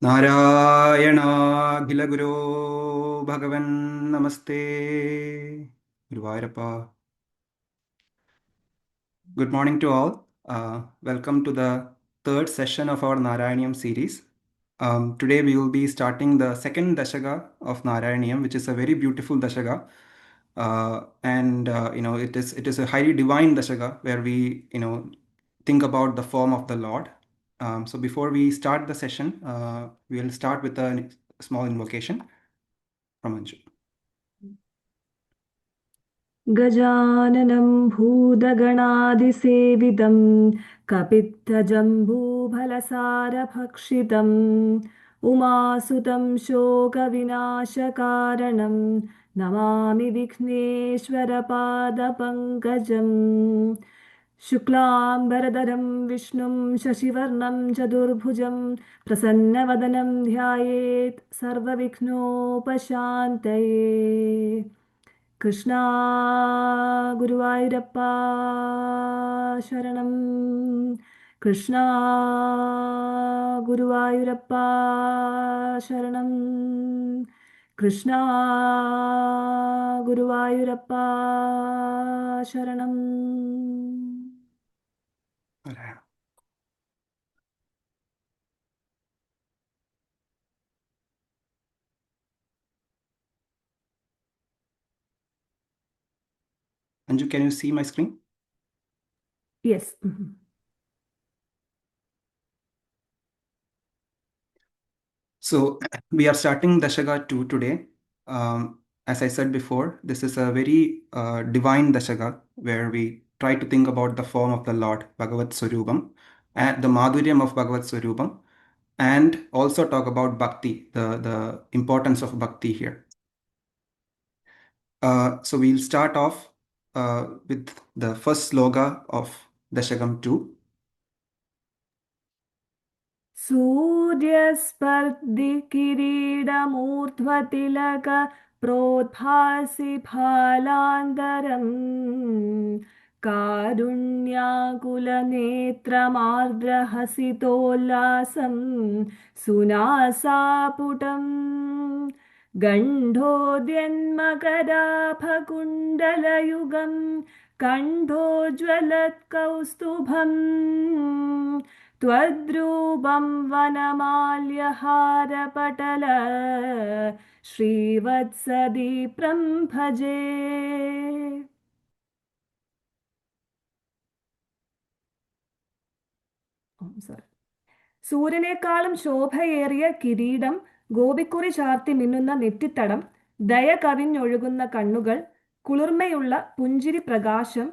Narayana Guru Bhagavan Namaste Guruvayoorappa. Good morning to all. Welcome to the third session of our Narayaneeyam series. Today we will be starting the second Dashaka of Narayaneeyam, which is a very beautiful Dashaka. It is a highly divine Dashaka where we think about the form of the Lord. So before we start the session, we will start with a small invocation from Anju. गजाननं भूतगणादिसेवितं कपित्थजम्बूफलसारभक्षितम् उमासुतं शोकविनाशकारणं Namami विघ्नेश्वरपादपङ्कजम् शुक्लाम्बरधरं विष्णुं शशिवर्णं चतुर्भुजं प्रसन्नवदनं ध्यायेत् सर्वविघ्नोपशान्तये कृष्णा गुरुवायूरप्पा शरणं कृष्णा गुरुवायूरप्पा शरणं कृष्णा गुरुवायूरप्पा शरणं Narayana. Anju, can you see my screen? Yes. So we are starting Dashaka 2 today. As I said before, this is a very divine Dashaka where we try to think about the form of the Lord, Bhagavat Swarupam, and the Madhuryam of Bhagavat Swarupam, and also talk about Bhakti, the importance of Bhakti here. So we'll start off with the first sloka of Dashakam 2. सूर्यस्पर्धिकिरीडमूर्ध्वतिलक प्रोद्भासि फालान्तरम् कारुण्याकुलनेत्रमार्द्रहसितोल्लासं सुनासापुटम् गण्डोद्यन्मकराभकुण्डलयुगं कण्ठोज्ज्वलत्कौस्तुभम् त्वद्रूपं वनमाल्यहारपटल श्रीवत्सदीप्रं भजे സൂര്യനേക്കാളും ശോഭയേറിയ കിരീടം, ഗോപിക്കുറി ചാർത്തി മിന്നുന്ന നെറ്റിത്തടം, ദയ കവിഞ്ഞൊഴുകുന്ന കണ്ണുകൾ, കുളിർമയുള്ള പുഞ്ചിരി പ്രകാശം,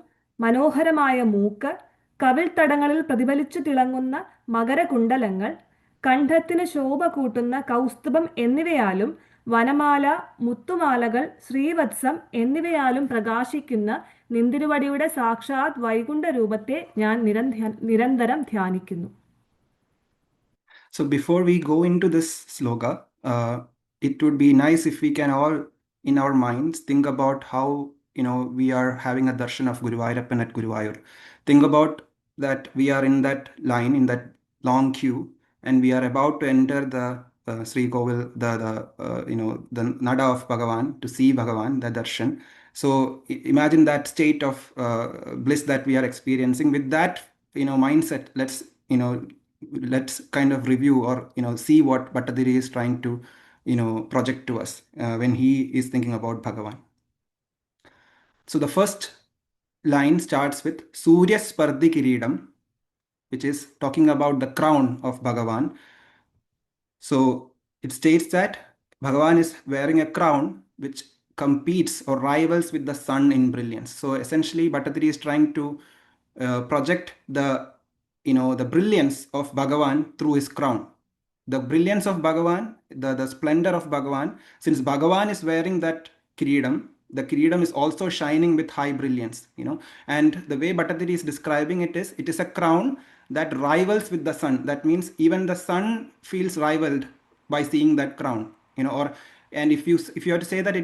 മനോഹരമായ മൂക്ക്, കവിൾത്തടങ്ങളിൽ പ്രതിഫലിച്ചു തിളങ്ങുന്ന മകരകുണ്ടലങ്ങൾ, കണ്ഠത്തിന് ശോഭ കൂട്ടുന്ന കൗസ്തുഭം എന്നിവയാലും വനമാല, മുത്തുമാലകൾ, ശ്രീവത്സം എന്നിവയാലും പ്രകാശിക്കുന്ന നിന്തിരുവടിയുടെ സാക്ഷാത് വൈകുണ്ഠ രൂപത്തെ ഞാൻ നിരന്തരം ധ്യാനിക്കുന്നു. So before we go into this sloka, it would be nice if we can all in our minds think about how we are having a darshan of Guruvayoorappan at Guruvayur. Think about that we are in that line, in that long queue, and we are about to enter the Sri Kovil, the Nada of Bhagavan, to see Bhagavan, the darshan. So imagine that state of bliss that we are experiencing. With that mindset, let's kind of review or see what Bhattathiri is trying to project to us when he is thinking about Bhagavan. So the first line starts with Surya Spardhi Kiridam, which is talking about the crown of Bhagavan. So it states that Bhagavan is wearing a crown which competes or rivals with the sun in brilliance. So essentially Bhattathiri is trying to project the brilliance of Bhagavan through his crown. The brilliance of Bhagavan, the splendor of Bhagavan, since Bhagavan is wearing that kiridam, the kiridam is also shining with high brilliance, and the way Bhattathiri is describing it is a crown that rivals with the sun. That means even the sun feels rivaled by seeing that crown, and if you have to say that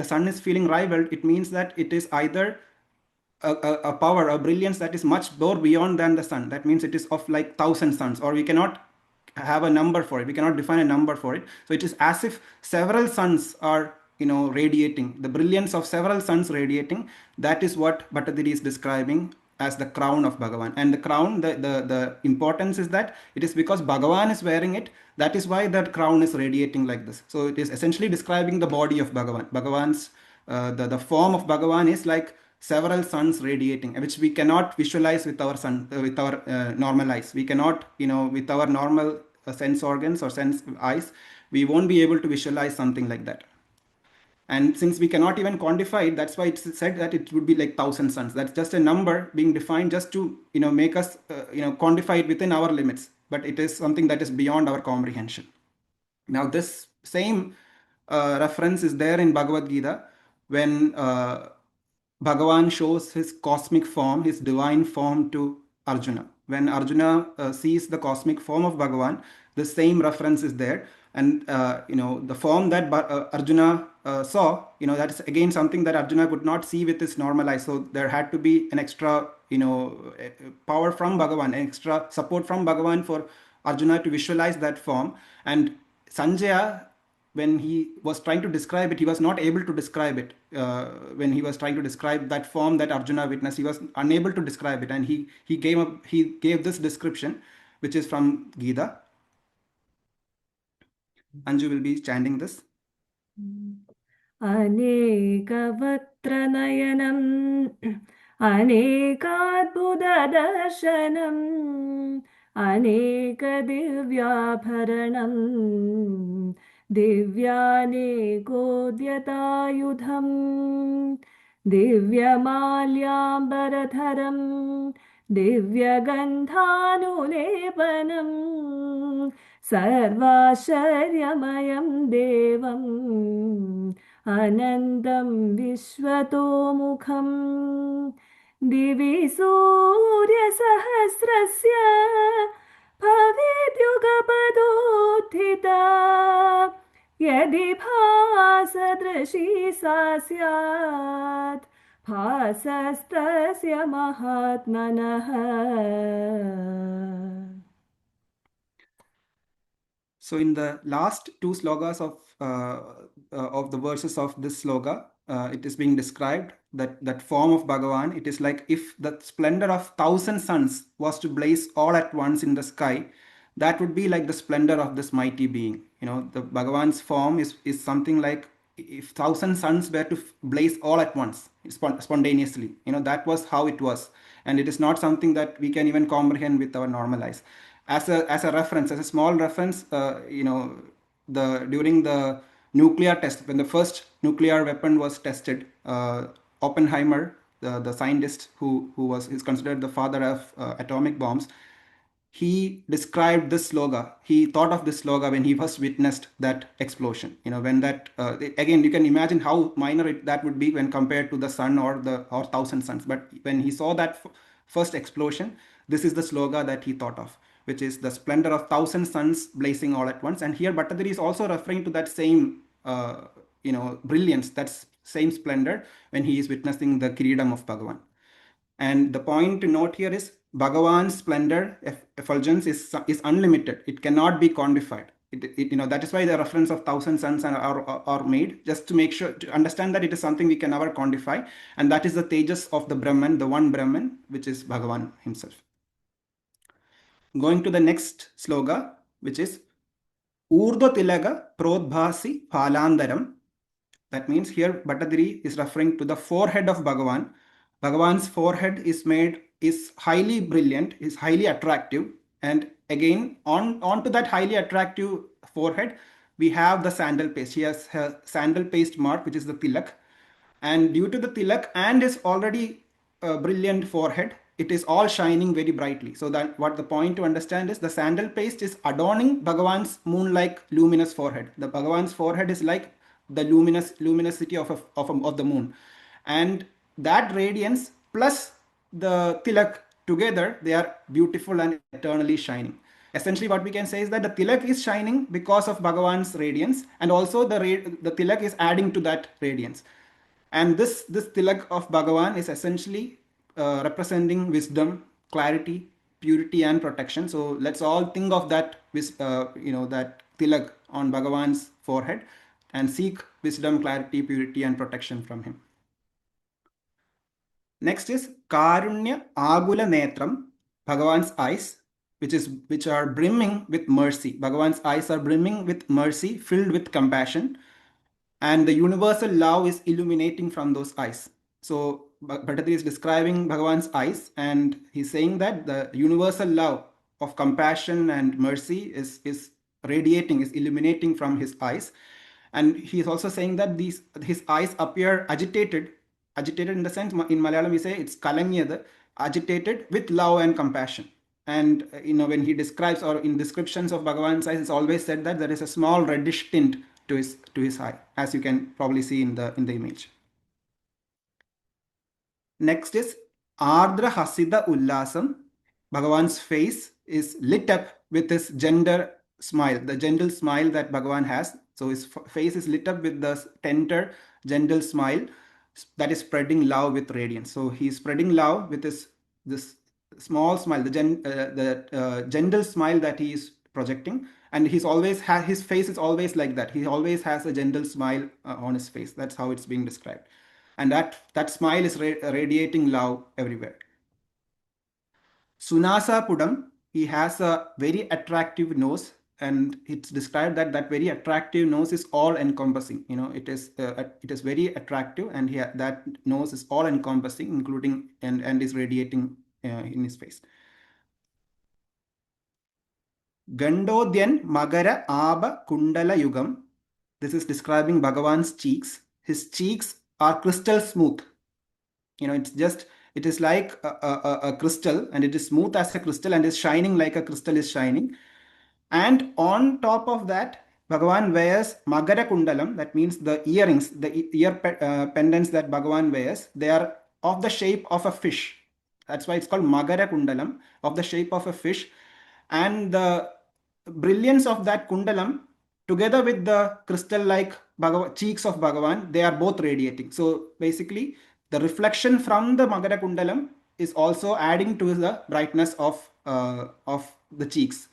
the sun is feeling rivaled, it means that it is either a power, a brilliance that is much more beyond than the sun. That means it is of like 1,000 suns, or we cannot have a number for it. We cannot define a number for it. So it is as if several suns are, radiating, the brilliance of several suns radiating. That is what Bhattathiri is describing as the crown of Bhagavan. And the crown, the importance is that it is because Bhagavan is wearing it. That is why that crown is radiating like this. So it is essentially describing the body of Bhagavan. Bhagavan's the form of Bhagavan is like several suns radiating, which we cannot visualize with our with our normal eyes. We cannot, with our normal sense organs or sense eyes, we won't be able to visualize something like that. And since we cannot even quantify it, that's why it's said that it would be like 1,000 suns. That's just a number being defined just to, make us, quantify it within our limits. But it is something that is beyond our comprehension. Now, this same reference is there in Bhagavad Gita when Bhagavan shows his cosmic form, his divine form to Arjuna. When Arjuna sees the cosmic form of Bhagavan, the same reference is there. And, the form that Arjuna saw, that is again something that Arjuna could not see with his normal eyes. So there had to be an extra, power from Bhagavan, an extra support from Bhagavan for Arjuna to visualize that form. And Sanjaya, when he was trying to describe it, he was not able to describe it. When he was trying to describe that form that Arjuna witnessed, he was unable to describe it, and he gave this description, which is from Gita. Anju will be chanting this. Anekavatranayanam Anekadbudadarshanam Anekadivyabharanam Divyanekodhyatayudham Divyamalyambaradharam Divyagandhanulepanam Sarvashyamayam Devam Anandam Vishwatomukham Divi Surya Sahasrasya Bhavedyugapadothita Yadi Bhasadrishi Sasyat Bhasastasya Mahatmanaha. So in the last two slokas of the verses of this sloka, it is being described that form of Bhagavan. It is like if the splendor of 1,000 suns was to blaze all at once in the sky, that would be like the splendor of this mighty being. The Bhagavan's form is something like if 1,000 suns were to blaze all at once, spontaneously. That was how it was, and it is not something that we can even comprehend with our normal eyes. As a reference, as a small reference, during the nuclear test, when the first nuclear weapon was tested, Oppenheimer, the scientist who is considered the father of atomic bombs, he described this sloga. He thought of this sloga when he first witnessed that explosion. When that again, you can imagine how minor that would be when compared to the sun or 1,000 suns. But when he saw that first explosion, this is the sloga that he thought of, which is the splendor of 1,000 suns blazing all at once. And here Bhattathiri is also referring to that same brilliance, that same splendor when he is witnessing the Kiridam of Bhagavan. And the point to note here is Bhagavan's splendor, effulgence is unlimited. It cannot be quantified. That is why the reference of 1,000 suns are made, just to make sure, to understand that it is something we can never quantify. And that is the tejas of the Brahman, the one Brahman, which is Bhagavan himself. Going to the next sloga, which is Urdhva Tilaga Prodbhasi Phalandaram. That means here Bhattathiri is referring to the forehead of Bhagavan. Bhagavan's forehead is highly brilliant, is highly attractive. And again, onto that highly attractive forehead, we have the sandal paste. He has a sandal paste mark, which is the tilak. And due to the tilak and his already brilliant forehead, it is all shining very brightly. So that what the point to understand is the sandal paste is adorning Bhagavan's moon-like luminous forehead. The Bhagavan's forehead is like the luminosity of the moon, and that radiance plus the tilak together, they are beautiful and eternally shining. Essentially, what we can say is that the tilak is shining because of Bhagavan's radiance, and also the tilak is adding to that radiance. And this tilak of Bhagavan is essentially representing wisdom, clarity, purity and protection. So let's all think of that, that tilak on Bhagavan's forehead and seek wisdom, clarity, purity and protection from him. Next is Karunya Agula Netram, Bhagavan's eyes, which are brimming with mercy. Bhagavan's eyes are brimming with mercy, filled with compassion, and the universal love is illuminating from those eyes. So Bhattathiri is describing Bhagavan's eyes, and he's saying that the universal love of compassion and mercy is radiating, is illuminating from his eyes. And he is also saying that his eyes appear agitated in the sense, in Malayalam we say it's kalanyad, agitated with love and compassion. And when he describes, or in descriptions of Bhagavan's eyes, it's always said that there is a small reddish tint to his eye, as you can probably see in the image. Next is Ardra Hasida Ullasam. Bhagavan's face is lit up with this gentle smile, the gentle smile that Bhagavan has. So his face is lit up with the tender, gentle smile that is spreading love with radiance. So he's spreading love with this small smile, the gentle smile that he is projecting, and his face is always like that. He always has a gentle smile on his face. That's how it's being described, and that smile is radiating love everywhere. Sunasa Pudam, he has a very attractive nose, and it's described that very attractive nose is all encompassing. It is very attractive, and that nose is all encompassing, including and is radiating in his face. Gandodyan Magara Aba Kundala Yugam. This is describing Bhagavan's cheeks. His cheeks are crystal smooth. It is like a crystal, and it is smooth as a crystal and is shining like a crystal is shining. And on top of that, Bhagavan wears Magara Kundalam. That means the earrings, the ear pendants that Bhagavan wears, they are of the shape of a fish. That's why it's called Magara Kundalam, of the shape of a fish. And the brilliance of that kundalam, together with the crystal-like cheeks of Bhagavan, they are both radiating. So basically, the reflection from the Magara Kundalam is also adding to the brightness of the cheeks.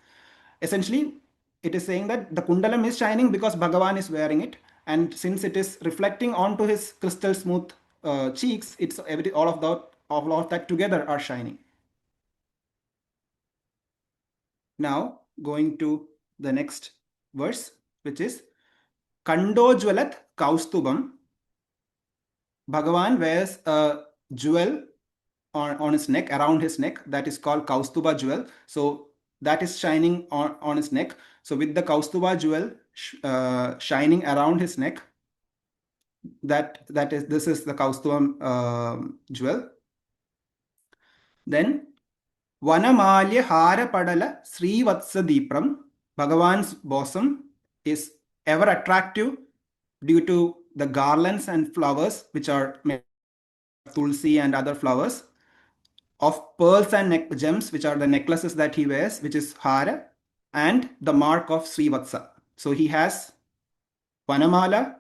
Essentially, it is saying that the kundalam is shining because Bhagavan is wearing it, and since it is reflecting onto his crystal smooth cheeks, it's all of that together are shining. Now, going to the next verse, which is Kandojwalat Kaustubam. Bhagavan wears a jewel on his neck, around his neck, that is called Kaustuba jewel. So that is shining on his neck. So with the Kaustuba jewel shining around his neck, this is the Kaustuba jewel. Then Vanamalya Hara Padala Srivatsa Deepram. Bhagavan's bosom is ever attractive due to the garlands and flowers, which are made of tulsi and other flowers, of pearls and gems, which are the necklaces that he wears, which is Hara, and the mark of Srivatsa. So he has Vanamala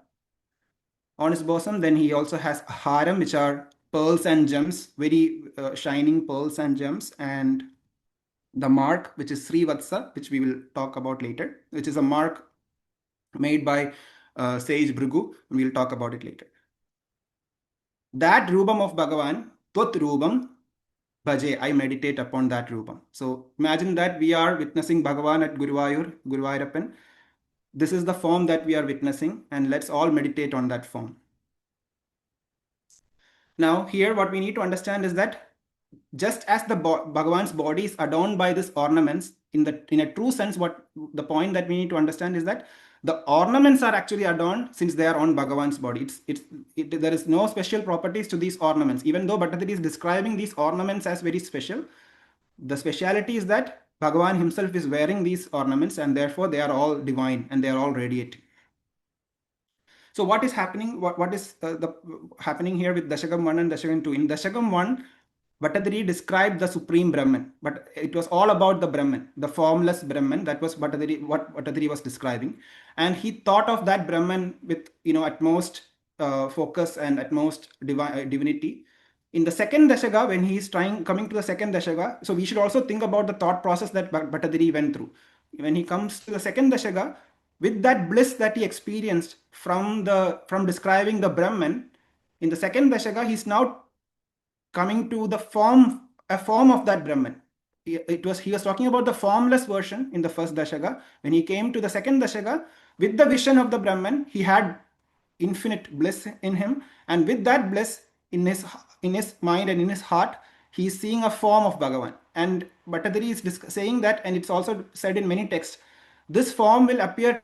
on his bosom, then he also has Haram, which are pearls and gems, very shining pearls and gems, and the mark, which is Srivatsa, which we will talk about later, which is a mark made by sage Bhrigu. We'll talk about it later. That Rubam of Bhagavan, Twat Rubam Bhaje, I meditate upon that Rubam. So imagine that we are witnessing Bhagavan at Guruvayoorappan. This is the form that we are witnessing, and let's all meditate on that form. Now, here what we need to understand is that just as the Bhagavan's body is adorned by these ornaments, in a true sense, what the point that we need to understand is that the ornaments are actually adorned since they are on Bhagavan's body. There is no special properties to these ornaments. Even though Bhattathiri is describing these ornaments as very special, the speciality is that Bhagavan himself is wearing these ornaments, and therefore they are all divine and they are all radiating. So what is happening? What is happening here with Dashakam 1 and Dashakam 2? In Dashakam 1, Bhattathiri described the supreme Brahman, but it was all about the Brahman, the formless Brahman. That was what Bhattathiri was describing, and he thought of that Brahman with utmost focus and utmost divinity. In the second Dashaka, when he is coming to the second Dashaka, so we should also think about the thought process that Bhattathiri went through. When he comes to the second Dashaka, with that bliss that he experienced from describing the Brahman, in the second Dashaka, he's now coming to a form of that Brahman. He was talking about the formless version in the first Dashaka. When he came to the second Dashaka, with the vision of the Brahman, he had infinite bliss in him, and with that bliss in his mind and in his heart, he is seeing a form of Bhagavan. And Bhattacharya is saying that, and it's also said in many texts, this form will appear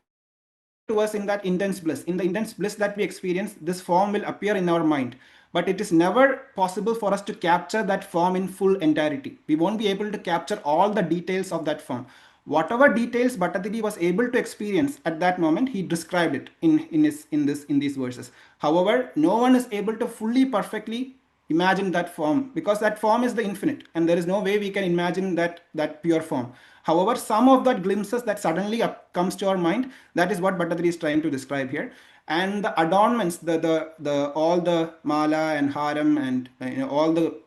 to us in that intense bliss. In the intense bliss that we experience, this form will appear in our mind. But it is never possible for us to capture that form in full entirety. We won't be able to capture all the details of that form. Whatever details Bhattacharya was able to experience at that moment, he described it in these verses. However, no one is able to fully perfectly imagine that form, because that form is the infinite, and there is no way we can imagine that pure form. However, some of that glimpses that suddenly comes to our mind, that is what Bhattacharya is trying to describe here. And the adornments, the all the mala and haram and all the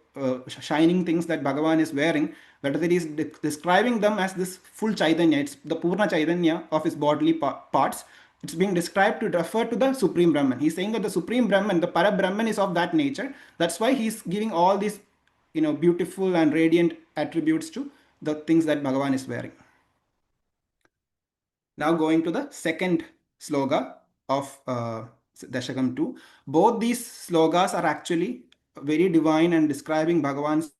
shining things that Bhagavan is wearing, Bhattacharya is describing them as this full Chaitanya. It's the Purna Chaitanya of his bodily parts. It's being described to refer to the Supreme Brahman. He's saying that the Supreme Brahman, the Para Brahman, is of that nature. That's why he's giving all these beautiful and radiant attributes to the things that Bhagavan is wearing. Now going to the second sloga of Dashakam 2. Both these slogas are actually very divine and describing Bhagavan's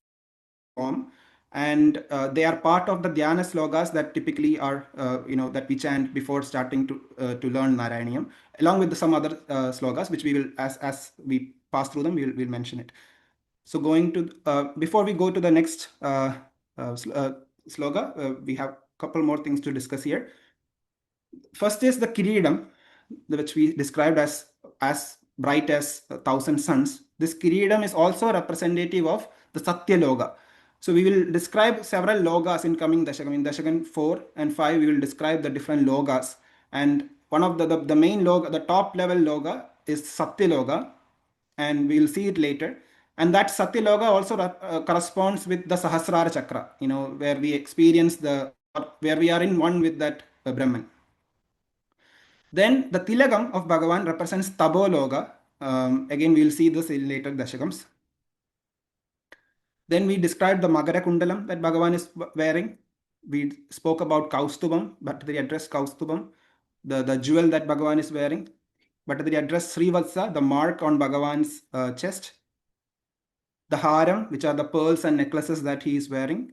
form, and they are part of the dhyana slogas that typically are that we chant before starting to learn Narayaneeyam, along with some other slogas which we will, as we pass through them, we'll mention it. So going to before we go to the next sloga, we have a couple more things to discuss here. First is the Kiridam, which we described as bright as 1,000 suns. This Kiridam is also representative of the Satya Loga. So we will describe several logas in coming Dashakam. In Dashakam 4 and 5, we will describe the different logas. And one of the main loga, the top level loga, is Satya Loga, and we will see it later. And that Satya Loga also corresponds with the Sahasrara Chakra, where we experience where we are in one with that Brahman. Then the Tilagam of Bhagavan represents Tabo Loga. Again, we will see this in later Dashakams. Then we described the Magara Kundalam that Bhagavan is wearing. We spoke about Kaustubam, but they addressed Kaustubam, the jewel that Bhagavan is wearing. But they addressed Srivatsa, the mark on Bhagavan's chest. The Haram, which are the pearls and necklaces that he is wearing.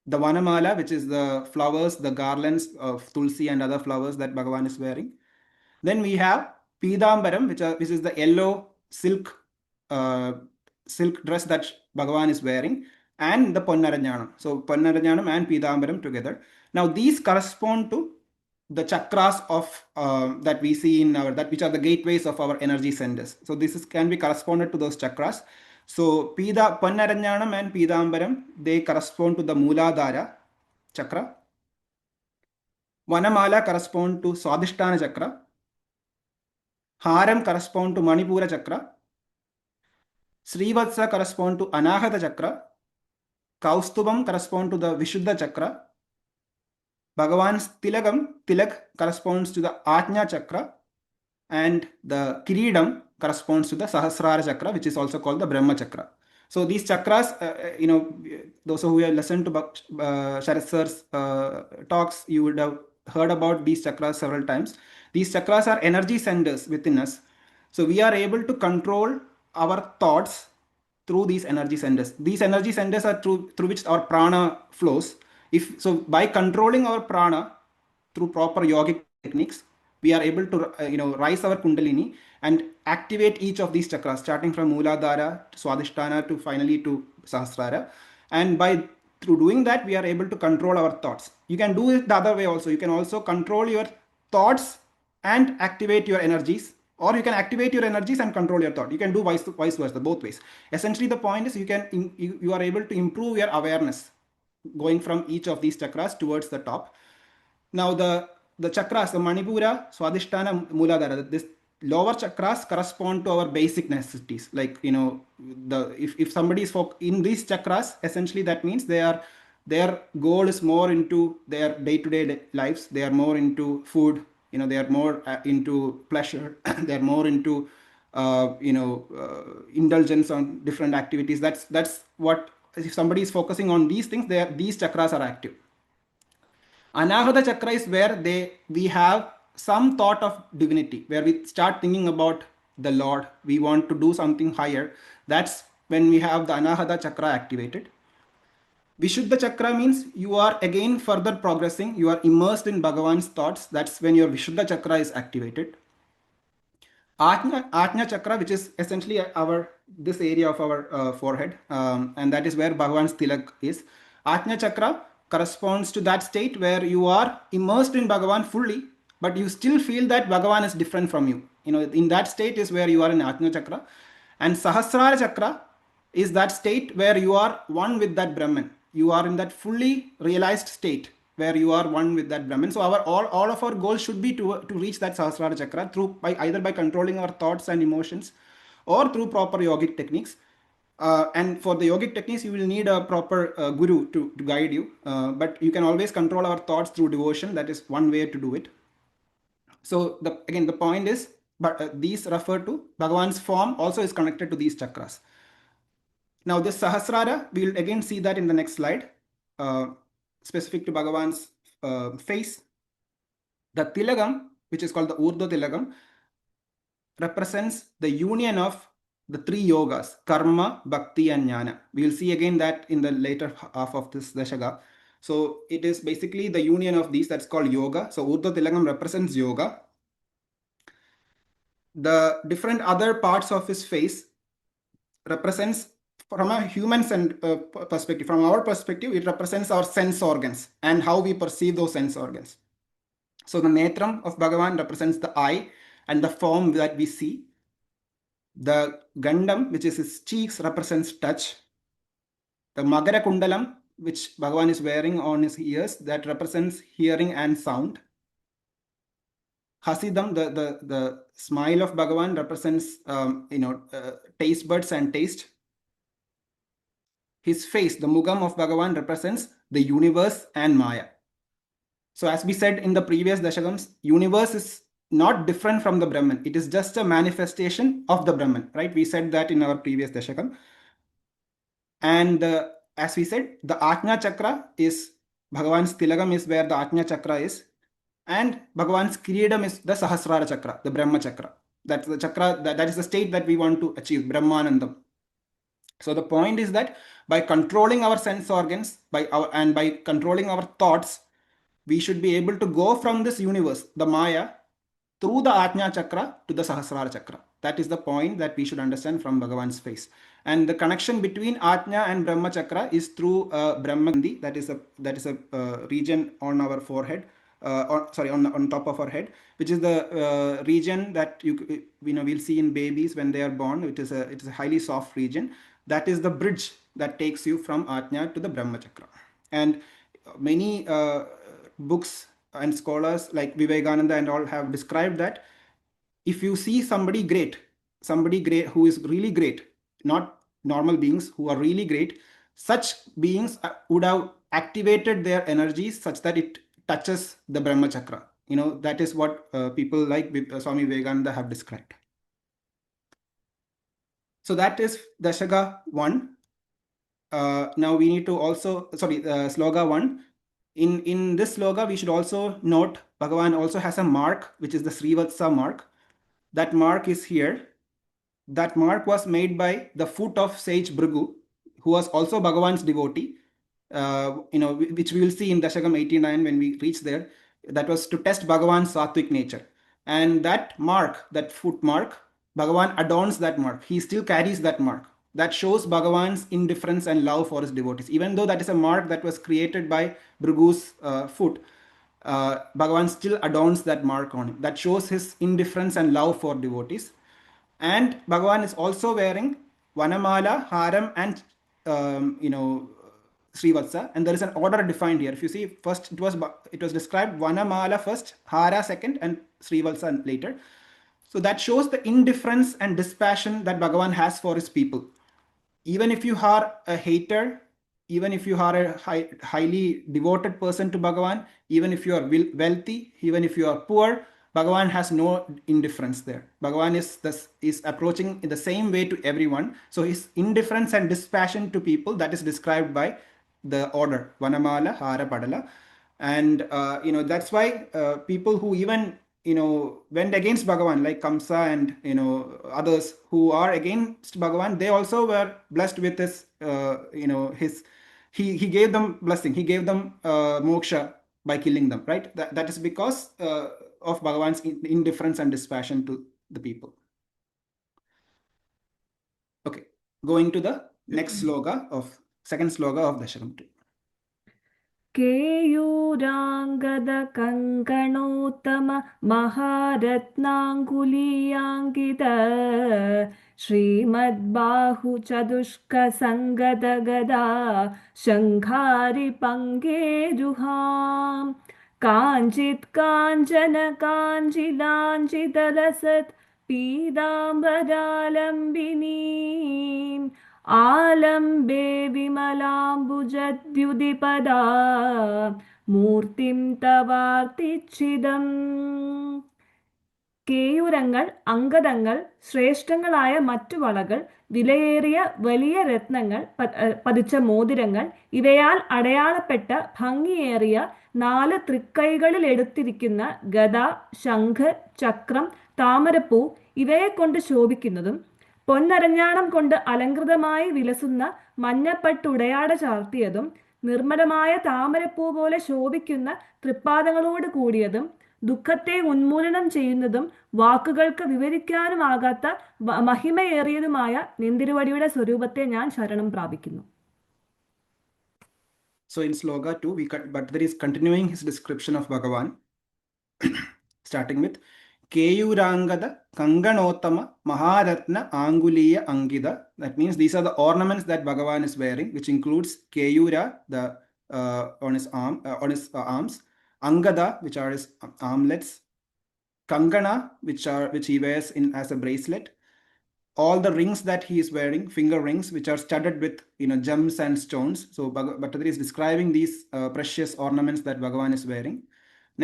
The Vanamala, which is the flowers, the garlands of Tulsi and other flowers that Bhagavan is wearing. Then we have Pidambaram, which is the yellow silk dress that Bhagavan is wearing, and the Ponnaranjanam. So Ponnaranjanam and Pidambaram together. Now these correspond to the chakras of that we see in which are the gateways of our energy centers. So this can be corresponded to those chakras. So Ponnaranjanam and Pidambaram, they correspond to the Mooladhara chakra. Vanamala correspond to Swadhisthana chakra. Haram correspond to Manipura chakra. Srivatsa correspond to Anahata chakra. Kaustubam correspond to the Vishuddha chakra. Bhagavan's Tilag corresponds to the Ajna chakra. And the Kiridam corresponds to the Sahasrara chakra, which is also called the Brahma chakra. So these chakras, those who have listened to Sharat Sir's talks, you would have heard about these chakras several times. These chakras are energy centers within us. So we are able to control our thoughts through these energy centers. These energy centers are through which our prana flows. So by controlling our prana through proper yogic techniques, we are able to rise our kundalini and activate each of these chakras, starting from Mooladhara to Swadhisthana to finally to Sahasrara. And through doing that, we are able to control our thoughts. You can do it the other way also. You can also control your thoughts and activate your energies, or you can activate your energies and control your thought. You can do vice versa, both ways. Essentially, the point is you are able to improve your awareness going from each of these chakras towards the top. Now the chakras, the Manipura, Swadhisthana, Mooladhara, lower chakras correspond to our basic necessities. Like, if somebody is in these chakras, essentially that means their goal is more into their day-to-day lives. They are more into food. They are more into pleasure. They are more into indulgence on different activities. That's what, if somebody is focusing on these things, these chakras are active. Anahata chakra is where we have some thought of divinity, where we start thinking about the Lord. We want to do something higher. That's when we have the Anahata chakra activated. Vishuddha chakra means you are again further progressing. You are immersed in Bhagavan's thoughts. That's when your Vishuddha chakra is activated. Ajna chakra, which is essentially this area of our forehead, and that is where Bhagavan's tilak is. Ajna chakra corresponds to that state where you are immersed in Bhagavan fully, but you still feel that Bhagavan is different from you. In that state is where you are in Ajna chakra. And Sahasrara chakra is that state where you are one with that Brahman. You are in that fully realized state where you are one with that Brahman. So all of our goals should be to reach that Sahasrara chakra either by controlling our thoughts and emotions, or through proper yogic techniques. And for the yogic techniques, you will need a proper guru to guide you. But you can always control our thoughts through devotion. That is one way to do it. So the point is, but these refer to Bhagavan's form also is connected to these chakras. Now this Sahasrara, we will again see that in the next slide, specific to Bhagavan's face. The Tilagam, which is called the Urdhva Tilagam, represents the union of the three yogas, karma, bhakti, and jnana. We will see again that in the later half of this Dashaka. So it is basically the union of these that's called yoga. So Urdhva Tilagam represents yoga. The different other parts of his face represents, from a human perspective, from our perspective, it represents our sense organs and how we perceive those sense organs. So the netram of Bhagavan represents the eye and the form that we see. The gandam, which is his cheeks, represents touch. The Magara Kundalam, which Bhagavan is wearing on his ears, that represents hearing and sound. Hasidam, the smile of Bhagavan, represents taste buds and taste. His face, the Mugam of Bhagavan, represents the universe and Maya. So as we said in the previous Dashakams, universe is not different from the Brahman. It is just a manifestation of the Brahman, right? We said that in our previous Dashakam. And as we said, the Ajna chakra is, Bhagavan's Tilagam is where the Ajna chakra is. And Bhagavan's Kiridam is the Sahasrara chakra, the Brahma chakra. That's the chakra, that is the state that we want to achieve, Brahmanandam. So the point is that by controlling our sense organs, by controlling our thoughts, we should be able to go from this universe, the Maya, through the Ajna chakra to the Sahasrara chakra. That is the point that we should understand from Bhagavan's face. And the connection between Ajna and Brahma chakra is through Brahma Gandhi. That is a region on our forehead, on top of our head, which is the region that we'll see in babies when they are born. It is a highly soft region. That is the bridge that takes you from Ajna to the Brahma chakra. And many books and scholars like Vivekananda and all have described that if you see somebody great who is really great, not normal beings who are really great, such beings would have activated their energies such that it touches the Brahma chakra. That is what people like Swami Vivekananda have described. So that is Dashaka 1. Now we need to also, Sloka 1. In this sloka, we should also note Bhagavan also has a mark, which is the Srivatsa mark. That mark is here. That mark was made by the foot of sage Bhrigu, who was also Bhagavan's devotee, which we will see in Dashakam 89 when we reach there. That was to test Bhagavan's sattvic nature. And that mark, that foot mark, Bhagavan adorns that mark. He still carries that mark. That shows Bhagavan's indifference and love for his devotees. Even though that is a mark that was created by Bhrigu's foot, Bhagavan still adorns that mark on him. That shows his indifference and love for devotees. And Bhagavan is also wearing Vanamala, Haram, and Srivatsa, and there is an order defined here. If you see, first it was described Vanamala first, Hara second, and Srivatsa later. So that shows the indifference and dispassion that Bhagavan has for his people. Even if you are a hater, even if you are a highly devoted person to Bhagavan, even if you are wealthy, even if you are poor, Bhagavan has no indifference there. Bhagavan is approaching in the same way to everyone. So his indifference and dispassion to people, that is described by the order Vanamala, Hara, Padala. And that's why people who even went against Bhagavan, like Kamsa and others who are against Bhagavan, they also were blessed with his his he gave them blessing, he gave them moksha by killing them, right? That is because of Bhagavan's indifference and dispassion to the people. Okay, going to the next sloka of second sloka of Dashakam 2. केयूराङ्गदकङ्कणोत्तम महारत्नाङ्गुलीयाङ्कित श्रीमद्बाहुचतुष्कसङ्गदगदा शङ्खारिपङ्केरुहां काञ्चित् काञ्चन काञ्चिलाञ्चितलसत् पीताम्बरालम्बिनीम् आलम्बे विमलाम्बुजद्युदिपदा മൂർത്തിം തവാർത്തിച്ഛിദം. കേയൂരങ്ങൾ, അങ്കദങ്ങൾ, ശ്രേഷ്ഠങ്ങളായ മറ്റു വളകൾ, വിലയേറിയ വലിയ രത്നങ്ങൾ പതിച്ച മോതിരങ്ങൾ, ഇവയാൽ അടയാളപ്പെട്ട ഭംഗിയേറിയ 4 തൃക്കൈകളിൽ എടുത്തിരിക്കുന്ന ഗദ, ശംഖ്, ചക്രം, താമരപ്പൂ ഇവയെക്കൊണ്ട് ശോഭിക്കുന്നതും പൊന്നരഞ്ഞാണം കൊണ്ട് അലങ്കൃതമായി വിലസുന്ന മഞ്ഞപ്പട്ടുടയാട ചാർത്തിയതും നിർമ്മലമായ താമരപ്പൂ പോലെ ശോഭിക്കുന്ന തൃപ്പാദങ്ങളോട് കൂടിയതും ദുഃഖത്തെ ഉന്മൂലനം ചെയ്യുന്നതും വാക്കുകൾക്ക് വിവരിക്കാനുമാകാത്ത മഹിമയേറിയതുമായ നിന്തിരുവടിയുടെ സ്വരൂപത്തെ ഞാൻ ശരണം പ്രാപിക്കുന്നു. So in sloka 2, Bhattathiri is continuing his description of Bhagavan, starting with Keyurangada Kanganotama Maharatna Anguliya Angida. That means these are the ornaments that Bhagavan is wearing, which includes Keyura, the on his arms, Angada, which are his armlets, Kangana, which he wears as a bracelet, all the rings that he is wearing, finger rings, which are studded with gems and stones. So Bhattathiri is describing these precious ornaments that Bhagavan is wearing.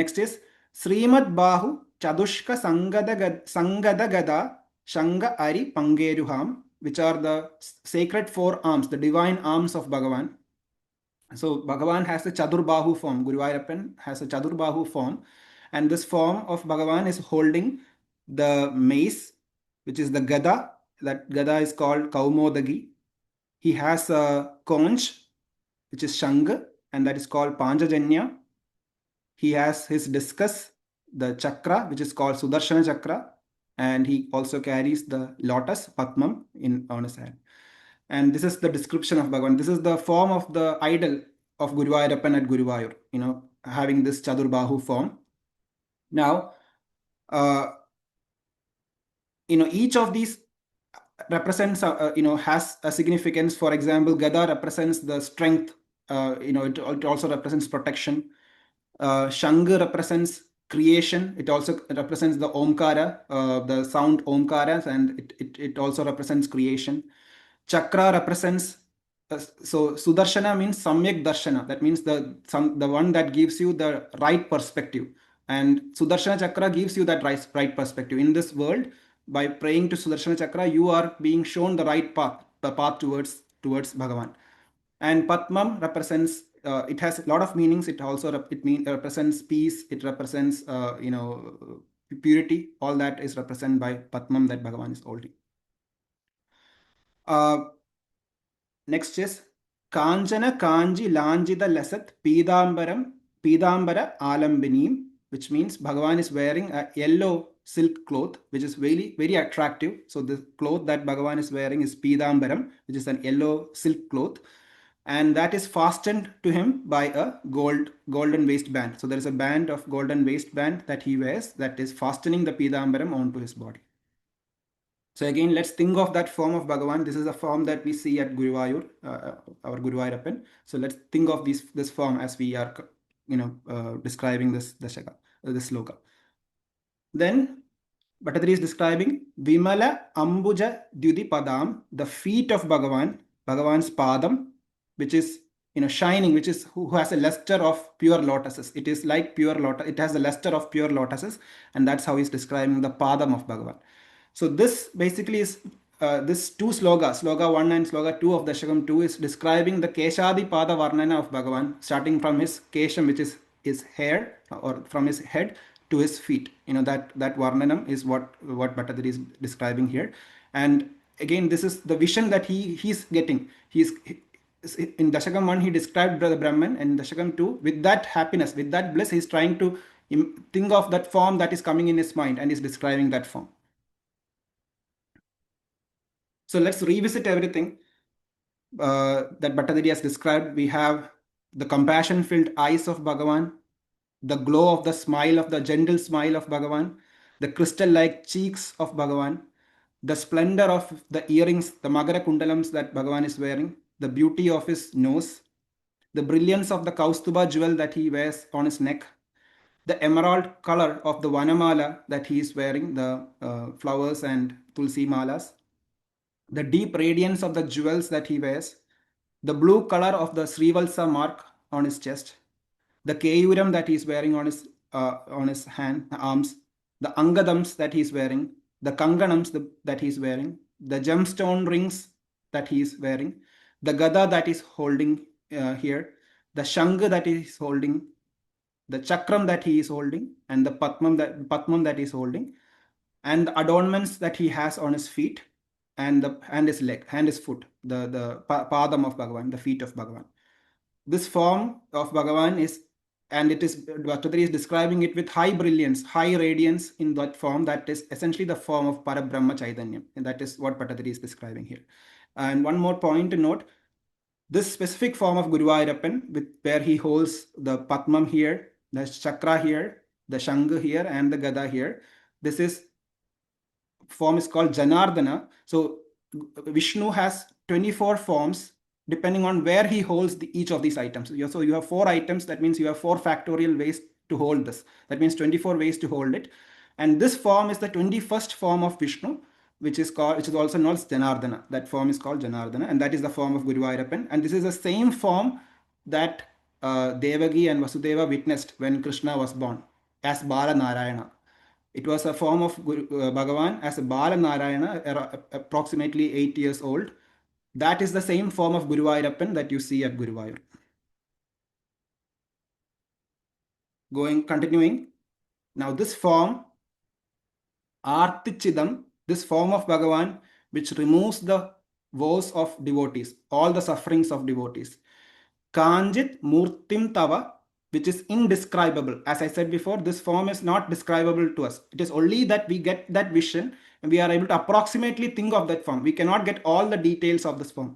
Next is ಶ್ರೀಮದ್ ಬಾಹು ಚದುಷ್ಕ ಸಂಗದ ಗದಾ ಶಂಗ ಅರಿ ಪಂಗೇರುಹಾಂ, which are the sacred 4 arms, the divine arms of Bhagavan. So Bhagavan has a Chadurbahu form. Guruvayoorappan has a Chadurbahu form, and this form of Bhagavan is holding the mace, which is the Gada. That Gada is called Kaumodagi. He has a conch, which is Shanga, and that is called Panjajanya. He has his discus, the chakra, which is called Sudarshana chakra, and he also carries the lotus, Padmam, on his hand. And this is the description of Bhagavan. This is the form of the idol of Guruvayoorappan at Guruvayur, having this Chadurbahu form. Now, each of these represents, has a significance. For example, Gada represents the strength. It also represents protection. Shanga represents creation. It also represents the Omkara, the sound Omkaras, and it also represents creation. Chakra represents, so Sudarshana means Samyak Darshana. That means the one that gives you the right perspective. And Sudarshana Chakra gives you that right perspective. In this world, by praying to Sudarshana Chakra, you are being shown the right path, the path towards Bhagavan. And Padmam represents, it has a lot of meanings. It also represents peace. It represents purity. All that is represented by Padmam that Bhagavan is holding. Next is Kanjana Kanji Lanjida Lasat Pidambara Alambinim, which means Bhagavan is wearing a yellow silk cloth, which is very, very attractive. So the cloth that Bhagavan is wearing is Pidambaram, which is an yellow silk cloth, and that is fastened to him by a golden waistband. So there is a band of golden waistband that he wears that is fastening the Pidambaram onto his body. So again, let's think of that form of Bhagavan. This is a form that we see at Guruvayur, our Guruvayoorappan. So let's think of this form as we are, describing this sloka. Then Bhattacharya is describing Vimala Ambuja Dyudi Padam, the feet of Bhagavan, Bhagavan's Padam, which is shining, which is who has a luster of pure lotuses. It is like pure lotus. It has the luster of pure lotuses, and that's how he's describing the Padam of Bhagavan. So this basically is this two slogas, sloga 1 and sloga 2 of Dashakam 2 is describing the Keshadi Pada Varnana of Bhagavan, starting from his Kesham, which is his hair, or from his head to his feet. That Varnanam is what Bhattacharya is describing here. And again, this is the vision that he's getting. In Dashakam 1, he described the Brahman, and in Dashakam 2, with that happiness, with that bliss, he's trying to think of that form that is coming in his mind, and he's describing that form. So let's revisit everything that Bhattacharya has described. We have the compassion-filled eyes of Bhagavan, the glow of the smile of the gentle smile of Bhagavan, the crystal-like cheeks of Bhagavan, the splendor of the earrings, the Magara Kundalams that Bhagavan is wearing, the beauty of his nose, the brilliance of the Kaustuba jewel that he wears on his neck, the emerald color of the Vanamala that he is wearing, the flowers and Tulsi malas, the deep radiance of the jewels that he wears, the blue color of the Srivalsa mark on his chest, the Keyuram that he is wearing on his arms, the Angadams that he is wearing, the Kanganams that he is wearing, the gemstone rings that he is wearing, the Gada that is holding here, the Shanga that he is holding, the Chakram that he is holding, and the Patmam that he is holding, and the adornments that he has on his feet, and his leg, and his foot, the padam of Bhagavan, the feet of Bhagavan. This form of Bhagavan is, and it is, Bhattacharya is describing it with high brilliance, high radiance in that form. That is essentially the form of Parabrahma Chaitanya, and that is what Bhattacharya is describing here. And one more point to note: this specific form of Guruvayoorappan, where he holds the Patmam here, the Chakra here, the Shanga here, and the Gada here. This form is called Janardana. So Vishnu has 24 forms depending on where he holds each of these items. So you have 4 items. That means you have 4 factorial ways to hold this. That means 24 ways to hold it. And this form is the 21st form of Vishnu, which is also known as Janardana. That form is called Janardana, and that is the form of Guruvayoorappan. And this is the same form that Devagi and Vasudeva witnessed when Krishna was born as Bala Narayana. It was a form of Bhagavan as a Bala Narayana, approximately 8 years old. That is the same form of Guruvayoorappan that you see at Guruvayur. Continuing. Now this form, Artichidam, this form of Bhagavan, which removes the woes of devotees, all the sufferings of devotees. Kanjit Murtim Tava, which is indescribable. As I said before, this form is not describable to us. It is only that we get that vision and we are able to approximately think of that form. We cannot get all the details of this form.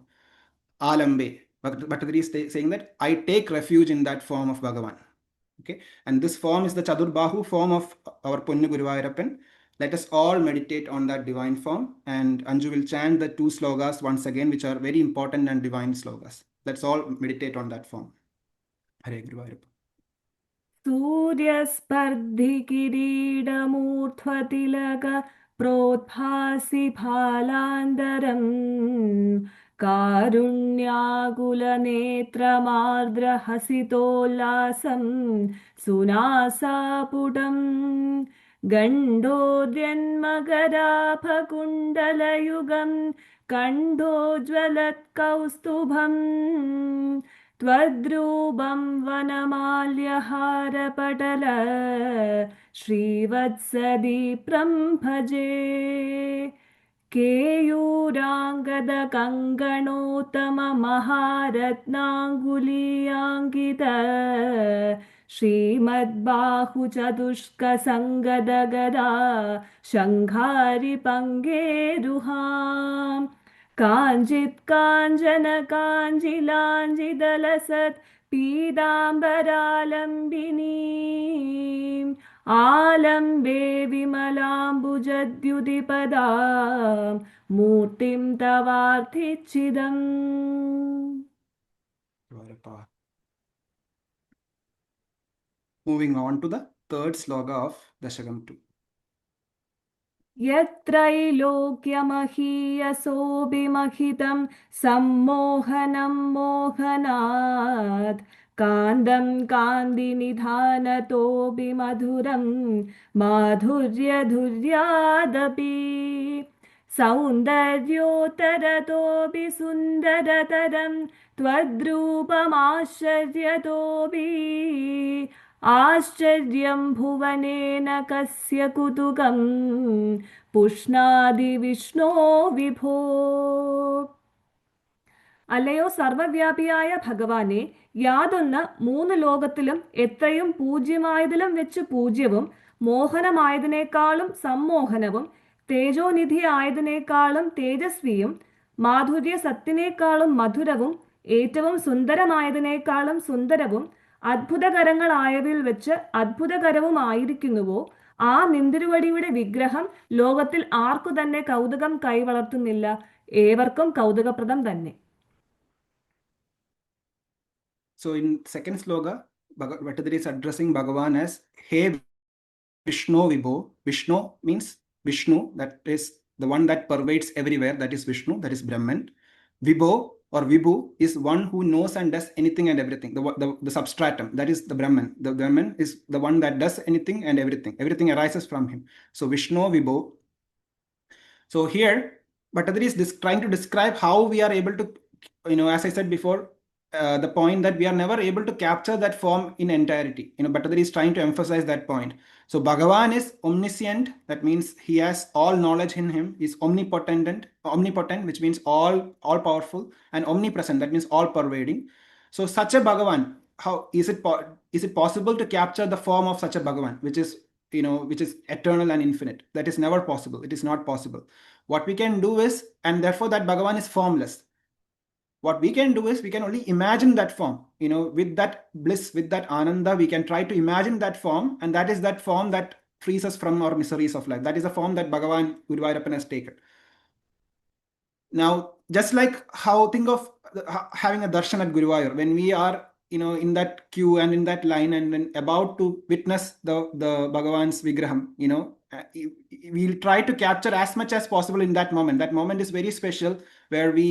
Alambe. Bhattacharya is saying that I take refuge in that form of Bhagavan. Okay, and this form is the Chadurbahu form of our Punna Guruvayoorappan. Let us all meditate on that divine form, and Anju will chant the 2 slogas once again, which are very important and divine slogas. Let's all meditate on that form. Hare Guruvayoorappa. सूर्यस्पर्धिकिरीडमूर्ध्वतिलक प्रोद्भासि फालान्दरम् कारुण्याकुलनेत्रमार्द्रहसितोल्लासं सुनासापुटम् गण्डोद्यन्मगदाभकुण्डलयुगं कण्ठोज्ज्वलत्कौस्तुभम् त्वद्रूपं वनमाल्यहारपटल श्रीवत्सदीप्रं भजे केयूराङ्गदकङ्गणोत्तममहारत्नाङ्गुलीयाङ्कित श्रीमद्बाहुचतुष्कसङ्गदगदा शङ्घारिपङ्गेरुहाम् काञ्चित् काञ्चन काञ्जिलाञ्जिदलसत् पीताम्बरालम्बिनीम् आलम्बे विमलाम्बुजद्युतिपदा मूर्तिं तवार्थिच्छिदम्. Moving on to the third sloga of Dashakam 2. यत्रैलोक्यमहीयसोऽभिमहितं सम्मोहनं मोहनात् कान्दं कान्तिनिधानतोऽभिमधुरं माधुर्यधुर्यादपि सौन्दर्योत्तरतोऽपि सुन्दरतरं त्वद्रूपमाश्चर्यतोऽपि आश्चर्यं भुवनेन कस्य कुतुकं पुष्णादि विष्णो विभो. അല്ലയോ സർവവ്യാപിയായ ഭഗവാനെ, യാതൊന്ന് മൂന്ന് ലോകത്തിലും എത്രയും പൂജ്യമായതിലും വെച്ച് പൂജ്യവും മോഹനമായതിനേക്കാളും സമ്മോഹനവും തേജോനിധിയായതിനേക്കാളും തേജസ്വിയും മാധുര്യ സത്തിനേക്കാളും മധുരവും ഏറ്റവും സുന്ദരമായതിനേക്കാളും സുന്ദരവും അത്ഭുതകരങ്ങളായതിൽ വെച്ച് അത്ഭുതകരവുമായിരിക്കുന്നുവോ ആ നിന്തിരുവടിയുടെ വിഗ്രഹം ലോകത്തിൽ ആർക്കു തന്നെ കൗതുകം കൈവളർത്തുന്നില്ല. ഏവർക്കും കൗതുകപ്രദം തന്നെ. So in second sloka, Bhattathiri is addressing Bhagavan as Hey Vishnu Vibho. Vishnu means Vishnu, that is the one that pervades everywhere, that is Vishnu, that is Brahman. Vibho or Vibhu is one who knows and does anything and everything, the substratum, that is the Brahman. The Brahman is the one that does anything and everything. Everything arises from him. So Vishnu Vibho. So here, Bhattathiri is trying to describe how we are able to, as I said before, the point that we are never able to capture that form in entirety. Bhattacharya is trying to emphasize that point. So Bhagavan is omniscient, that means he has all knowledge in him. He is omnipotent, which means all powerful, and omnipresent, that means all pervading. So such a Bhagavan, how is it possible to capture the form of such a Bhagavan, which is eternal and infinite? That is never possible. It is not possible. What we can do is, and therefore that Bhagavan is formless. What we can do is we can only imagine that form, with that bliss, with that ananda, we can try to imagine that form, and that is that form that frees us from our miseries of life. That is the form that Bhagavan Guruvayoorappan has taken. Now, just like how, think of having a darshan at Guruvayur, when we are in that queue and in that line and then about to witness the Bhagavan's vigraham, we'll try to capture as much as possible in that moment. That moment is very special, where we,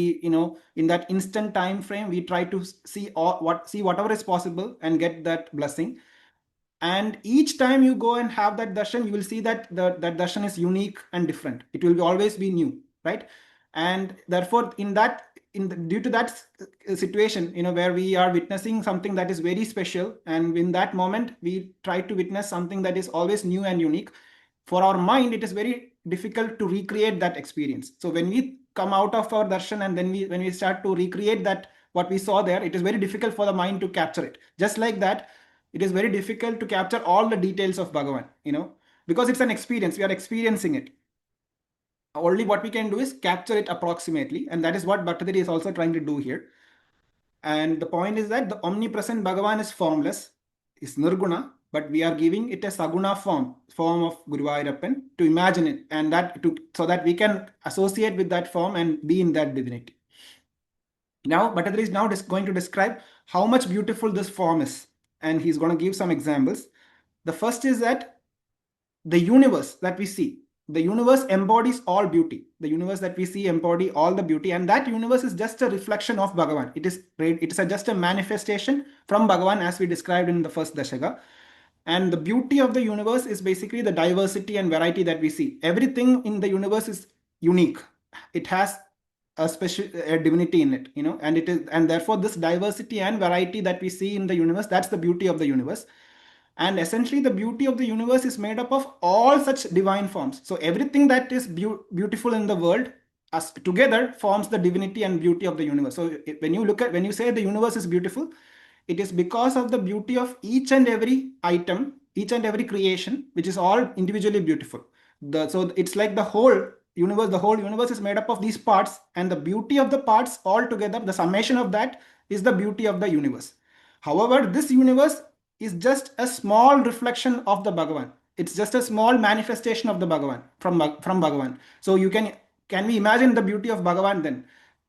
in that instant time frame, we try to see whatever is possible and get that blessing. And each time you go and have that darshan, you will see that that darshan is unique and different. It will always be new, right? And therefore, due to that situation, where we are witnessing something that is very special, and in that moment we try to witness something that is always new and unique, for our mind it is very difficult to recreate that experience. So when we come out of our darshan and then when we start to recreate that what we saw there, it is very difficult for the mind to capture it. Just like that, it is very difficult to capture all the details of Bhagavan, because it's an experience. We are experiencing it. Only what we can do is capture it approximately, and that is what Bhattacharya is also trying to do here. And the point is that the omnipresent Bhagavan is formless, is nirguna, but we are giving it a saguna form of Guruvayoorappan to imagine it, and so that we can associate with that form and be in that divinity. Now Bhattacharya is now going to describe how much beautiful this form is, and he's going to give some examples. The first is that the universe that we see, the universe embodies all beauty. The universe that we see embody all the beauty, and that universe is just a reflection of Bhagavan. It is just a manifestation from Bhagavan, as we described in the first Dashaka. And the beauty of the universe is basically the diversity and variety that we see. Everything in the universe is unique. It has a special divinity in it, and therefore this diversity and variety that we see in the universe, that's the beauty of the universe. And essentially the beauty of the universe is made up of all such divine forms. So everything that is beautiful in the world as together forms the divinity and beauty of the universe. So when you say the universe is beautiful, it is because of the beauty of each and every item, each and every creation, which is all individually beautiful. So it's like the whole universe is made up of these parts, and the beauty of the parts all together, the summation of that is the beauty of the universe. However, this universe is just a small reflection of the Bhagavan. It's just a small manifestation of the Bhagavan from Bhagavan. So can we imagine the beauty of Bhagavan then?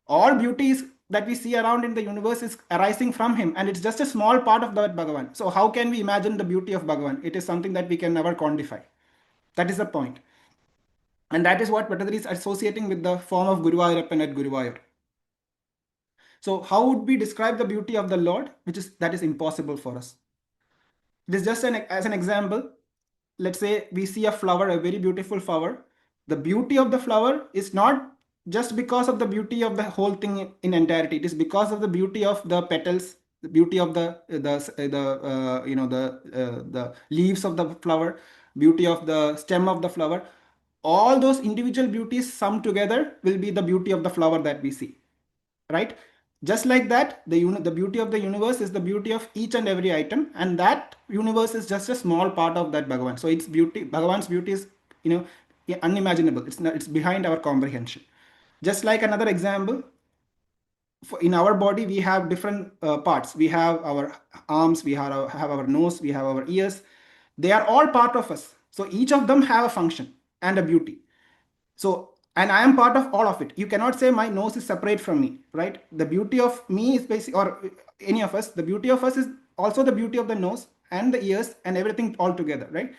All beauties that we see around in the universe is arising from him, and it's just a small part of that Bhagavan. So how can we imagine the beauty of Bhagavan? It is something that we can never quantify. That is the point. And that is what Bhattathiri is associating with the form of Guruvayoorappan at Guruvayur. So how would we describe the beauty of the Lord, that is impossible for us? It is just as an example. Let's say we see a flower, a very beautiful flower. The beauty of the flower is not just because of the beauty of the whole thing in entirety. It is because of the beauty of the petals, the beauty of the leaves of the flower, beauty of the stem of the flower. All those individual beauties summed together will be the beauty of the flower that we see, right? Just like that, the beauty of the universe is the beauty of each and every item, and that universe is just a small part of that Bhagavan. So its beauty, Bhagavan's beauty is, unimaginable. It's behind our comprehension. Just like another example, in our body we have different parts. We have our arms, we have our nose, we have our ears. They are all part of us. So each of them have a function and a beauty. So, and I am part of all of it. You cannot say my nose is separate from me, right? The beauty of me is basic, or any of us, the beauty of us is also the beauty of the nose and the ears and everything all together, right?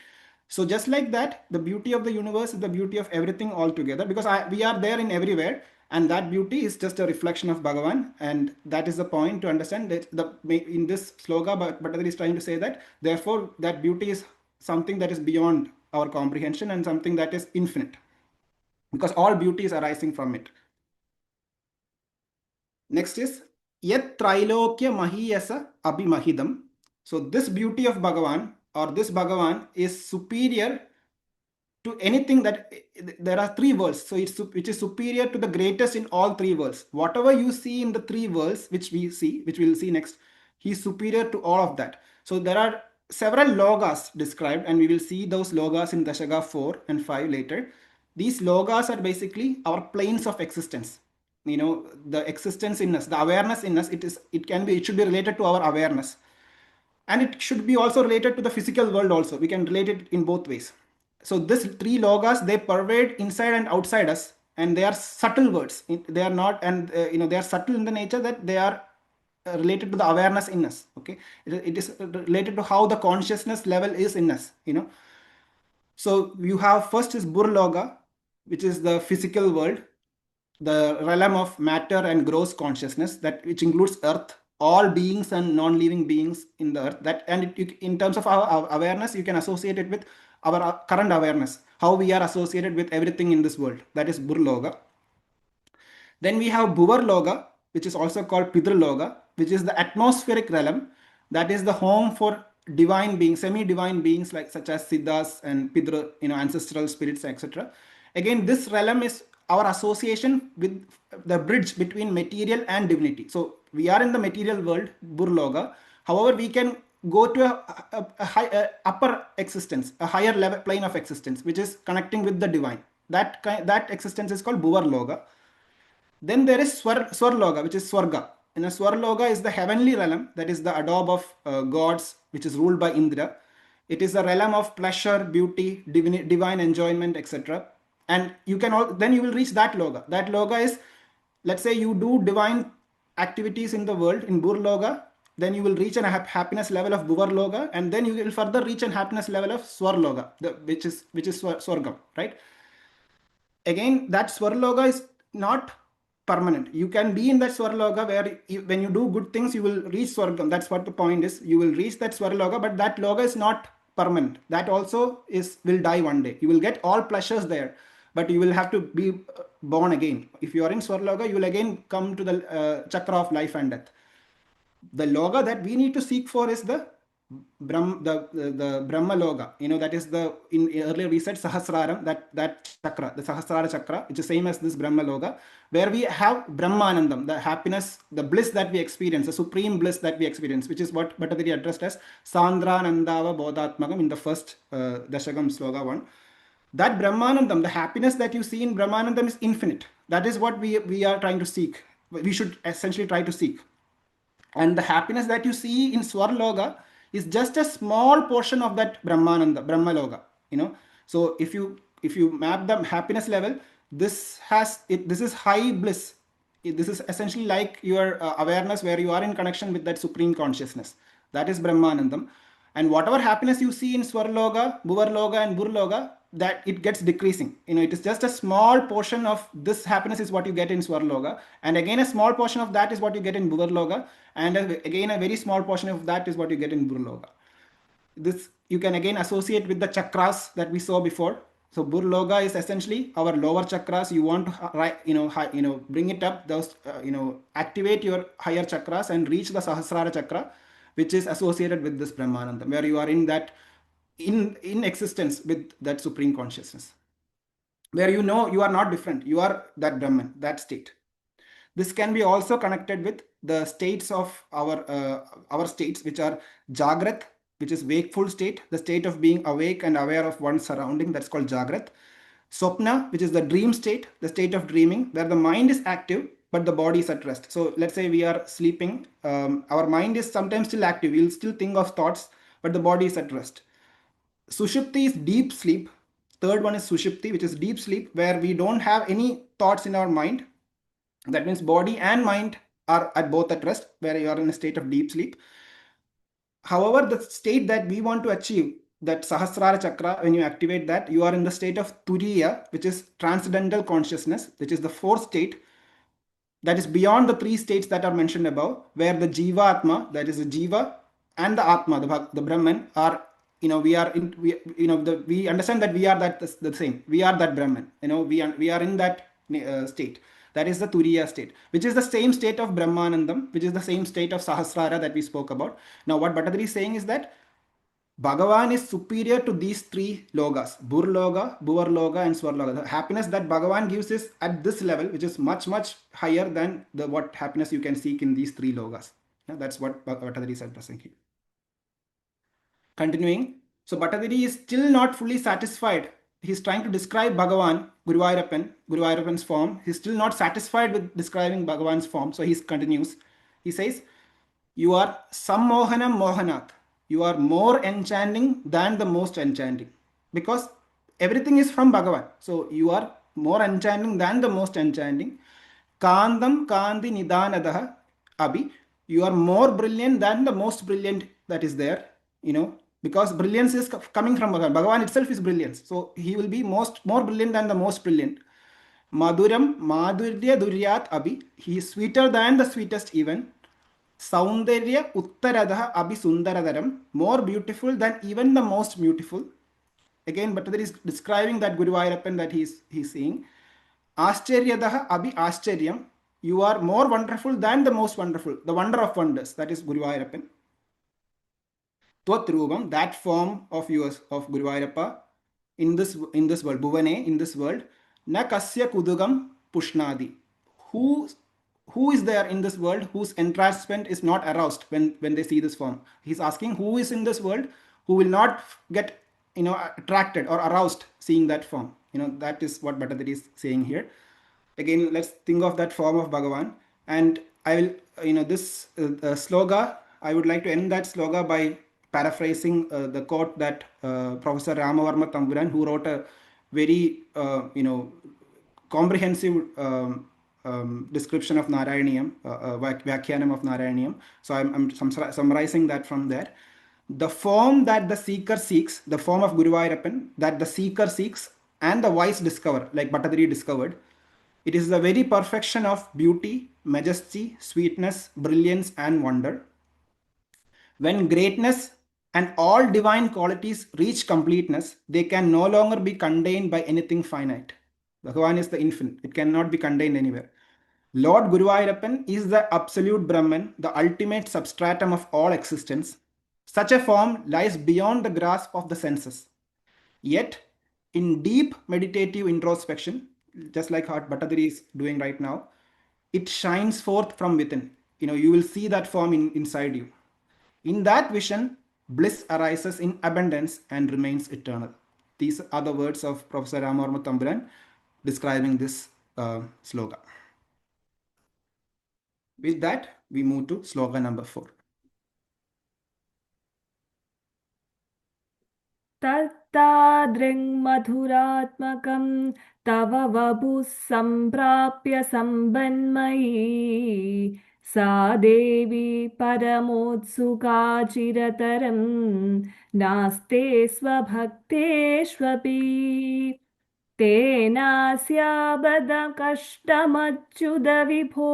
So just like that, the beauty of the universe is the beauty of everything all together, because we are there in everywhere, and that beauty is just a reflection of Bhagavan. And that is the point to understand that in this sloka, Bhattacharya is trying to say that therefore that beauty is something that is beyond our comprehension and something that is infinite, because all beauty is arising from it. Next is Yat Trailokya Mahiyasa Abhimahidam. So this beauty of Bhagavan, or this Bhagavan, is superior to anything that there are three worlds. So which is superior to the greatest in all three worlds. Whatever you see in the three worlds, which we'll see next, he is superior to all of that. So there are several logas described, and we will see those logas in Dashaka 4 and 5 later. These logas are basically our planes of existence. The existence in us, the awareness in us, it should be related to our awareness. And it should be also related to the physical world also. We can relate it in both ways. So these three logas, they pervade inside and outside us, and they are subtle words. They are not, and they are subtle in the nature that they are related to the awareness in us. Okay, it is related to how the consciousness level is in us. So you have first is Burloga, which is the physical world, the realm of matter and gross consciousness, which includes earth, all beings and non-living beings in the earth. In terms of our awareness, you can associate it with our current awareness, how we are associated with everything in this world. That is Burloga. Then we have Bhuvarloga, which is also called Pidraloga, which is the atmospheric realm. That is the home for divine beings, semi-divine beings such as Siddhas and Pidra, ancestral spirits, etc. Again, this realm is our association with the bridge between material and divinity. So we are in the material world, Burloga. However, we can go to a upper existence, a higher level plane of existence, which is connecting with the divine. That existence is called Bhuvarloga. Then there is Swarloga, which is Swarga. And a Swarloga is the heavenly realm, that is the adobe of gods, which is ruled by Indra. It is the realm of pleasure, beauty, divine enjoyment, etc. And then you will reach that loga. That loga is, let's say you do divine activities in the world in Burloga, then you will reach a happiness level of Bhuvarloga, and then you will further reach a happiness level of Swarloga, which is Swargam, right? Again, that Swarloga is not permanent. You can be in that Swarloga where when you do good things, you will reach Swargam. That's what the point is. You will reach that Swarloga, but that loga is not permanent. That also will die one day. You will get all pleasures there, but you will have to be born again. If you are in Swarloga, you will again come to the chakra of life and death. The loga that we need to seek for is the Brahma loga. That is earlier we said Sahasraram, that chakra, the Sahasrara chakra, which is same as this Brahma loga, where we have Brahmanandam, the happiness, the bliss that we experience, the supreme bliss that we experience, which is what Bhattacharya addressed as Sandranandava Bodhatmakam in the first Dashakam sloga 1. That Brahmanandam, the happiness that you see in Brahmanandam is infinite. That is what we are trying to seek. We should essentially try to seek. And the happiness that you see in Swarloga is just a small portion of that Brahmananda, Brahmaloga. So if you map the happiness level, this is high bliss. This is essentially like your awareness where you are in connection with that supreme consciousness. That is Brahmanandam. And whatever happiness you see in Swarloga, Bhuvarloga, and Burloga, that it gets decreasing. It is just a small portion of this happiness is what you get in Swarloka, and again a small portion of that is what you get in Bhuvarloka, and again a very small portion of that is what you get in Burloka. This you can again associate with the chakras that we saw before. So Burloga is essentially our lower chakras. You want to bring it up, those activate your higher chakras and reach the Sahasrara chakra, which is associated with this Brahmananda, where you are in that in existence with that supreme consciousness, where you are not different, you are that Brahman, that state. This can be also connected with the states of our states, which are Jagrat, which is wakeful state, the state of being awake and aware of one's surrounding, that's called Jagrat. Swapna, which is the dream state, the state of dreaming, where the mind is active but the body is at rest. So let's say we are sleeping, our mind is sometimes still active, we'll still think of thoughts, but the body is at rest. Sushupti is deep sleep. Third one is Sushupti, which is deep sleep, where we don't have any thoughts in our mind. That means body and mind are both at rest, where you are in a state of deep sleep. However, the state that we want to achieve, that Sahasrara Chakra, when you activate that, you are in the state of Turiya, which is transcendental consciousness, which is the fourth state that is beyond the three states that are mentioned above, where the Jiva Atma, that is the Jiva, and the Atma, the Brahman, are, we are in, we understand that we are that the same. We are that Brahman. We are in that state. That is the Turiya state, which is the same state of Brahmanandam, which is the same state of Sahasrara that we spoke about. Now, what Bhattacharya is saying is that Bhagavan is superior to these three logas, Burloga, Bhuvarloga, and Swarloga. The happiness that Bhagavan gives is at this level, which is much, much higher than what happiness you can seek in these three logas. That's what Bhattacharya is addressing here. Continuing, so Bhattacharya is still not fully satisfied. He's trying to describe Bhagavan, Guruvayoorappan's form. He's still not satisfied with describing Bhagavan's form. So he continues. He says, you are sammohanam mohanat. You are more enchanting than the most enchanting. Because everything is from Bhagavan. So you are more enchanting than the most enchanting. Kandam kandi nidanadaha abhi. You are more brilliant than the most brilliant that is there. Because brilliance is coming from Bhagavan. Bhagavan itself is brilliance. So he will be more brilliant than the most brilliant. Madhuram madhurya duryat abhi. He is sweeter than the sweetest even. Saundarya uttaradha abhi sundaradaram. More beautiful than even the most beautiful. Again, Bhattacharya is describing that Guruvayoorappan that he's seeing. Ascharyadaha abhi ascharyam. You are more wonderful than the most wonderful. The wonder of wonders. That is Guruvayoorappan. Tvatrubam, that form of yours, of Guruvayoorappa, in this world, Bhuvane, in this world, na kasya kudugam pushnadi. Who is there in this world whose entrancement is not aroused when they see this form? He's asking who is in this world who will not get attracted or aroused seeing that form. That is what Bhattacharya is saying here. Again, let's think of that form of Bhagavan. And I will, this sloga, I would like to end that sloga by paraphrasing the quote that Professor Ramavarma Tamburan, who wrote a very, comprehensive description of Narayaneeyam, Vyakhyanam of Narayaneeyam. So I'm summarizing that from there. The form that the seeker seeks, the form of Guruvayoorappan that the seeker seeks and the wise discover, like Bhattacharya discovered, it is the very perfection of beauty, majesty, sweetness, brilliance, and wonder. When greatness and all divine qualities reach completeness, they can no longer be contained by anything finite. Bhagavan is the infinite, it cannot be contained anywhere. Lord Guruvayoorappan is the absolute Brahman, the ultimate substratum of all existence. Such a form lies beyond the grasp of the senses. Yet, in deep meditative introspection, just like what Bhattacharya is doing right now, it shines forth from within. You will see that form inside you. In that vision, bliss arises in abundance and remains eternal. These are the words of Professor Ramavarma Tamburan describing this sloka. With that, we move to sloka number 4. तत्तादृङ्मधुरात्मकं तव वपुः सम्प्राप्य सम्बन्मयी सा देवी परमोत्सुका चिरतरं नास्ते स्वभक्तेष्वपि तेनास्याबद कष्टमच्युत विभो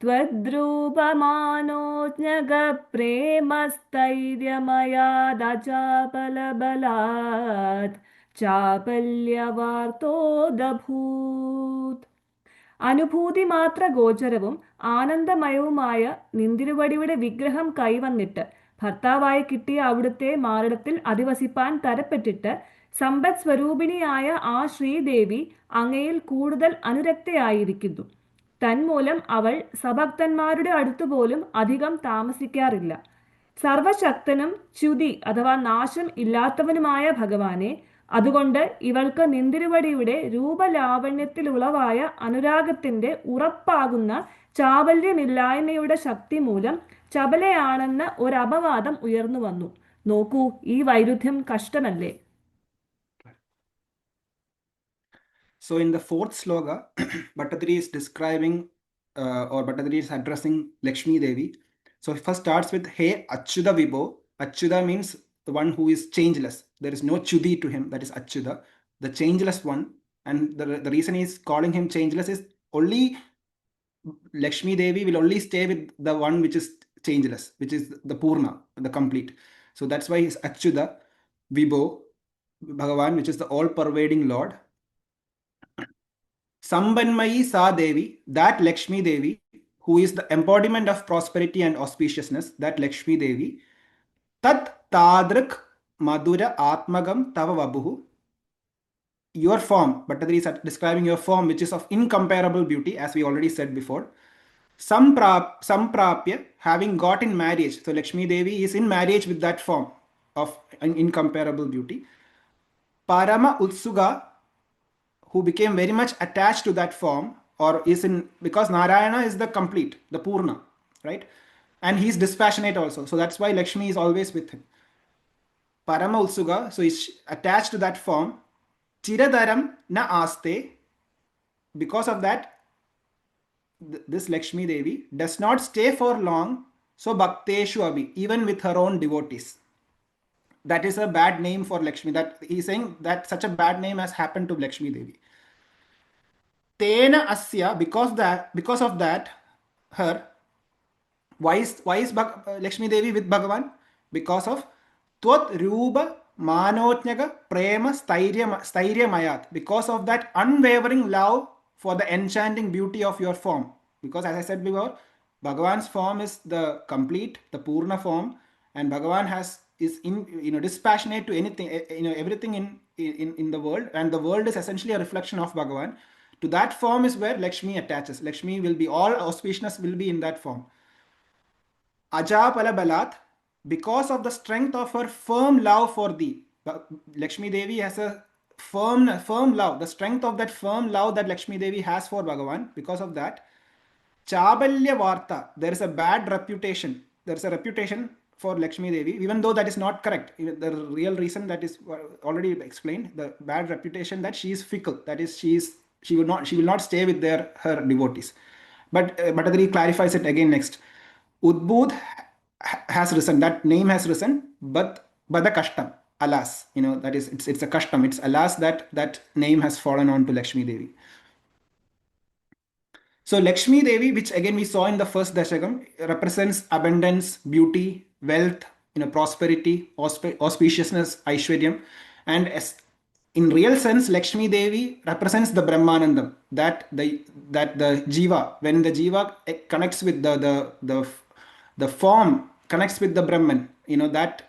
त्वद्रूपमानोज्ञगप्रेमस्थैर्यमयादचापलबलात् चापल्यवार्तोदभूत्. അനുഭൂതി മാത്ര ഗോചരവും ആനന്ദമയവുമായ നിന്തിരുവടിയുടെ വിഗ്രഹം കൈവന്നിട്ട് ഭർത്താവായി കിട്ടിയ അവിടുത്തെ മാറിടത്തിൽ അധിവസിപ്പാൻ തരപ്പെട്ടിട്ട് സമ്പദ് സ്വരൂപിണിയായ ആ ശ്രീദേവി അങ്ങയിൽ കൂടുതൽ അനുരക്തയായിരിക്കുന്നു. തന്മൂലം അവൾ സഭക്തന്മാരുടെ അടുത്തുപോലും അധികം താമസിക്കാറില്ല. സർവശക്തനും ച്യുതി അഥവാ നാശം ഇല്ലാത്തവനുമായ ഭഗവാനെ, അതുകൊണ്ട് ഇവൾക്ക് നിന്തിരുവടിയുടെ രൂപലാവണ്യത്തിലുളവായ അനുരാഗത്തിന്റെ ഉറപ്പാകുന്ന ചാബല്യമില്ലായ്മയുടെ ശക്തി മൂലം ചപലയാണെന്ന ഒരപവാദം ഉയർന്നു വന്നു. നോക്കൂ, ഈ വൈരുദ്ധ്യം കഷ്ടമല്ലേ? So in the fourth sloka, Bhattathiri is describing or Bhattathiri is addressing Lakshmi Devi. So it first starts with Hey Achyuta Vibho. Achyuta means the one who is changeless. There is no Chudi to him, that is Achyuta, the changeless one. And the reason he is calling him changeless is only Lakshmi Devi will only stay with the one which is changeless, which is the Purna, the complete. So that's why he's Achyuta Vibho, Bhagavan, which is the all-pervading Lord. Sambanmayi Sa Devi, that Lakshmi Devi, who is the embodiment of prosperity and auspiciousness, that Lakshmi Devi, Tat Tadrak Madhura Atmagam Tava Vabuhu, your form, Bhattacharya is describing your form, which is of incomparable beauty, as we already said before. Samprapya, having got in marriage. So Lakshmi Devi is in marriage with that form of incomparable beauty. Parama Utsuga, who became very much attached to that form, or is in, because Narayana is the complete, the Purna, right? And he's dispassionate also. So that's why Lakshmi is always with him. Parama Utsuga, so he's attached to that form. Chiradaram na aste, because of that, this Lakshmi Devi does not stay for long. So Bhakteshu Abhi, even with her own devotees. That is a bad name for Lakshmi. That he's saying that such a bad name has happened to Lakshmi Devi. Tena asya, because of that, her, why is Lakshmi Devi with Bhagavan? Because of Twat Rupa Manotnyaga Prema Stairya Mayat. Because of that unwavering love for the enchanting beauty of your form. Because as I said before, Bhagavan's form is the complete, the Purna form, and Bhagavan is dispassionate to anything, everything in the world, and the world is essentially a reflection of Bhagavan. To that form is where Lakshmi attaches. Lakshmi will be, all auspiciousness will be in that form. Ajapala Balat, because of the strength of her firm love for thee. Lakshmi Devi has a firm love, the strength of that firm love that Lakshmi Devi has for Bhagavan. Because of that, Chabalya Varta, there is a bad reputation. There is a reputation for Lakshmi Devi, even though that is not correct. The real reason that is already explained, the bad reputation that she is fickle, that is she will not stay with her devotees. But Bhattacharya clarifies it again next. Udbudh has risen, that name has risen, but Bada Kashtam, alas, that is, it's a custom, it's alas that name has fallen on to Lakshmi Devi. So Lakshmi Devi, which again we saw in the first Dashakam, represents abundance, beauty, wealth, prosperity, auspiciousness, Aishwaryam. And in real sense, Lakshmi Devi represents the Brahmanandam, that the Jiva, when the Jiva connects with the form, connects with the Brahman, that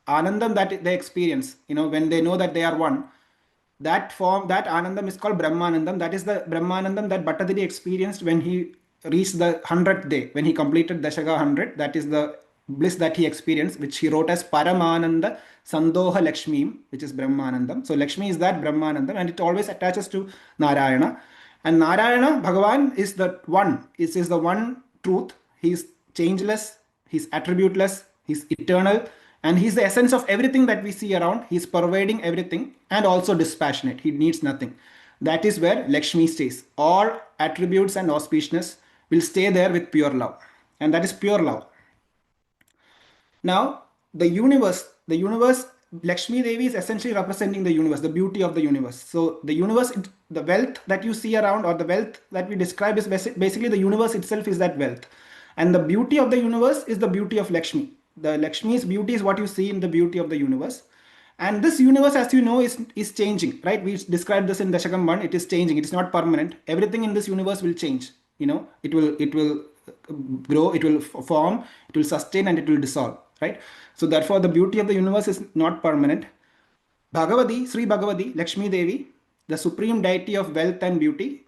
Anandam that they experience, when they know that they are one, that form, that Anandam is called Brahmanandam. That is the Brahmanandam that Bhattacharya experienced when he reached the 100th day, when he completed Dashaka 100. That is the bliss that he experienced, which he wrote as Paramananda Sandoha Lakshmi, which is Brahmanandam. So Lakshmi is that Brahmanandam, and it always attaches to Narayana. And Narayana, Bhagavan, is the one, is the one truth. He is changeless, he is attributeless, he is eternal, and he is the essence of everything that we see around. He is pervading everything and also dispassionate. He needs nothing. That is where Lakshmi stays. All attributes and auspiciousness will stay there with pure love, and that is pure love. Now, the universe, the universe, Lakshmi Devi is essentially representing the universe, the beauty of the universe. So the universe, the wealth that you see around, or the wealth that we describe, is basically the universe itself is that wealth. And the beauty of the universe is the beauty of Lakshmi. The Lakshmi's beauty is what you see in the beauty of the universe. And this universe, as you know, is changing, right? We described this in Dashakam 1. It is changing. It is not permanent. Everything in this universe will change. It will grow, it will form, it will sustain, and it will dissolve, right? So therefore, the beauty of the universe is not permanent. Bhagavati, Sri Bhagavati, Lakshmi Devi, the supreme deity of wealth and beauty,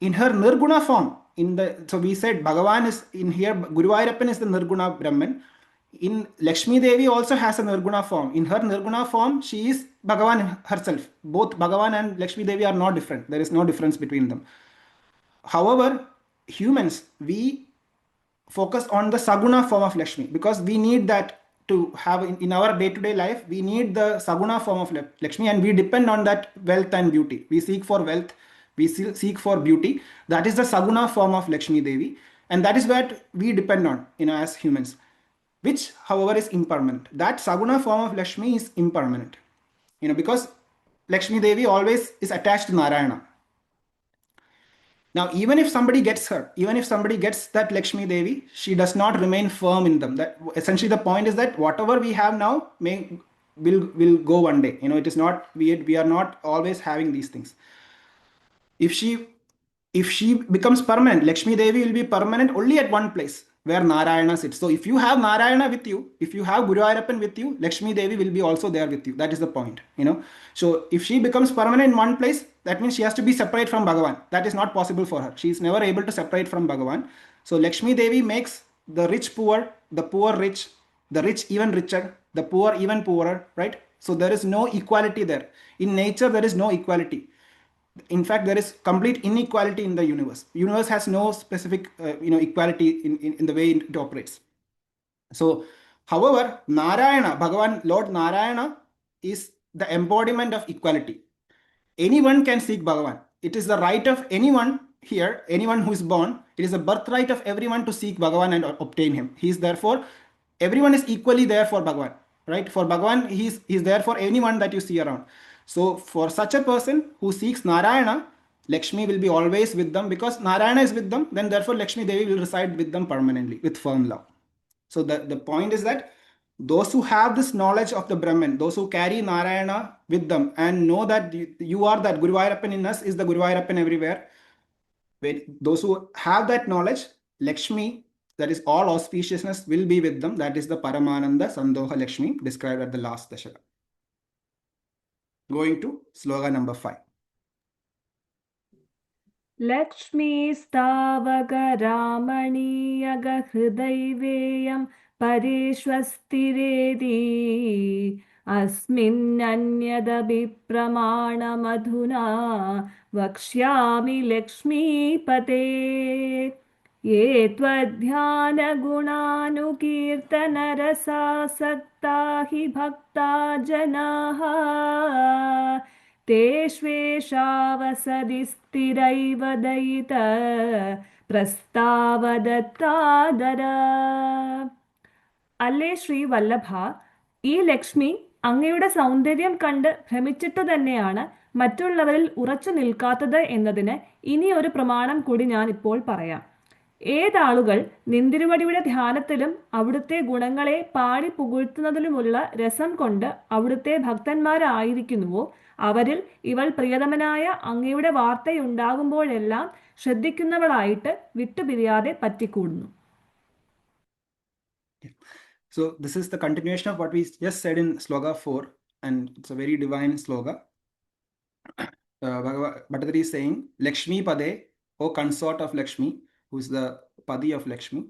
in her Nirguna form, so we said Bhagavan is in here, Guruvayoorappan is the Nirguna Brahman. In Lakshmi Devi also has a Nirguna form. In her Nirguna form, she is Bhagavan herself. Both Bhagavan and Lakshmi Devi are not different. There is no difference between them. However, humans, we focus on the Saguna form of Lakshmi because we need that to have in our day-to-day life. We need the Saguna form of Lakshmi, and we depend on that wealth and beauty. We seek for wealth, we seek for beauty. That is the Saguna form of Lakshmi Devi, and that is what we depend on, as humans, which, however, is impermanent. That Saguna form of Lakshmi is impermanent, because Lakshmi Devi always is attached to Narayana. Now, even if somebody gets her, even if somebody gets that Lakshmi Devi, she does not remain firm in them. That essentially the point is that whatever we have now will go one day. It is not, we are not always having these things. If she becomes permanent, Lakshmi Devi will be permanent only at one place where Narayana sits. So if you have Narayana with you, if you have Guruvayoorappan with you, Lakshmi Devi will be also there with you. That is the point, So if she becomes permanent in one place, that means she has to be separate from Bhagavan. That is not possible for her. She is never able to separate from Bhagavan. So Lakshmi Devi makes the rich poor, the poor rich, the rich even richer, the poor even poorer, right? So there is no equality there. In nature, there is no equality. In fact, there is complete inequality in the universe. Universe has no specific equality in the way it operates. So however, Narayana, Bhagavan, Lord Narayana, is the embodiment of equality. Anyone can seek Bhagavan. It is the right of anyone here, anyone who is born. It is a birthright of everyone to seek Bhagavan and obtain him. He is therefore, everyone is equally there for Bhagavan, right? For Bhagavan, he is there for anyone that you see around. So for such a person who seeks Narayana, Lakshmi will be always with them, because Narayana is with them. Then therefore Lakshmi Devi will reside with them permanently with firm love. So the point is that those who have this knowledge of the Brahman, those who carry Narayana with them and know that you are that Guruvayoorappan in us is the Guruvayoorappan everywhere. Those who have that knowledge, Lakshmi, that is all auspiciousness, will be with them. That is the Paramananda Sandoha Lakshmi described at the last Dashakam. Going to sloga number 5. लक्ष्मीस्तावकरामणीयगहृदैवेयं परेष्वस्तिरेति अस्मिन्नन्यदभिप्रमाणमधुना वक्ष्यामि लक्ष्मीपते ये त्वध्यानगुणानुकीर्तनरसासक्ता हि भक्ता जनाः तेष्वेषावसदि स्थिरैव दयित പ്രസ്താവദത്താദര. അല്ലേ ശ്രീ വല്ലഭ, ഈ ലക്ഷ്മി അങ്ങയുടെ സൗന്ദര്യം കണ്ട് ഭ്രമിച്ചിട്ടു തന്നെയാണ് മറ്റുള്ളവരിൽ ഉറച്ചു നിൽക്കാത്തത് എന്നതിന് ഇനി ഒരു പ്രമാണം കൂടി ഞാൻ ഇപ്പോൾ പറയാം. ഏതാളുകൾ നിന്തിരുവടിയുടെ ധ്യാനത്തിലും അവിടുത്തെ ഗുണങ്ങളെ പാടി പുകഴ്ത്തുന്നതിലുമുള്ള രസം കൊണ്ട് അവിടുത്തെ ഭക്തന്മാരായിരിക്കുന്നുവോ, അവരിൽ ഇവൾ പ്രിയതമനായ അങ്ങയുടെ വാർത്തയുണ്ടാകുമ്പോഴെല്ലാം ശ്രദ്ധിക്കുന്നവളായിട്ട് വിട്ടുപിരിയാതെ പറ്റിക്കൂടുന്നു. So this is the continuation of what we just said in sloga 4, and it's a very divine sloga. Bhattathiri is saying, Lakshmi Pade, O consort of Lakshmi, who is the Padi of Lakshmi.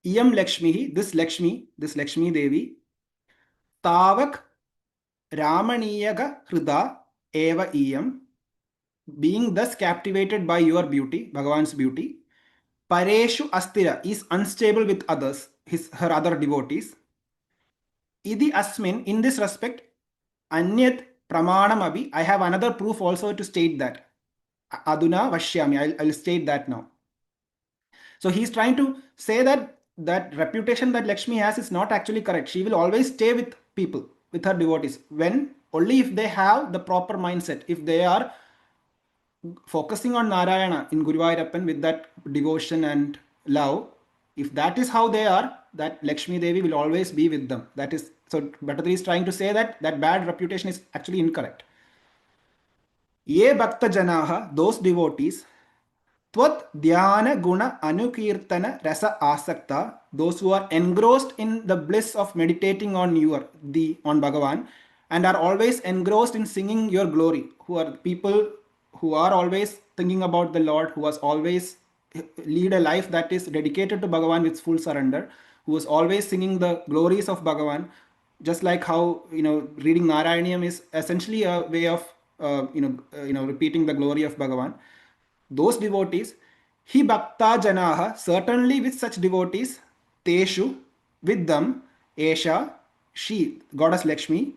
Iyam Lakshmi, this Lakshmi Devi, Tavak Ramaniyaga Hrida Eva Iyam, being thus captivated by your beauty, Bhagavan's beauty, Pareshu Astira, is unstable with others, her other devotees. Idi Asmin, in this respect, Anyat Pramanam Abhi, I have another proof also to state that. Aduna Vashyami, I'll state that now. So he's trying to say that that reputation that Lakshmi has is not actually correct. She will always stay with people, with her devotees, when only if they have the proper mindset, if they are focusing on Narayana in Guruvayoorappan with that devotion and love. If that is how they are, that Lakshmi Devi will always be with them. That is, so Bhattathiri is trying to say that that bad reputation is actually incorrect. Ye bhakta janaha, those devotees, Tvat dhyana guna anukirtana rasa asakta, those who are engrossed in the bliss of meditating on on Bhagavan, and are always engrossed in singing your glory, who are people who are always thinking about the Lord, who was always lead a life that is dedicated to Bhagavan with full surrender, who is always singing the glories of Bhagavan, just like how reading Narayaneeyam is essentially a way of repeating the glory of Bhagavan. Those devotees, hi bhakta janaha, certainly with such devotees, teshu, with them, esha, she, goddess Lakshmi,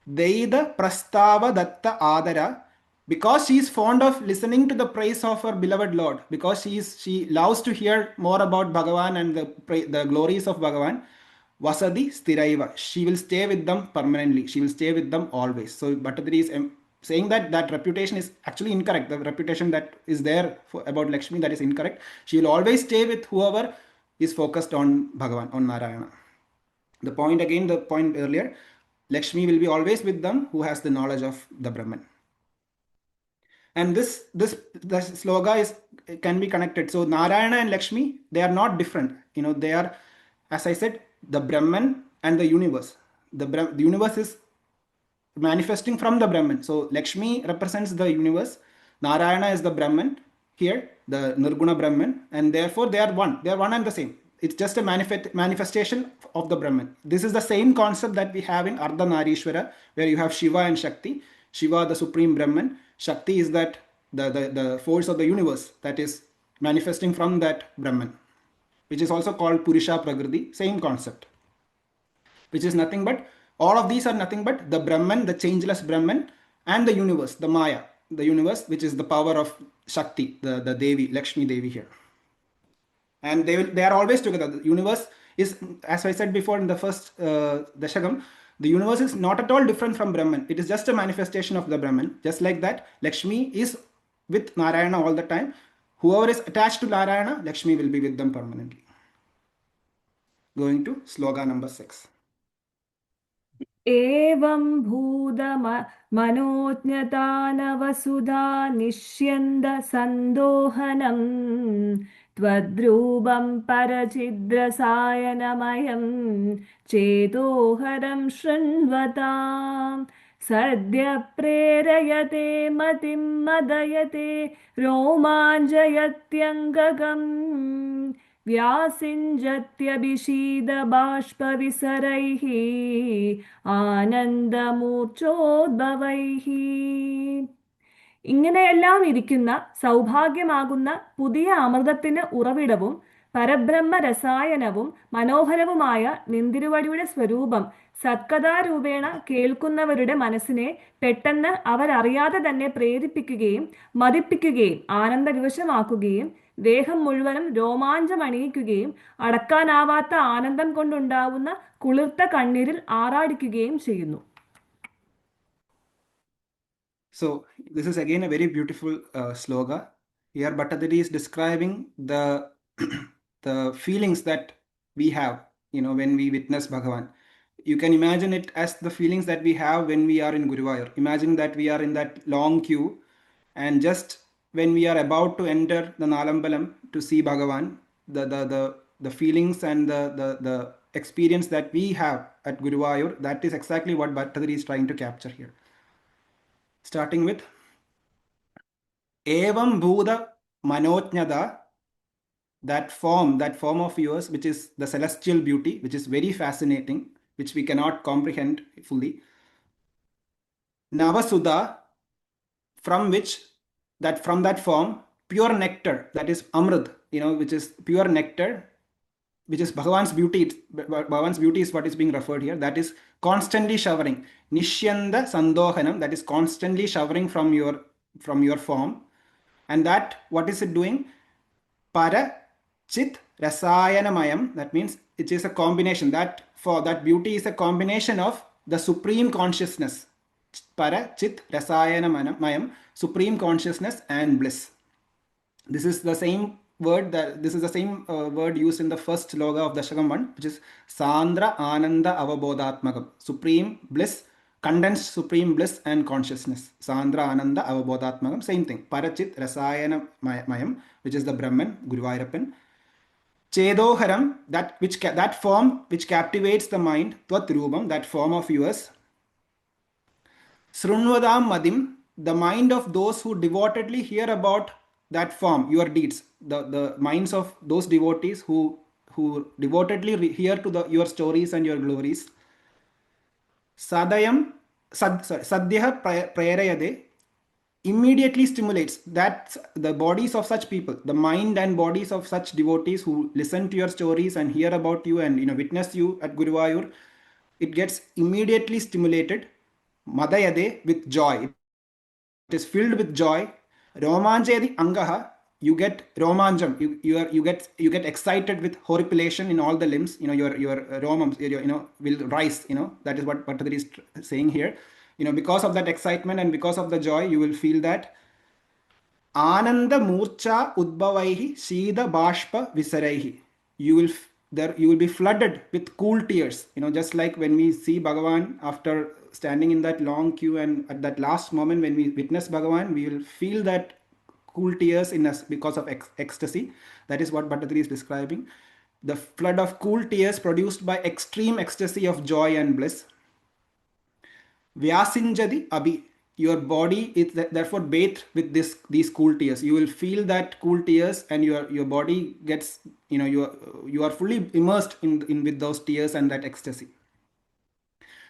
Deida prastava datta adara, because she is fond of listening to the praise of her beloved Lord, because she loves to hear more about Bhagavan and the glories of Bhagavan. Vasadi sthiraiva, she will stay with them permanently, she will stay with them always. So Bhattathiri is saying that that reputation is actually incorrect. The reputation that is there about Lakshmi, that is incorrect. She will always stay with whoever is focused on Bhagavan, on Narayana. The point earlier, Lakshmi will be always with them who has the knowledge of the Brahman. And the sloga can be connected. So Narayana and Lakshmi, they are not different. They are, as I said, the Brahman and the universe. The universe is manifesting from the Brahman. So Lakshmi represents the universe. Narayana is the Brahman here, the Nirguna Brahman, and therefore they are one. They are one and the same. It's just a manifestation of the Brahman. This is the same concept that we have in Ardha Narishwara, where you have Shiva and Shakti. Shiva, the supreme Brahman. Shakti is that the force of the universe that is manifesting from that Brahman, which is also called Purusha Prakriti. Same concept, which is nothing but, all of these are nothing but the Brahman, the changeless Brahman, and the universe, the Maya, the universe, which is the power of Shakti, the Devi, Lakshmi Devi here. And they are always together. The universe is, as I said before in the first Dashakam, the universe is not at all different from Brahman. It is just a manifestation of the Brahman. Just like that, Lakshmi is with Narayana all the time. Whoever is attached to Narayana, Lakshmi will be with them permanently. Going to sloga number 6. एवं भूत मनोज्ञतानवसुधा निष्यन्द सन्दोहनं त्वद्रूपं परचिद्रसायनमयं चेतोहरं शृण्वताम् सद्य प्रेरयते मतिं मदयते रोमाञ्जयत्यङ्गगम् व्यासिञ्जत्यभिषीदबाष्पविसरैः ആനന്ദമൂർച്ഛോദ്ഭവൈः. ഇങ്ങനെയെല്ലാം ഇരിക്കുന്ന സൗഭാഗ്യമാകുന്ന പുതിയ അമൃതത്തിന് ഉറവിടവും പരബ്രഹ്മ രസായനവും മനോഹരവുമായ നിന്തിരുവടിയുടെ സ്വരൂപം സത്കഥാരൂപേണ കേൾക്കുന്നവരുടെ മനസ്സിനെ പെട്ടെന്ന് അവരറിയാതെ തന്നെ പ്രേരിപ്പിക്കുകയും മതിപ്പിക്കുകയും ആനന്ദവിവശമാക്കുകയും ദേഹം മുഴുവനും രോമാഞ്ചമണിയിക്കുകയും അടക്കാനാവാത്ത ആനന്ദം കൊണ്ടുണ്ടാവുന്ന കുളിർത്ത കണ്ണീരിൽ ആറാടിക്കുകയും ചെയ്യുന്നു. So this is again a very beautiful sloga. Here Bhattathiri is describing the feelings that we have, when we witness Bhagavan. You can imagine it as the feelings that we have when we are in Guruvayur. Imagine that we are in that long queue, and just when we are about to enter the Nalambalam to see Bhagavan, the feelings and the experience that we have at Guruvayur, that is exactly what Bhattathiri is trying to capture here. Starting with Evam Bhuda Manojnada, that form of yours, which is the celestial beauty, which is very fascinating, which we cannot comprehend fully. Navasudha, from that form, pure nectar, that is Amrit, which is pure nectar, which is Bhagavan's beauty. Bhagavan's beauty is what is being referred here. That is constantly showering. Nishyanda Sandohanam, that is constantly showering from your form. And that, what is it doing? Para Chit Rasayanamayam, that means it is a combination. That beauty is a combination of the supreme consciousness, Para Chit Rasayanamayam, supreme consciousness and bliss. This is the same word word used in the first sloka of Dashakam 1, which is Sandra Ananda Avabodhatmakam, supreme bliss, condensed supreme bliss and consciousness. Sandra Ananda Avabodhatmakam, same thing. Parachit Rasayana Mayam, which is the Brahman, Guruvayoorappan. Chedoharam, that form which captivates the mind, Tvat Rupam, that form of yours. Srunvadam Madim, the mind of those who devotedly hear about that form, your deeds, the minds of those devotees who devotedly hear to your stories and your glories. Sadhyah Prayarayade, immediately stimulates that the bodies of such people, the mind and bodies of such devotees who listen to your stories and hear about you and witness you at Guruvayur, it gets immediately stimulated. Madayade, with joy. It is filled with joy. Romanjayadi Angaha, you get romanjam. You get excited with horripilation in all the limbs. Your romams will rise. That is what Bhattathiri is saying here. Because of that excitement and because of the joy, you will feel that Ananda Murcha Udbhavaihi Shida Bashpa Visaraihi. You will be flooded with cool tears. Just like when we see Bhagavan after standing in that long queue, and at that last moment when we witness Bhagavan, we will feel that cool tears in us because of ecstasy. That is what Bhattathiri is describing. The flood of cool tears produced by extreme ecstasy of joy and bliss. Vyasinjadi Abhi. Your body is therefore bathed with these cool tears. You will feel that cool tears, and your body gets, you are fully immersed in with those tears and that ecstasy.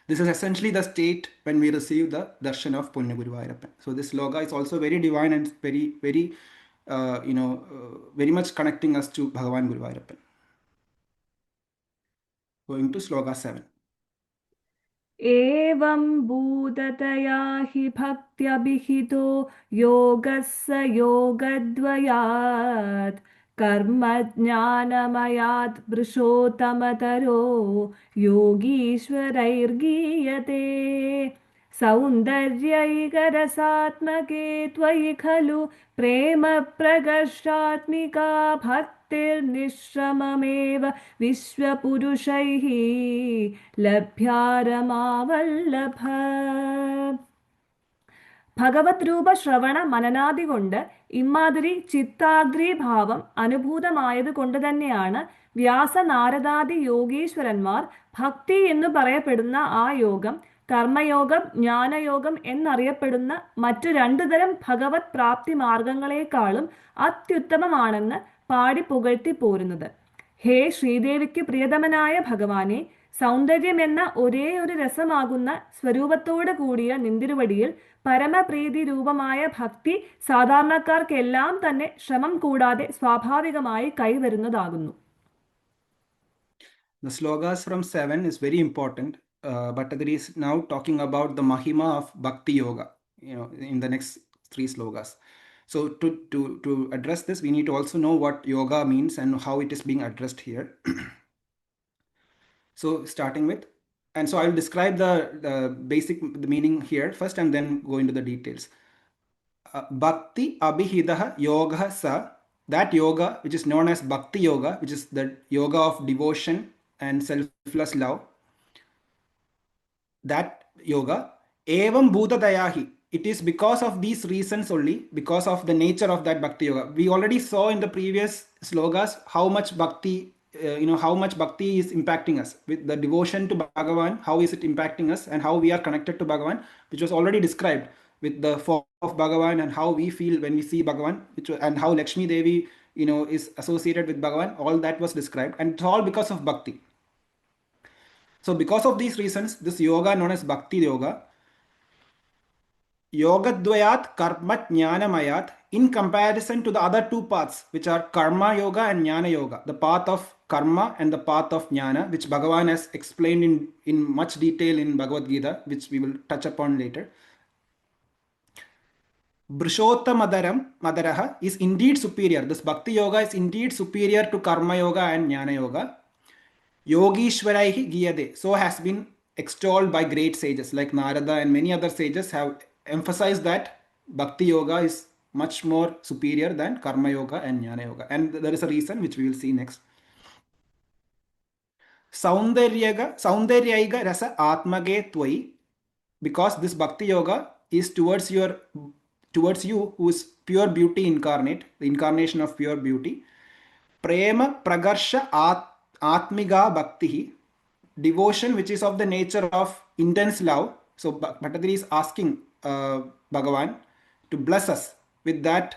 This is essentially the state when we receive the darshan of Punya Guruvayoorappan. So this sloka is also very divine and very, very, very much connecting us to Bhagavan Guruvayoorappan. Going to sloka 7. एवं भूततया हि भक्त्यभिहितो योगस्य योगद्वयात् कर्मज्ञानमयात् पुरुषोत्तमतरो योगीश्वरैर्गीयते सौन्दर्यैकरसात्मके त्वयि खलु प्रेम प्रकर्षात्मिका भक्तिर्निश्रममेव विश्वपुरुषैः ലഭ്യാരമാവല്ലഭ. ഭഗവത് രൂപ ശ്രവണ മനനാദി കൊണ്ട് ഇമ്മാതിരി ചിത്താഗ്രീഭാവം അനുഭൂതമായത് കൊണ്ട് തന്നെയാണ് വ്യാസനാരദാദി യോഗീശ്വരന്മാർ ഭക്തി എന്നു പറയപ്പെടുന്ന ആ യോഗം കർമ്മയോഗം ജ്ഞാനയോഗം എന്നറിയപ്പെടുന്ന മറ്റു രണ്ടു തരം ഭഗവത് പ്രാപ്തി മാർഗങ്ങളെക്കാളും അത്യുത്തമമാണെന്ന് പാടി പുകഴ്ത്തി പോരുന്നത്. ഹേ ശ്രീദേവിക്ക് പ്രിയതമനായ ഭഗവാനെ, സൗന്ദര്യമെന്ന ഒരേ ഒരു രസമാകുന്ന സ്വരൂപത്തോട് കൂടിയ നിന്തിരുവടിയിൽ പരമപ്രീതി രൂപമായ ഭക്തി സാധാരണക്കാർക്കെല്ലാം തന്നെ ശ്രമം കൂടാതെ സ്വാഭാവികമായി കൈവരുന്നതാകുന്നു. The slokas from 7 is very important. Bhattathiri is now talking about the mahima of bhakti yoga, in the next 3 slokas. So to address this, we need to also know what yoga means and how it is being addressed here. So starting with, and so I will describe the basic meaning here first and then go into the details. Bhakti abhihidah yoga sa, that yoga which is known as bhakti yoga, which is the yoga of devotion and selfless love, that yoga, evam bhutadayahi, it is because of these reasons only, because of the nature of that bhakti yoga. We already saw in the previous slokas how much bhakti is impacting us with the devotion to Bhagavan, how is it impacting us and how we are connected to Bhagavan, which was already described with the form of Bhagavan and how we feel when we see Bhagavan, and how Lakshmi Devi is associated with Bhagavan. All that was described, and it's all because of bhakti. So because of these reasons, this yoga known as bhakti yoga, yogadvayat karma jnanamayat, in comparison to the other two paths, which are karma yoga and jnana yoga, the path of karma and the path of jnana, which Bhagavan has explained in much detail in Bhagavad Gita, which we will touch upon later. Madaraha is indeed superior. This Bhakti Yoga is indeed superior to Karma Yoga and Jnana Yoga. Yogishwaraihi Giyade. So has been extolled by great sages like Narada and many other sages have emphasized that Bhakti Yoga is much more superior than Karma Yoga and Jnana Yoga. And there is a reason which we will see next. Saundaryaiga Rasa Atmage Tvai. Because this Bhakti Yoga is towards you who is pure beauty incarnate, the incarnation of pure beauty. Prema Pragarsha Atmiga Bhakti, devotion which is of the nature of intense love. So Bhattathiri is asking Bhagavan to bless us with that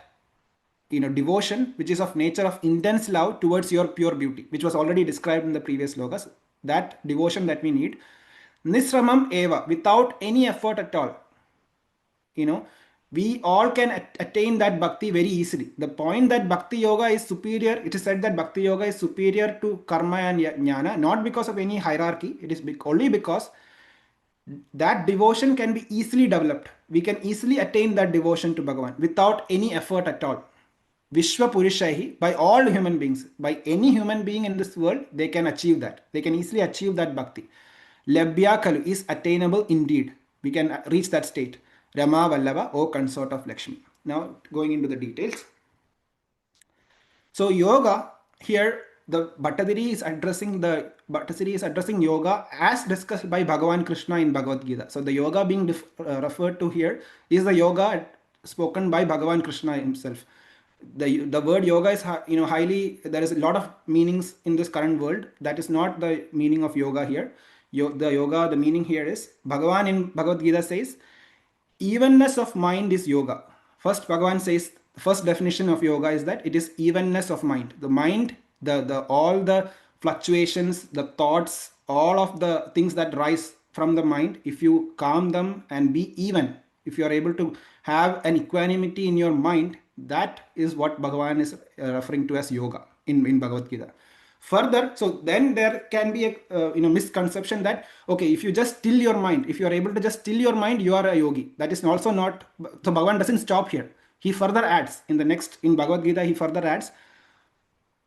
devotion which is of nature of intense love towards your pure beauty, which was already described in the previous slokas. That devotion that we need. Nisramam eva, without any effort at all. We all can attain that bhakti very easily. The point that Bhakti Yoga is superior, it is said that Bhakti Yoga is superior to Karma and Jnana, not because of any hierarchy, it is only because that devotion can be easily developed. We can easily attain that devotion to Bhagavan without any effort at all. Vishwa Purushahi, by all human beings, by any human being in this world, they can achieve that. They can easily achieve that bhakti. Labhya Kalu is attainable indeed. We can reach that state. Rama Vallabha, O consort of Lakshmi. Now going into the details. So yoga, here the Bhattathiri is addressing yoga as discussed by Bhagavan Krishna in Bhagavad Gita. So the yoga being referred to here is the yoga spoken by Bhagavan Krishna himself. The word yoga is highly, there is a lot of meanings in this current world. That is not the meaning of yoga here. The meaning here is, Bhagavan in Bhagavad Gita says, evenness of mind is yoga. First Bhagavan says, the first definition of yoga is that it is evenness of mind. The mind, all the fluctuations, the thoughts, all of the things that rise from the mind, if you calm them and be even, if you are able to have an equanimity in your mind, that is what Bhagavan is referring to as yoga in Bhagavad Gita. Further, so then there can be a misconception that, okay, if you just still your mind, if you are able to just still your mind, you are a yogi. That is also not, so Bhagavan doesn't stop here. He further adds, in Bhagavad Gita, he further adds,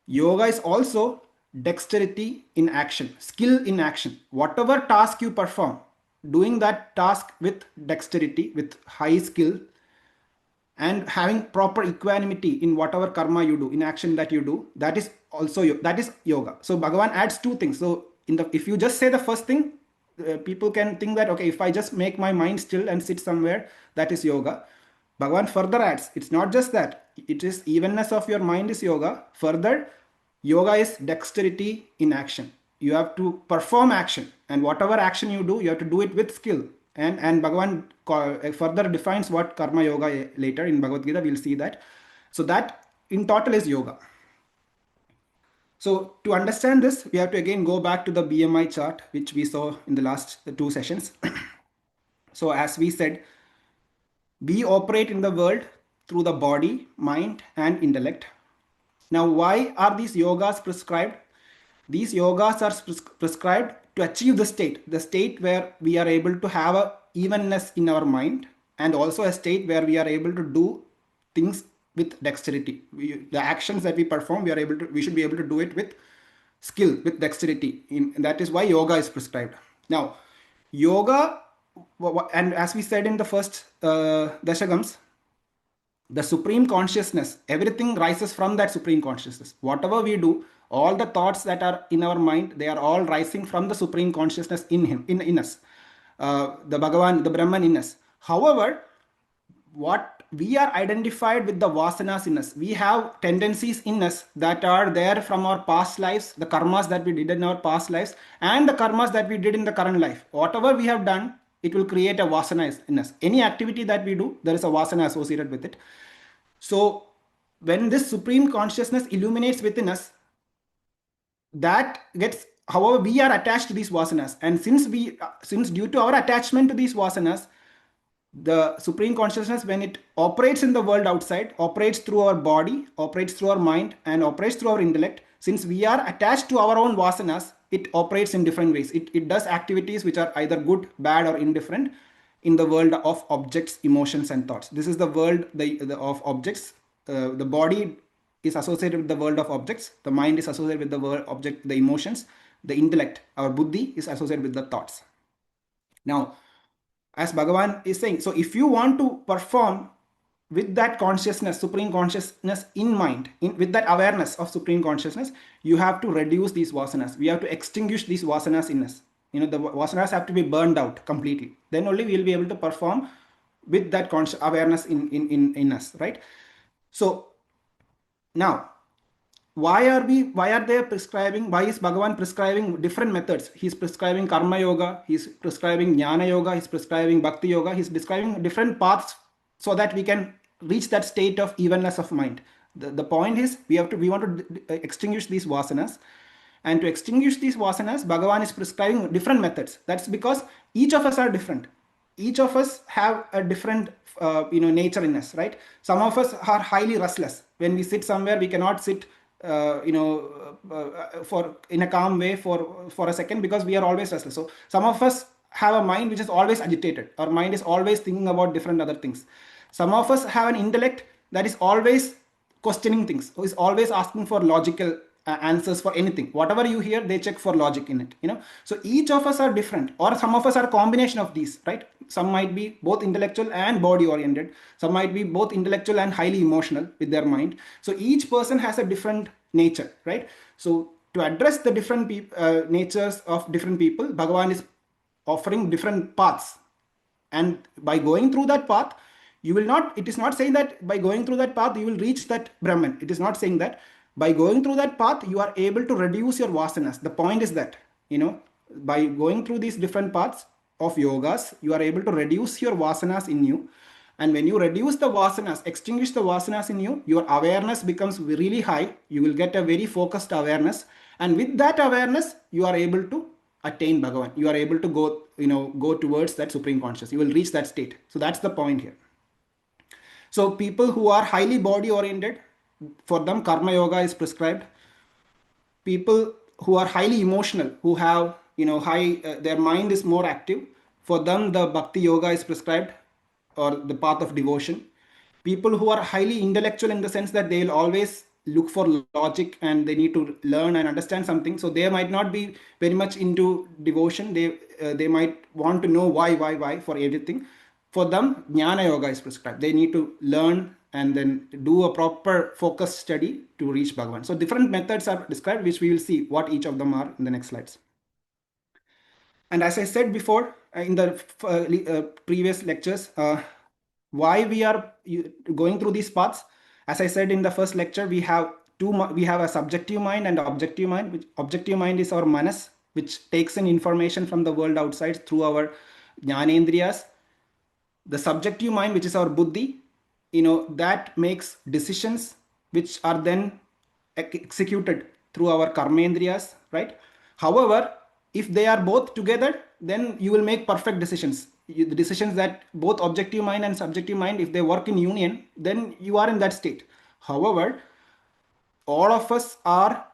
yoga is also dexterity in action, skill in action. Whatever task you perform, doing that task with dexterity, with high skill, and having proper equanimity in whatever karma you do, in action that you do, that is yoga. So Bhagavan adds two things. So if you just say the first thing, people can think that, okay, if I just make my mind still and sit somewhere, that is yoga. Bhagavan further adds, it's not just that, it is evenness of your mind is yoga. Further, yoga is dexterity in action. You have to perform action, and whatever action you do, you have to do it with skill. And Bhagavan further defines what karma yoga later in Bhagavad Gita. We'll see that. So that in total is yoga. So to understand this, we have to again go back to the BMI chart, which we saw in the last two sessions. So as we said, we operate in the world through the body, mind, and intellect. Now, why are these yogas prescribed? These yogas are prescribed to achieve the state where we are able to have a evenness in our mind, and also a state where we are able to do things with dexterity. The actions that we perform, we should be able to do it with skill, with dexterity. That is why yoga is prescribed. Now, yoga, and as we said in the first Dashakams, the supreme consciousness, everything rises from that supreme consciousness. Whatever we do, all the thoughts that are in our mind, they are all rising from the supreme consciousness in us, the Bhagavan, the Brahman in us. However, what we are identified with the vasanas in us. We have tendencies in us that are there from our past lives, the karmas that we did in our past lives, and the karmas that we did in the current life. Whatever we have done, it will create a vasana in us. Any activity that we do, there is a vasana associated with it. So when this supreme consciousness illuminates within us, that gets, however, we are attached to these vasanas, and since due to our attachment to these vasanas, the supreme consciousness, when it operates in the world outside, operates through our body, operates through our mind, and operates through our intellect. Since we are attached to our own vasanas, it operates in different ways. It does activities which are either good, bad, or indifferent. in the world of objects, emotions, and thoughts. This is the world of objects. The body is associated with the world of objects. The mind is associated with the world object, the emotions. The intellect, our buddhi, is associated with the thoughts. Now, as Bhagavan is saying, so if you want to perform with that consciousness, supreme consciousness in mind, with that awareness of supreme consciousness, you have to reduce these vasanas. We have to extinguish these vasanas in us. The vasanas have to be burned out completely. Then only we will be able to perform with that conscious awareness in us, right? So now, why is Bhagavan prescribing different methods? He's prescribing karma yoga, he's prescribing jnana yoga, he's prescribing bhakti yoga, he's describing different paths so that we can reach that state of evenness of mind. The point is, we want to extinguish these vasanas. And to extinguish these vasanas, Bhagavan is prescribing different methods. That's because each of us are different. Each of us have a different nature in us, right? Some of us are highly restless. When we sit somewhere, we cannot sit for in a calm way for a second, because we are always restless. So some of us have a mind which is always agitated. Our mind is always thinking about different other things. Some of us have an intellect that is always questioning things, who is always asking for logical answers for anything. Whatever you hear, they check for logic in it. So each of us are different, or some of us are a combination of these, right? Some might be both intellectual and body oriented. Some might be both intellectual and highly emotional with their mind. So each person has a different nature, right? So to address the different natures of different people, Bhagavan is offering different paths. And by going through that path, it is not saying that by going through that path you will reach that Brahman. It is not saying that. By going through that path, you are able to reduce your vasanas. The point is that, by going through these different paths of yogas, you are able to reduce your vasanas in you. And when you reduce the vasanas, extinguish the vasanas in you, your awareness becomes really high. You will get a very focused awareness. And with that awareness, you are able to attain Bhagavan. You are able to go towards that supreme consciousness. You will reach that state. So that's the point here. So people who are highly body oriented, for them karma yoga is prescribed. People who are highly emotional, who have their mind is more active, for them the bhakti yoga is prescribed, or the path of devotion. People who are highly intellectual, in the sense that they will always look for logic and they need to learn and understand something, so they might not be very much into devotion. They might want to know why for everything. For them, jnana yoga is prescribed. They need to learn and then do a proper focused study to reach Bhagavan. So different methods are described, which we will see what each of them are in the next slides. And as I said before in the previous lectures, why we are going through these paths. As I said in the first lecture, we have a subjective mind and objective mind. Which objective mind is our manas, which takes in information from the world outside through our jnanendriyas. The subjective mind, which is our buddhi, that makes decisions which are then executed through our karmendriyas, right? However, if they are both together, then you will make perfect decisions. The decisions that both objective mind and subjective mind, if they work in union, then you are in that state. However, all of us our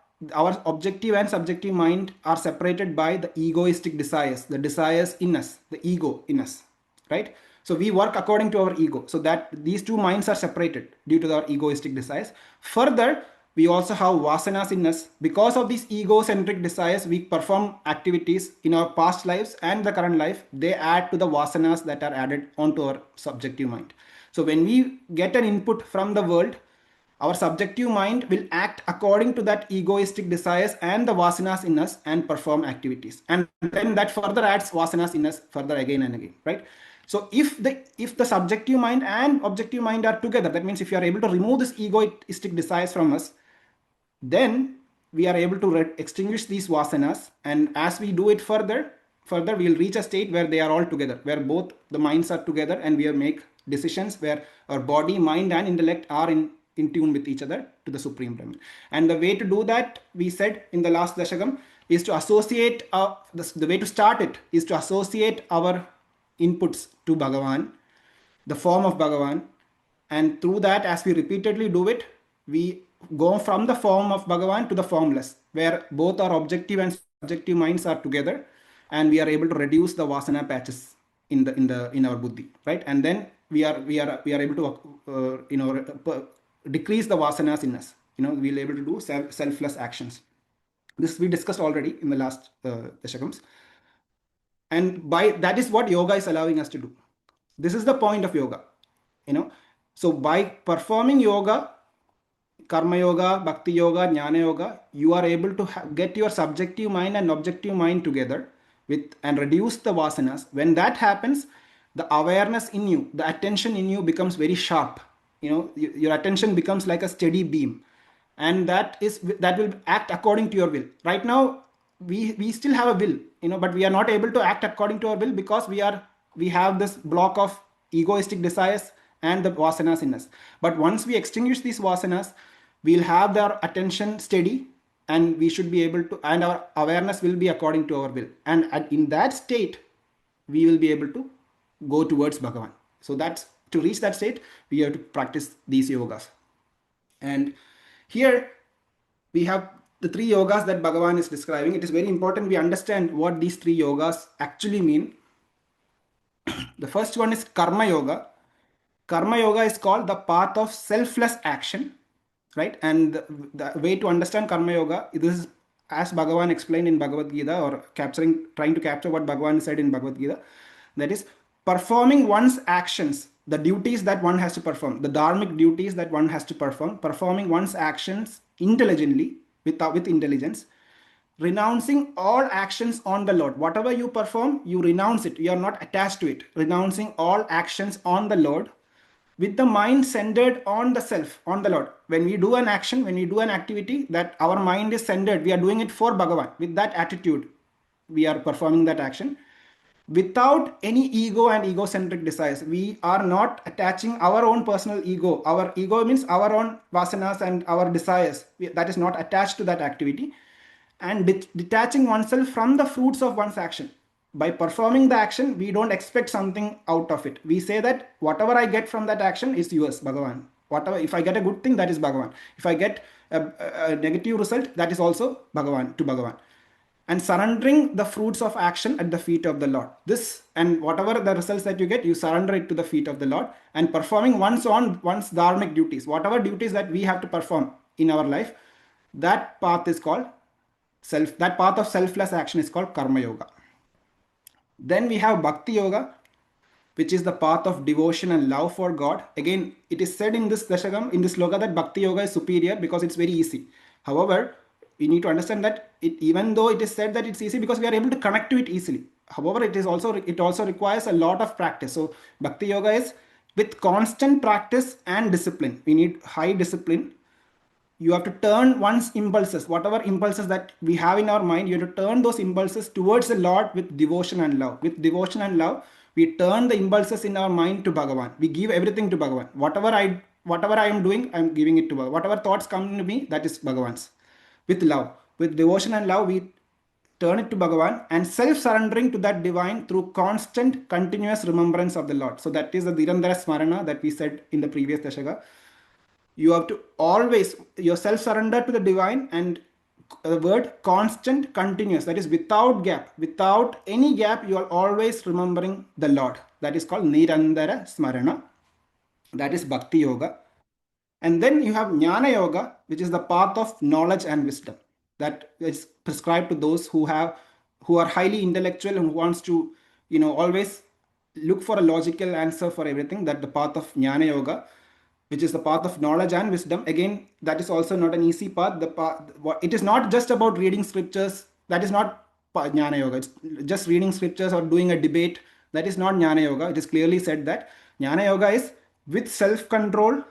objective and subjective mind are separated by the egoistic desires, the desires in us, the ego in us, right? So we work according to our ego. So that these two minds are separated due to our egoistic desires. Further, we also have vasanas in us. Because of these egocentric desires, we perform activities in our past lives and the current life. They add to the vasanas that are added onto our subjective mind. So when we get an input from the world, our subjective mind will act according to that egoistic desires and the vasanas in us and perform activities. And then that further adds vasanas in us further again and again, right? So if the subjective mind and objective mind are together, that means if you are able to remove this egoistic desires from us, then we are able to extinguish these vasanas. And as we do it further we will reach a state where they are all together, where both the minds are together and we make decisions where our body, mind and intellect are in tune with each other to the Supreme Brahman. And the way to do that, we said in the last Dashakam, is to associate, the way to start it is to associate our inputs to Bhagavan, the form of Bhagavan, and through that, as we repeatedly do it, we go from the form of Bhagavan to the formless, where both our objective and subjective minds are together, and we are able to reduce the vasana patches in our buddhi, right? And then we are able to decrease the vasanas in us. We'll be able to do selfless actions. This we discussed already in the last dashakams. And by that is what yoga is allowing us to do. This is the point of yoga. So by performing yoga, karma yoga, bhakti yoga, jnana yoga, you are able to get your subjective mind and objective mind together and reduce the vasanas. When that happens, the awareness in you, the attention in you becomes very sharp. Your attention becomes like a steady beam, and that will act according to your will. Right now, we still have a will, but we are not able to act according to our will because we have this block of egoistic desires and the vasanas in us. But once we extinguish these vasanas, we'll have our attention steady, and we should be able to, and our awareness will be according to our will. And in that state, we will be able to go towards Bhagavan. So that's to reach that state, we have to practice these yogas. And here we have the 3 yogas that Bhagavan is describing. It is very important we understand what these 3 yogas actually mean. The first one is Karma Yoga. Karma Yoga is called the path of selfless action, right? And the way to understand Karma Yoga, this is as Bhagavan explained in Bhagavad Gita, or trying to capture what Bhagavan said in Bhagavad Gita, that is performing one's actions, the duties that one has to perform, the dharmic duties that one has to perform, performing one's actions intelligently, with intelligence, renouncing all actions on the Lord. Whatever you perform, you renounce it. You are not attached to it. Renouncing all actions on the Lord, with the mind centered on the self, on the Lord. When we do an action, when we do an activity, that our mind is centered, we are doing it for Bhagavan. With that attitude, we are performing that action. Without any ego and egocentric desires. We are not attaching our own personal ego. Our ego means our own vasanas and our desires. That is not attached to that activity. And detaching oneself from the fruits of one's action. By performing the action, we don't expect something out of it. We say that whatever I get from that action is yours, Bhagavan. Whatever, if I get a good thing, that is Bhagavan. If I get a negative result, that is also Bhagavan, to Bhagavan. And surrendering the fruits of action at the feet of the Lord. This, and whatever the results that you get, you surrender it to the feet of the Lord, and performing one's dharmic duties, whatever duties that we have to perform in our life, that path is called that path of selfless action is called Karma Yoga. Then we have Bhakti Yoga, which is the path of devotion and love for God. Again, it is said in this Dashakam, in this sloka, that Bhakti Yoga is superior because it's very easy. However, we need to understand that even though it is said that it's easy because we are able to connect to it easily. However, it also requires a lot of practice. So Bhakti Yoga is with constant practice and discipline. We need high discipline. You have to turn one's impulses, whatever impulses that we have in our mind, you have to turn those impulses towards the Lord with devotion and love. With devotion and love, we turn the impulses in our mind to Bhagavan. We give everything to Bhagavan. Whatever I am doing, I am giving it to Bhagavan. Whatever thoughts come to me, that is Bhagavan's. With love, with devotion and love, we turn it to Bhagavan, and self-surrendering to that divine through constant, continuous remembrance of the Lord. So that is the Nirandara Smarana that we said in the previous Dashaka. You have to always yourself surrender to the divine, and the word constant, continuous, that is without gap, without any gap, you are always remembering the Lord. That is called Nirandara Smarana. That is Bhakti Yoga. And then you have Jnana Yoga, which is the path of knowledge and wisdom. That is prescribed to those who are highly intellectual and who wants to, always look for a logical answer for everything. That the path of Jnana Yoga, which is the path of knowledge and wisdom. Again, that is also not an easy path. It is not just about reading scriptures. That is not Jnana Yoga. It's just reading scriptures or doing a debate. That is not Jnana Yoga. It is clearly said that Jnana Yoga is with self-control,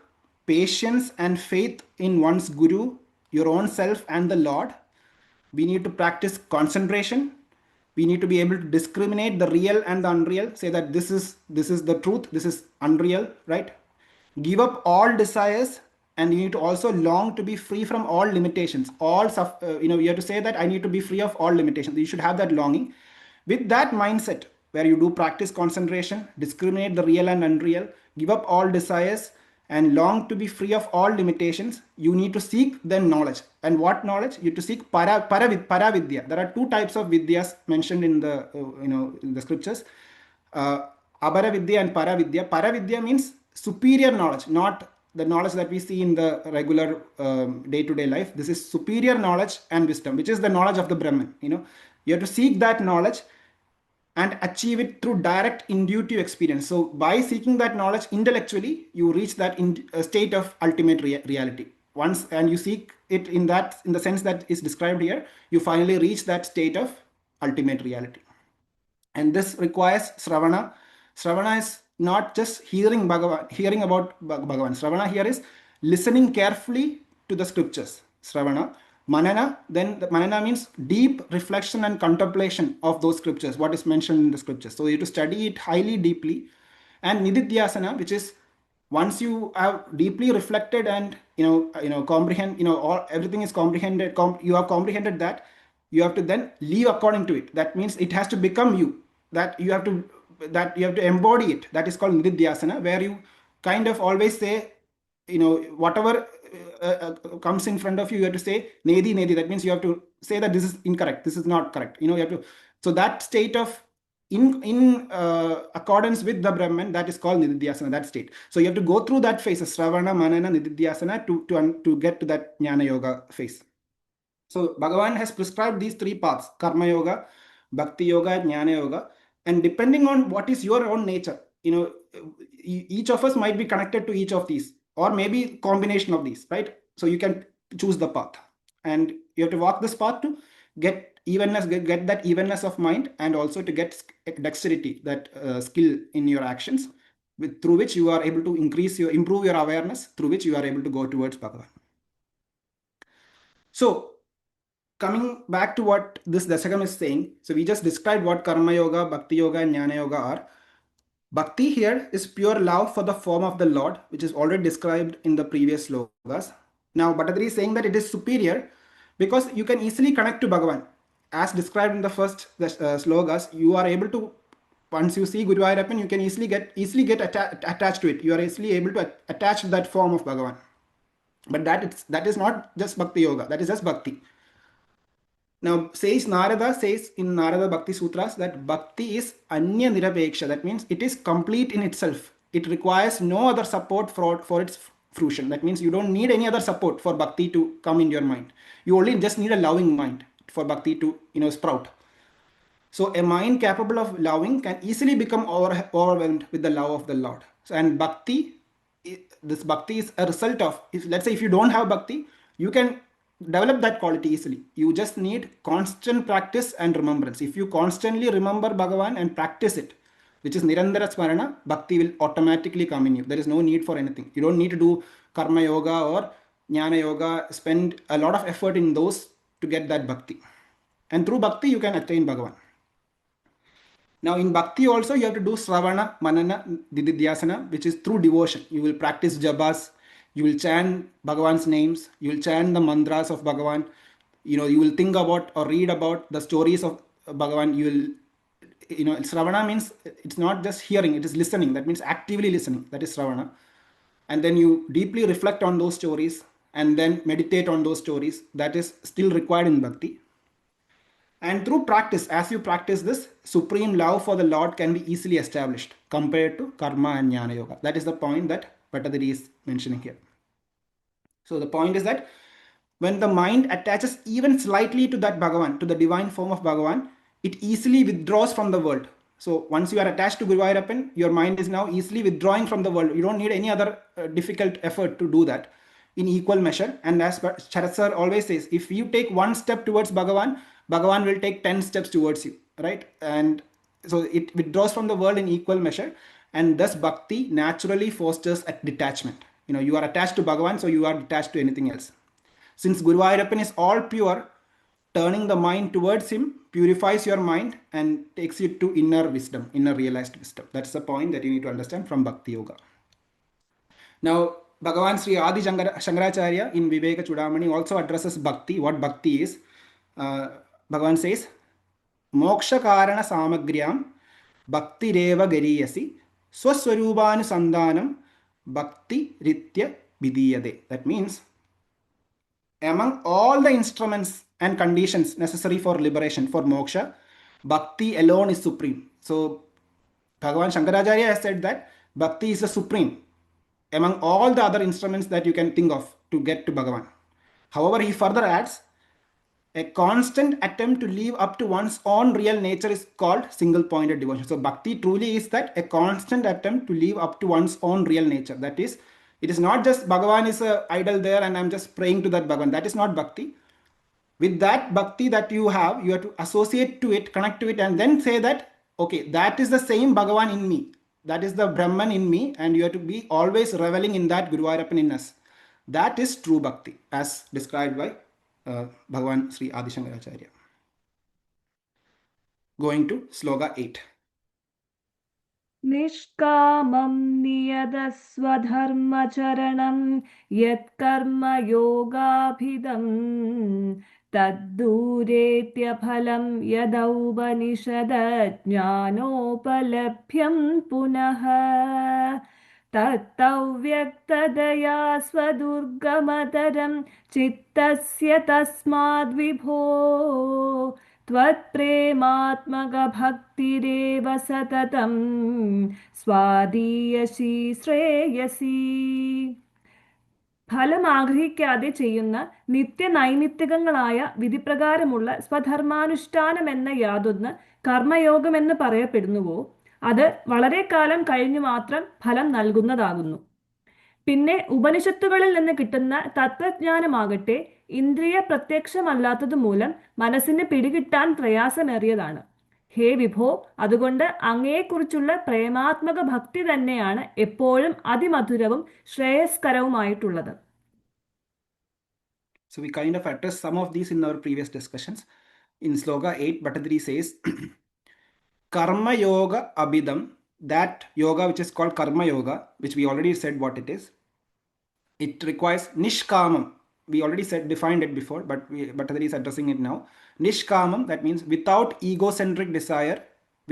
patience and faith in one's guru, your own self and the Lord. We need to practice concentration. We need to be able to discriminate the real and the unreal. Say that this is the truth, this is unreal, right? Give up all desires, and you need to also long to be free from all limitations. You have to say that I need to be free of all limitations. You should have that longing. With that mindset, where you do practice concentration, discriminate the real and unreal, give up all desires, and long to be free of all limitations, you need to seek then knowledge. And what knowledge? You have to seek para vidya. There are 2 types of vidyas mentioned in the the scriptures. Abharavidya and Paravidya. Paravidya means superior knowledge, not the knowledge that we see in the regular day-to-day life. This is superior knowledge and wisdom, which is the knowledge of the Brahman. You have to seek that knowledge and achieve it through direct intuitive experience. So by seeking that knowledge intellectually, you reach that state of ultimate reality. Once and you seek it in the sense that is described here, you finally reach that state of ultimate reality. And this requires Sravana. Sravana is not just hearing about Bhagavan. Sravana here is listening carefully to the scriptures. Sravana. Manana, then the Manana means deep reflection and contemplation of those scriptures, what is mentioned in the scriptures. So you have to study it highly deeply. And Nididhyasana, which is once you have deeply reflected and comprehend, everything is comprehended, you have comprehended that, you have to then live according to it. That means it has to become you. That you have to embody it. That is called Nididhyasana, where you kind of always say, whatever comes in front of you, you have to say Nedi. That means you have to say that this is incorrect, this is not correct. You have to. So that state of in accordance with the Brahman, that is called Nididhyasana, that state. So you have to go through that phase, Sravana, Manana, Nididhyasana to get to that Jnana Yoga phase. So Bhagavan has prescribed these three paths, Karma Yoga, Bhakti Yoga, Jnana Yoga. And depending on what is your own nature, each of us might be connected to each of these, or maybe combination of these, right? So you can choose the path. And you have to walk this path to get evenness, get that evenness of mind, and also to get dexterity, that skill in your actions, through which you are able to improve your awareness, through which you are able to go towards Bhagavan. So coming back to what this Dashakam is saying, so we just described what Karma Yoga, Bhakti Yoga, and Jnana Yoga are. Bhakti here is pure love for the form of the Lord, which is already described in the previous slokas. Now, Bhattathiri is saying that it is superior because you can easily connect to Bhagavan. As described in the first slokas, you are able to, once you see Guruvayoorappan, you can easily get attached to it. You are easily able to attach to that form of Bhagavan. But that is not just Bhakti Yoga, that is just Bhakti. Now, Narada says in Narada Bhakti Sutras that Bhakti is Anya Nirapeksha. That means it is complete in itself. It requires no other support for its fruition. That means you don't need any other support for Bhakti to come in your mind. You only just need a loving mind for Bhakti to sprout. So a mind capable of loving can easily become overwhelmed with the love of the Lord. And this Bhakti is a result of, let's say if you don't have Bhakti, you can develop that quality easily. You just need constant practice and remembrance. If you constantly remember Bhagavan and practice it, which is Nirandara Smarana, Bhakti will automatically come in you. There is no need for anything. You don't need to do Karma Yoga or Jnana Yoga, spend a lot of effort in those to get that Bhakti. And through Bhakti, you can attain Bhagavan. Now in Bhakti also, you have to do Sravana, Manana, Dididhyasana, which is through devotion. You will practice jabas, you will chant Bhagavan's names, you will chant the mantras of Bhagavan, you will think about or read about the stories of Bhagavan. Sravana means it's not just hearing, it is listening. That means actively listening. That is Sravana. And then you deeply reflect on those stories and then meditate on those stories. That is still required in Bhakti. And through practice, as you practice this, supreme love for the Lord can be easily established compared to Karma and Jnana Yoga. That is the point that Bhattathiri is mentioning here. So the point is that when the mind attaches even slightly to that Bhagavan, to the divine form of Bhagavan, it easily withdraws from the world. So once you are attached to Guruvayoorappan, your mind is now easily withdrawing from the world. You don't need any other difficult effort to do that in equal measure. And as Sharat Sir always says, if you take one step towards Bhagavan, Bhagavan will take 10 steps towards you, right? And so it withdraws from the world in equal measure. And thus Bhakti naturally fosters a detachment. You are attached to Bhagavan, so you are detached to anything else. Since Guruvayoorappan is all pure, turning the mind towards him purifies your mind and takes you to inner wisdom, inner realized wisdom. That's the point that you need to understand from Bhakti Yoga. Now, Bhagavan Sri Adi Shankaracharya in Viveka Chudamani also addresses Bhakti, what Bhakti is. Bhagavan says, Moksha Karana Samagryam Bhakti Reva Gariyasi Swaswarubanu Sandanam Bhakti Ritya Vidiyade. That means, among all the instruments and conditions necessary for liberation, for moksha, Bhakti alone is supreme. So Bhagavan Shankaracharya has said that bhakti is the supreme among all the other instruments that you can think of to get to Bhagavan. However, he further adds, a constant attempt to live up to one's own real nature is called single-pointed devotion. So bhakti truly is that a constant attempt to live up to one's own real nature. That is, it is not just Bhagavan is a idol there and I'm just praying to that Bhagavan. That is not bhakti. With that bhakti that you have to associate to it, connect to it, and then say that, okay, that is the same Bhagavan in me. That is the Brahman in me, and you have to be always reveling in that Guruvayoorappan in us. That is true bhakti, as described by Bhagavan Sri Adi Shankaracharya. Going to Sloka 8. निष्कामं नियतस्वधर्मचरणं यत्कर्मयोगाभिधं तद्दूरेत्यफलं यदौपनिषदज्ञानोपलभ्यं पुनः तत्तव्यक्तदया स्वदुर्गमतरं चित्तस्य तस्माद्विभो त्वत्प्रेमात्मकभक्तिरेव सततं സ്വാദീയസി ശ്രേയസി. ഫലം ആഗ്രഹിക്കാതെ ചെയ്യുന്ന നിത്യനൈമിത്തികങ്ങളായ വിധിപ്രകാരമുള്ള സ്വധർമാനുഷ്ഠാനമെന്ന യാതൊന്ന് കർമ്മയോഗമെന്ന് പറയപ്പെടുന്നുവോ അത് വളരെ കാലം കഴിഞ്ഞു മാത്രം ഫലം നൽകുന്നതാകുന്നു. പിന്നെ ഉപനിഷത്തുകളിൽ നിന്ന് കിട്ടുന്ന തത്വജ്ഞാനമാകട്ടെ ഇന്ദ്രിയ പ്രത്യക്ഷമല്ലാത്തതുമൂലം മനസ്സിന് പിടികിട്ടാൻ പ്രയാസമേറിയതാണ്. ഹേ വിഭോ, അതുകൊണ്ട് അങ്ങയെക്കുറിച്ചുള്ള പ്രേമാത്മക ഭക്തി തന്നെയാണ് എപ്പോഴും അതിമധുരവും ശ്രേയസ്കരവുമായിട്ടുള്ളത്. So we kind of addressed some of these in our previous discussions. In Sloka 8, Bhattathiri says, Karma Yoga Abhidam, that yoga which is called Karma Yoga, which we already said what it is, it requires Nishkamam. We already defined it before, but Bhattathiri is addressing it now. Nishkamam, that means without egocentric desire,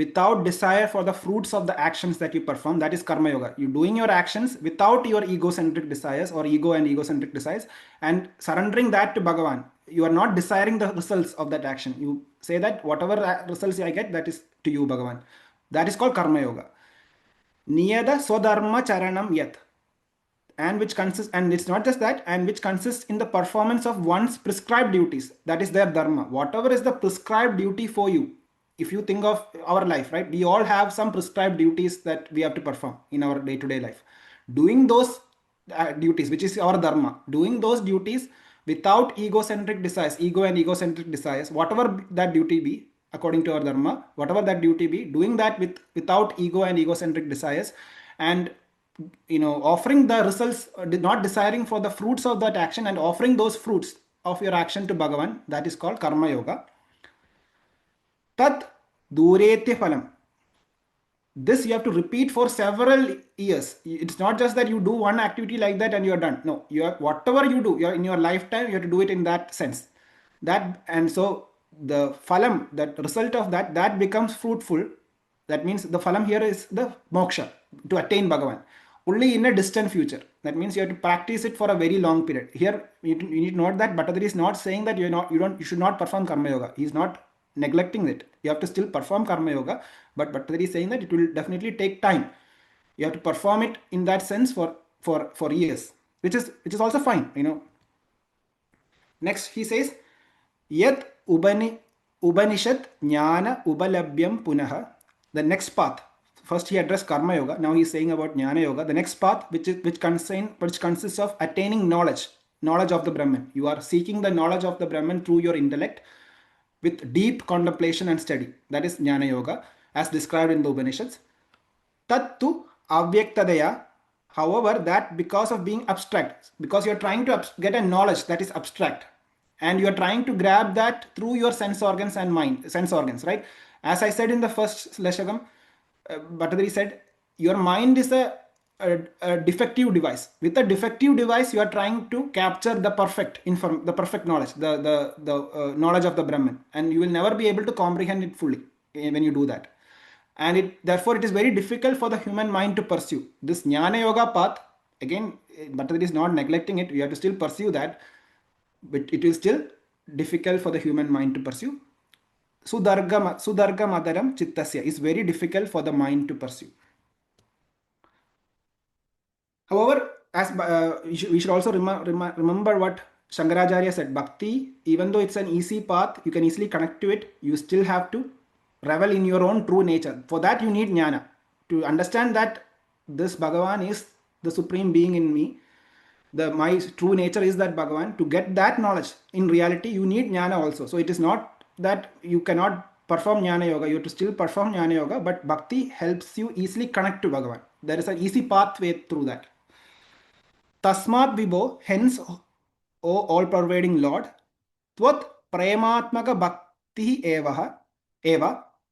without desire for the fruits of the actions that you perform. That is Karma Yoga. You doing your actions without your egocentric desires or ego and egocentric desires, and surrendering that to Bhagavan. You are not desiring the results of that action. You say that whatever results I get, that is to you, Bhagavan. That is called Karma Yoga. Niyada Swadharma Charanam Yat. And which consists, and it's not just that, and which consists in the performance of one's prescribed duties. That is their dharma. Whatever is the prescribed duty for you. If you think of our life, right, we all have some prescribed duties that we have to perform in our day-to-day life. Doing those duties, which is our dharma, doing those duties without egocentric desires, ego and egocentric desires, whatever that duty be, according to our dharma, whatever that duty be, doing that without ego and egocentric desires, and offering the results, not desiring for the fruits of that action, and offering those fruits of your action to Bhagavan. That is called Karma Yoga. Tat Duretya Phalam. This you have to repeat for several years. It's not just that you do one activity like that and you're done. No, whatever you do, in your lifetime, you have to do it in that sense. And so the phalam, that result of that becomes fruitful. That means the phalam here is the moksha, to attain Bhagavan, only in a distant future. That means you have to practice it for a very long period. Here you need to note that Bhattathiri is not saying that you should not perform Karma Yoga. He is not neglecting it. You have to still perform Karma Yoga, but Bhattathiri is saying that it will definitely take time. You have to perform it in that sense for years, which is also fine. Next he says, Yat Upanishad Jnana Upalabhyam Punaha. The next path. First he addressed Karma Yoga. Now he is saying about Jnana Yoga. The next path, which consists of attaining knowledge of the Brahman. You are seeking the knowledge of the Brahman through your intellect with deep contemplation and study. That is Jnana Yoga, as described in the Upanishads. Tattu Avyaktadaya. However, that because of being abstract, because you are trying to get a knowledge that is abstract, and you are trying to grab that through your sense organs and sense organs, right? As I said in the first Dashakam, Bhattathiri said, your mind is a defective device. With a defective device, you are trying to capture the perfect knowledge, the knowledge of the Brahman, and you will never be able to comprehend it fully when you do that. And therefore it is very difficult for the human mind to pursue this Jnana Yoga path. Again, Bhattathiri is not neglecting it. You have to still pursue that, but it is still difficult for the human mind to pursue. sudargamadaram chittasya is very difficult for the mind to pursue. However, as we should also remember what Shankaracharya said. Bhakti, even though it's an easy path, you can easily connect to it. You still have to revel in your own true nature. For that, you need jnana. To understand that this Bhagavan is the supreme being in me, my true nature is that Bhagavan. To get that knowledge, in reality, you need jnana also. So it is not that you cannot perform jnana yoga. You have to still perform jnana yoga, but bhakti helps you easily connect to Bhagavan. There is an easy pathway through that. Tasmat Vibho, hence, O all-pervading Lord, Tvat Prematmaka Bhakti Eva,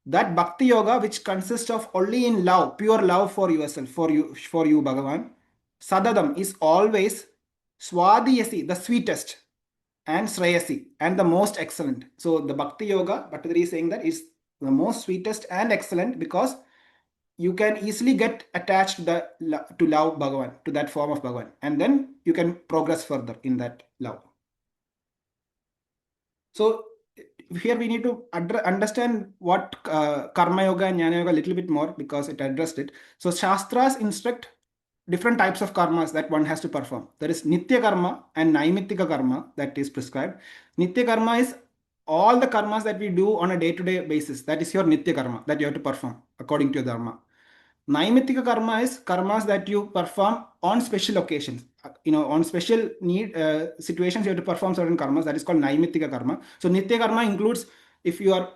that Bhakti Yoga which consists of only in love, pure love for yourself, for you, Bhagavan, Sadadam is always Swadhyasi, the sweetest, and Shreyasi, and the most excellent. So the Bhakti Yoga, Bhattathiri is saying that is the most sweetest and excellent because you can easily get attached to love Bhagavan, to that form of Bhagavan, and then you can progress further in that love. So here we need to understand what Karma Yoga and Jnana Yoga a little bit more because it addressed it. So Shastras instruct different types of karmas that one has to perform. There is Nitya Karma and Naimittika Karma that is prescribed. Nitya Karma is all the karmas that we do on a day-to-day basis. That is your Nitya Karma that you have to perform according to your Dharma. Naimittika karma is karmas that you perform on special occasions. On special need situations, you have to perform certain karmas. That is called Naimittika karma. So Nitya karma includes if you are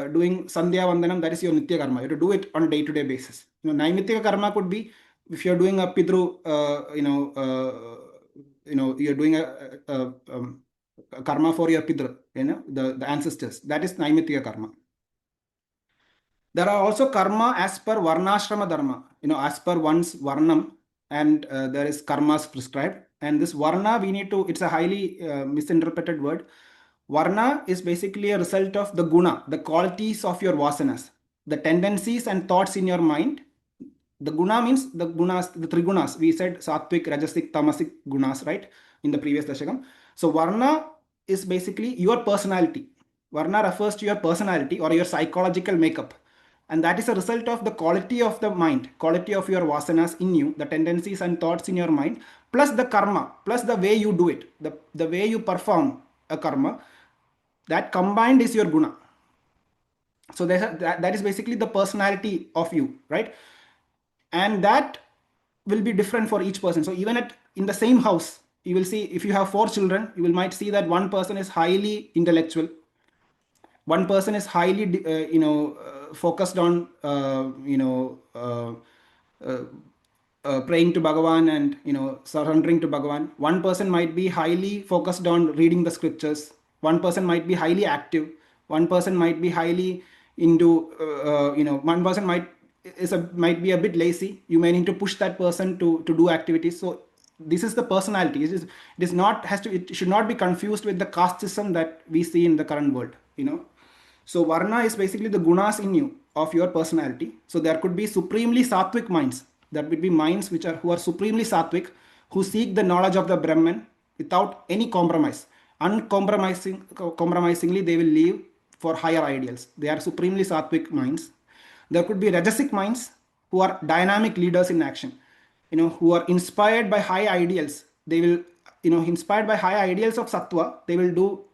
doing Sandhya Vandanam, that is your Nitya karma. You have to do it on a day-to-day basis. Naimittika karma could be if you're doing a Pidru, you're doing a karma for your Pidru, the ancestors. That is Naimittika karma. There are also karma as per Varnashrama Dharma, as per one's Varnam, and there is karmas prescribed. And this Varna, it's a highly misinterpreted word. Varna is basically a result of the guna, the qualities of your vasanas, the tendencies and thoughts in your mind. The guna means the gunas, the three gunas. We said sattvic, rajasic, tamasic gunas, right, in the previous Dashakam. So Varna is basically your personality. Varna refers to your personality or your psychological makeup. And that is a result of the quality of the mind, quality of your vasanas in you, the tendencies and thoughts in your mind, plus the karma, plus the way you do it, the way you perform a karma, that combined is your guna. So that is basically the personality of you, right? And that will be different for each person. So even in the same house, you will see if you have 4 children, you might see that one person is highly intellectual, one person is highly focused on praying to Bhagavan and surrendering to Bhagavan. One person might be highly focused on reading the scriptures. One person might be highly active. One person might be highly into one person might be a bit lazy. You may need to push that person to do activities. So this is the personality. It should not be confused with the caste system that we see in the current world. So Varna is basically the gunas in you of your personality. So there could be supremely sattvic minds. There would be minds who are supremely sattvic, who seek the knowledge of the Brahman without any compromise. Uncompromisingly, they will live for higher ideals. They are supremely sattvic minds. There could be rajasic minds who are dynamic leaders in action, who are inspired by high ideals. They will, inspired by high ideals of sattva, they will do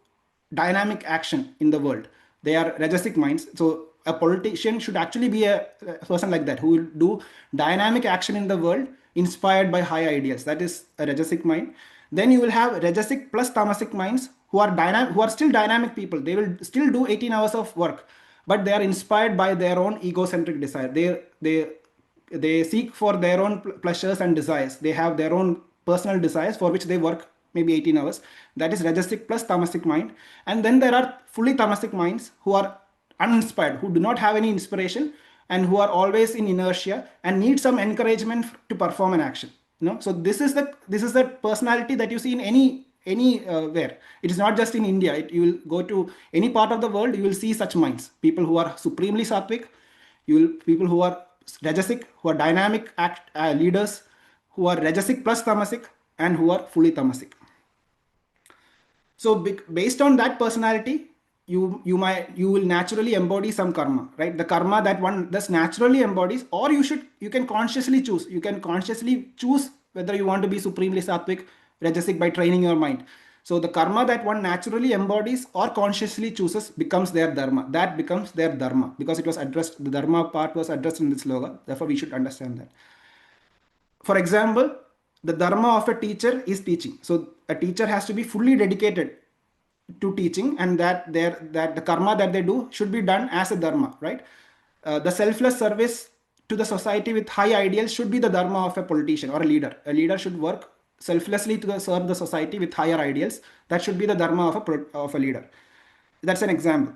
dynamic action in the world. They are rajasic minds. So a politician should actually be a person like that, who will do dynamic action in the world inspired by high ideals. That is a rajasic mind. Then you will have rajasic plus tamasic minds who are still dynamic people. They will still do 18 hours of work, but they are inspired by their own egocentric desire. They seek for their own pleasures and desires. They have their own personal desires for which they work maybe 18 hours. That is rajasic plus tamasic mind. And then there are fully tamasic minds who are uninspired, who do not have any inspiration and who are always in inertia and need some encouragement to perform an action. So this is the personality that you see in anywhere. It is not just in India. You will go to any part of the world, you will see such minds. People who are supremely sattvic, people who are rajasic, who are dynamic leaders, who are rajasic plus tamasic, and who are fully tamasic. So based on that personality, you will naturally embody some karma, right? The karma that one thus naturally embodies, or you can consciously choose. You can consciously choose whether you want to be supremely sattvic, rajasic by training your mind. So the karma that one naturally embodies or consciously chooses becomes their dharma. That becomes their dharma, because it was addressed, the dharma part was addressed in this sloga. Therefore, we should understand that. For example, the dharma of a teacher is teaching. So a teacher has to be fully dedicated to teaching, and that the karma that they do should be done as a dharma, right? The selfless service to the society with high ideals should be the dharma of a politician or a leader. A leader should work selflessly to serve the society with higher ideals. That should be the dharma of a leader. That's an example.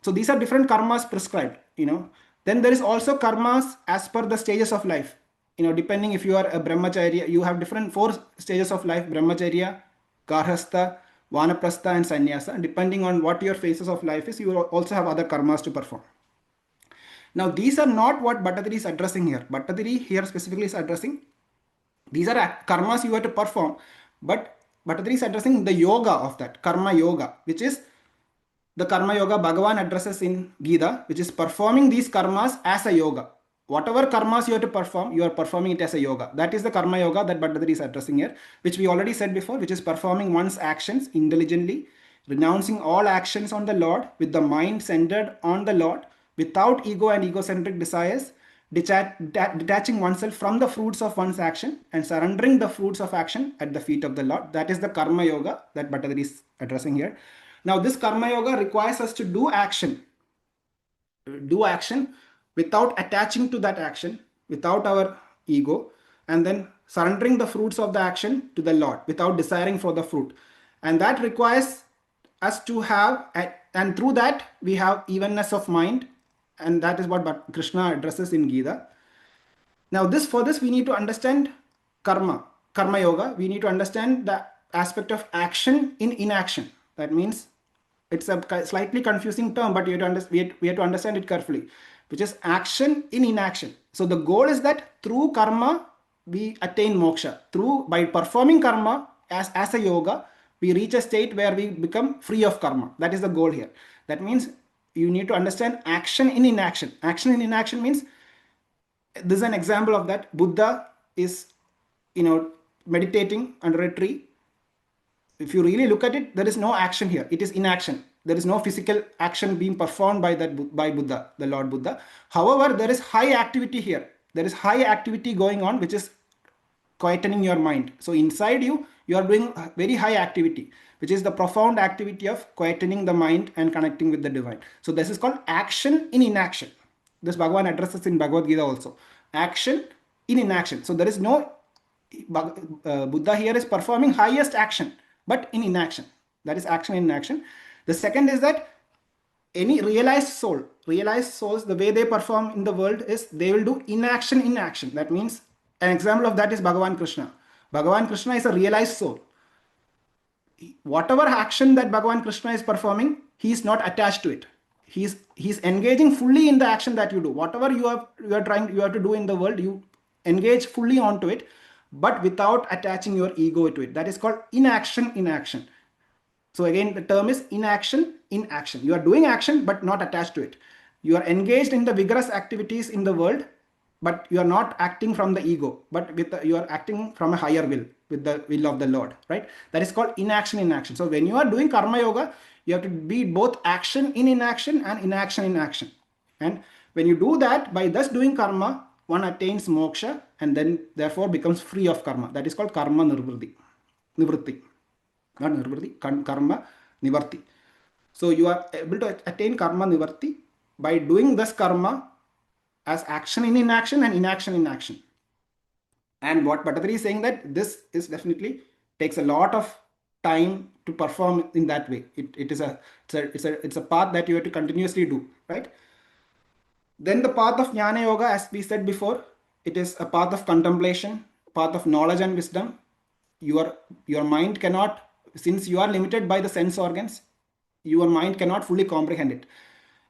So these are different karmas prescribed, Then there is also karmas as per the stages of life. Depending if you are a brahmacharya, you have different 4 stages of life: brahmacharya, garhastha, vanaprastha, and sannyasa. Depending on what your phases of life is, you will also have other karmas to perform. Now, these are not what Bhattathiri is addressing here. Bhattathiri here specifically is addressing, these are karmas you have to perform, but Bhattathiri is addressing the yoga of that, karma yoga, which is the karma yoga Bhagavan addresses in Gita, which is performing these karmas as a yoga. Whatever karmas you have to perform, you are performing it as a yoga. That is the karma yoga that Bhattathiri is addressing here, which we already said before, which is performing one's actions intelligently, renouncing all actions on the Lord with the mind centered on the Lord, without ego and egocentric desires, detaching oneself from the fruits of one's action and surrendering the fruits of action at the feet of the Lord. That is the karma yoga that Bhattathiri is addressing here. Now, this karma yoga requires us to do action without attaching to that action, without our ego, and then surrendering the fruits of the action to the Lord without desiring for the fruit. And that requires us to have, and through that we have evenness of mind, and that is what Krishna addresses in Gita. Now, for this we need to understand karma yoga. We need to understand the aspect of action in inaction. That means it's a slightly confusing term, but we have to understand it carefully, which is action in inaction. So the goal is that through karma we attain moksha. By performing karma as a yoga, we reach a state where we become free of karma. That is the goal here. That means you need to understand action in inaction. Action in inaction means, this is an example of that. Buddha is meditating under a tree. If you really look at it, there is no action here. It is inaction. There is no physical action being performed by Buddha, the Lord Buddha. However, there is high activity here. There is high activity going on, which is quietening your mind. So inside you are doing very high activity, which is the profound activity of quietening the mind and connecting with the divine. So this is called action in inaction. This Bhagavan addresses in Bhagavad Gita also. Action in inaction. So there is no, Buddha here is performing highest action, but in inaction. That is action in inaction. The second is that any realized souls, the way they perform in the world is they will do inaction in action. That means an example of that is Bhagavan Krishna. Bhagavan Krishna is a realized soul. Whatever action that Bhagavan Krishna is performing, he is not attached to it. He's engaging fully in the action that you do. Whatever you have to do in the world, you engage fully onto it, but without attaching your ego to it. That is called inaction in action. So again, the term is inaction in action. You are doing action, but not attached to it. You are engaged in the vigorous activities in the world, but you are not acting from the ego, but you are acting from a higher will, with the will of the Lord, right? That is called inaction in action. So when you are doing karma yoga, you have to be both action in inaction and inaction in action. And when you do that, by thus doing karma, one attains moksha and then therefore becomes free of karma. That is called karma nivritti. Not nirvritti, karma nivarti. So you are able to attain karma nivarti by doing this karma as action in inaction and inaction in action. And what Bhattathiri is saying, that this is definitely takes a lot of time to perform in that way. It's a path that you have to continuously do, right? Then the path of Jnana Yoga, as we said before, it is a path of contemplation, path of knowledge and wisdom. Your mind cannot, since you are limited by the sense organs, your mind cannot fully comprehend it.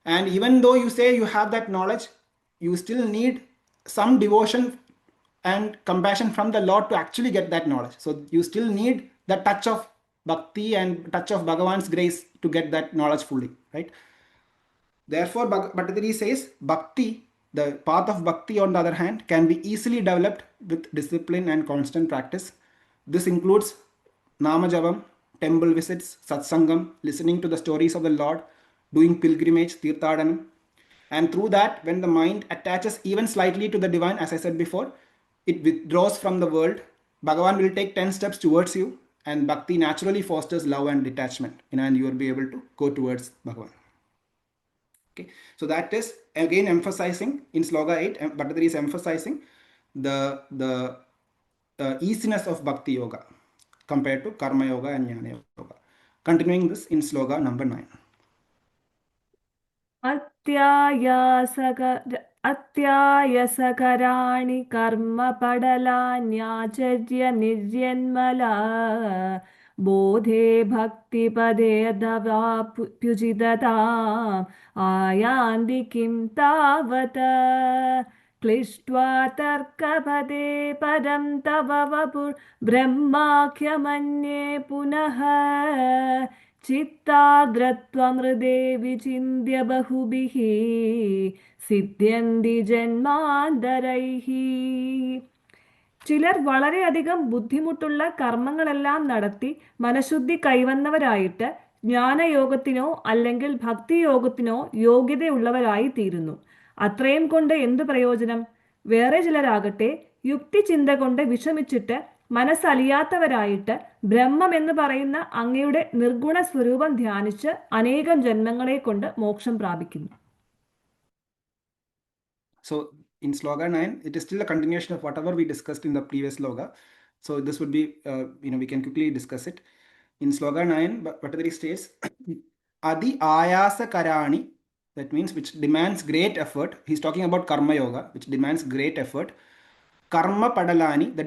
And even though you say you have that knowledge, you still need some devotion and compassion from the Lord to actually get that knowledge. So you still need the touch of bhakti and touch of Bhagavan's grace to get that knowledge fully, right? Therefore, Bhattacharya says bhakti, the path of bhakti on the other hand, can be easily developed with discipline and constant practice. This includes Namajavam, temple visits, satsangam, listening to the stories of the Lord, doing pilgrimage, tirthadanam. And through that, when the mind attaches even slightly to the divine, as I said before, it withdraws from the world. Bhagavan will take 10 steps towards you, and bhakti naturally fosters love and detachment, and you will be able to go towards Bhagavan. Okay, so that is again emphasizing in Sloka 8, Bhattacharya is emphasizing the easiness of Bhakti Yoga compared to Karma Yoga and Jnana Yoga. Continuing this in Sloka number 9. अत्यायसकराणि कर्मपडलान्याचर्य निर्यन्मला बोधे भक्तिपदे दवाप्युजितताम् आयान्ति किं तावत् क्लिष्ट्वा तर्कपदे पदं तव वपुर्ब्रह्माख्यमन्ये पुनः चित्ताग्रत्वमृदे विचिन्त्य बहुभिः सिद्ध्यन्ति जन्मान्तरैः. ചിലർ വളരെയധികം ബുദ്ധിമുട്ടുള്ള കർമ്മങ്ങളെല്ലാം നടത്തി മനഃശുദ്ധി കൈവന്നവരായിട്ട് ജ്ഞാനയോഗത്തിനോ അല്ലെങ്കിൽ ഭക്തിയോഗത്തിനോ യോഗ്യതയുള്ളവരായി തീരുന്നു. അത്രയും കൊണ്ട് എന്തു പ്രയോജനം? വേറെ ചിലരാകട്ടെ യുക്തിചിന്ത കൊണ്ട് വിഷമിച്ചിട്ട് മനസ്സലിയാത്തവരായിട്ട് ബ്രഹ്മം എന്ന് പറയുന്ന അങ്ങയുടെ നിർഗുണ സ്വരൂപം ധ്യാനിച്ച് അനേകം ജന്മങ്ങളെ കൊണ്ട് മോക്ഷം പ്രാപിക്കുന്നു. So in Sloka 9, it is still a continuation of whatever we discussed in the previous Sloka. So this would be, we can quickly discuss it. In Sloka 9, Bhattacharya states, Adi ayasa karani, that means which demands great effort. He's talking about Karma Yoga, which demands great effort. Karma padalani, the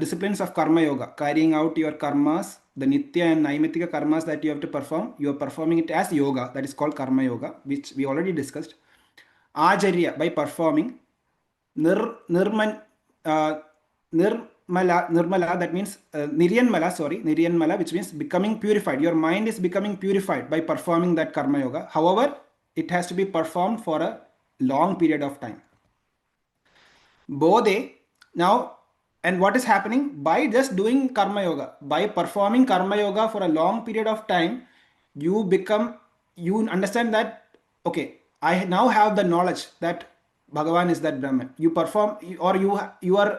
disciplines of Karma Yoga, carrying out your karmas, the nitya and naimitika karmas that you have to perform, you are performing it as yoga, that is called Karma Yoga, which we already discussed. Ajarya, by performing. Nirmala, that means Niryanmala, which means becoming purified. Your mind is becoming purified by performing that Karma Yoga. However, it has to be performed for a long period of time. Bodhe, now, and what is happening? By just doing Karma Yoga, by performing Karma Yoga for a long period of time, you understand that, okay, I now have the knowledge that Bhagavan is that Brahman. You perform, or you are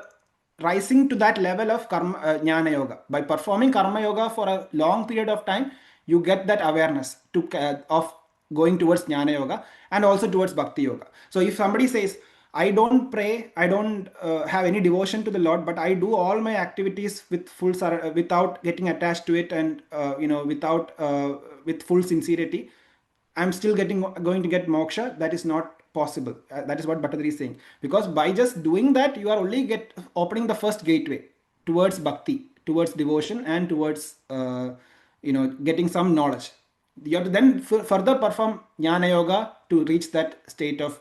rising to that level of karma, Jnana Yoga. By performing Karma Yoga for a long period of time, you get that awareness of going towards Jnana Yoga and also towards Bhakti Yoga. So if somebody says, I don't pray, I don't have any devotion to the Lord, but I do all my activities with without getting attached to it, and with full sincerity, I'm still going to get moksha. That is not possible. That is what Bhattacharya is saying. Because by just doing that, you are only opening the first gateway towards bhakti, towards devotion, and towards getting some knowledge. You have to then further perform Jnana Yoga to reach that state of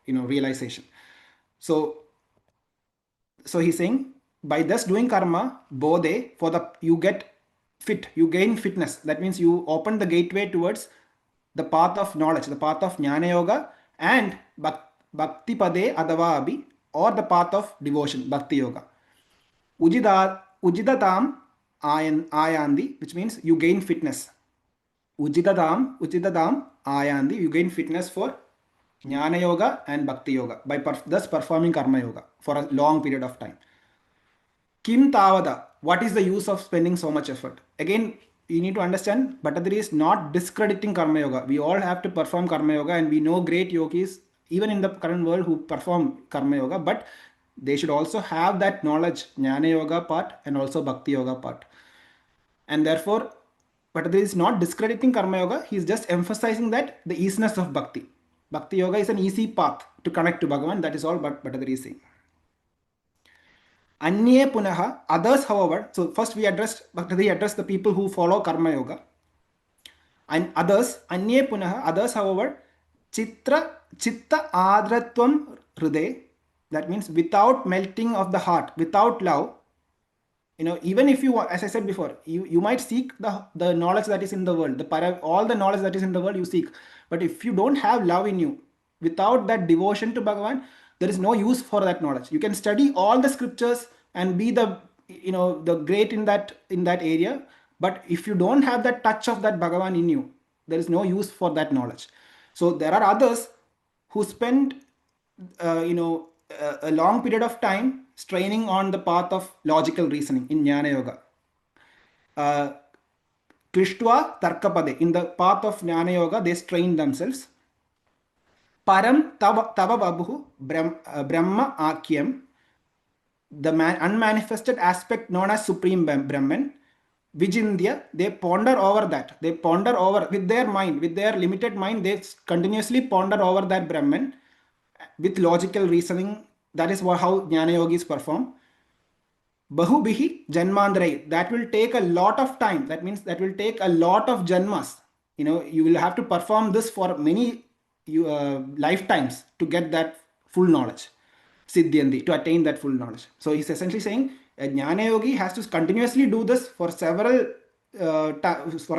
realization. So he's saying, by just doing karma, bodhe, you get fit, you gain fitness. That means you open the gateway towards the path of knowledge, the path of Jnana Yoga, and Bhakti Pade Adava Abhi, or the path of devotion, Bhakti Yoga. Ujidatam Ayandi, which means you gain fitness. Ujidatam Ayandi, you gain fitness for Jnana Yoga and Bhakti Yoga by thus performing Karma Yoga for a long period of time. Kim Tavada, what is the use of spending so much effort? Again, you need to understand, Bhattacharya is not discrediting Karma Yoga. We all have to perform Karma Yoga, and we know great yogis, even in the current world, who perform Karma Yoga, but they should also have that knowledge, Jnana Yoga part and also Bhakti Yoga part. And therefore, Bhattacharya is not discrediting Karma Yoga, he is just emphasizing that the easiness of Bhakti. Bhakti Yoga is an easy path to connect to Bhagavan, that is all Bhattacharya is saying. Anye punaha, others, however, so first Bhattacharya addressed the people who follow Karma Yoga. And others, Anye punaha, others, however, chitta adratvam hriday, that means without melting of the heart, without love, even if you, as I said before, you might seek the knowledge that is in the world, all the knowledge that is in the world you seek. But if you don't have love in you, without that devotion to Bhagavan, there is no use for that knowledge. You can study all the scriptures and be the great in that area, but if you don't have that touch of that Bhagavan in you, there is no use for that knowledge. So there are others who spend a long period of time straining on the path of logical reasoning in Jnana Yoga. Krishtva Tarkapade, in the path of Jnana Yoga, they strain themselves. Param Tava Babu Brahma Akyam, the unmanifested aspect known as Supreme Brahman. Vijindya, they ponder over that. They ponder over with their mind, with their limited mind, they continuously ponder over that Brahman with logical reasoning. That is how Jnana Yogis perform. Bahubihi Janmandrai, that will take a lot of time. That means that will take a lot of janmas. You will have to perform this for many lifetimes to get that full knowledge. Siddhyandi, to attain that full knowledge. So he's essentially saying a Jnana Yogi has to continuously do this for for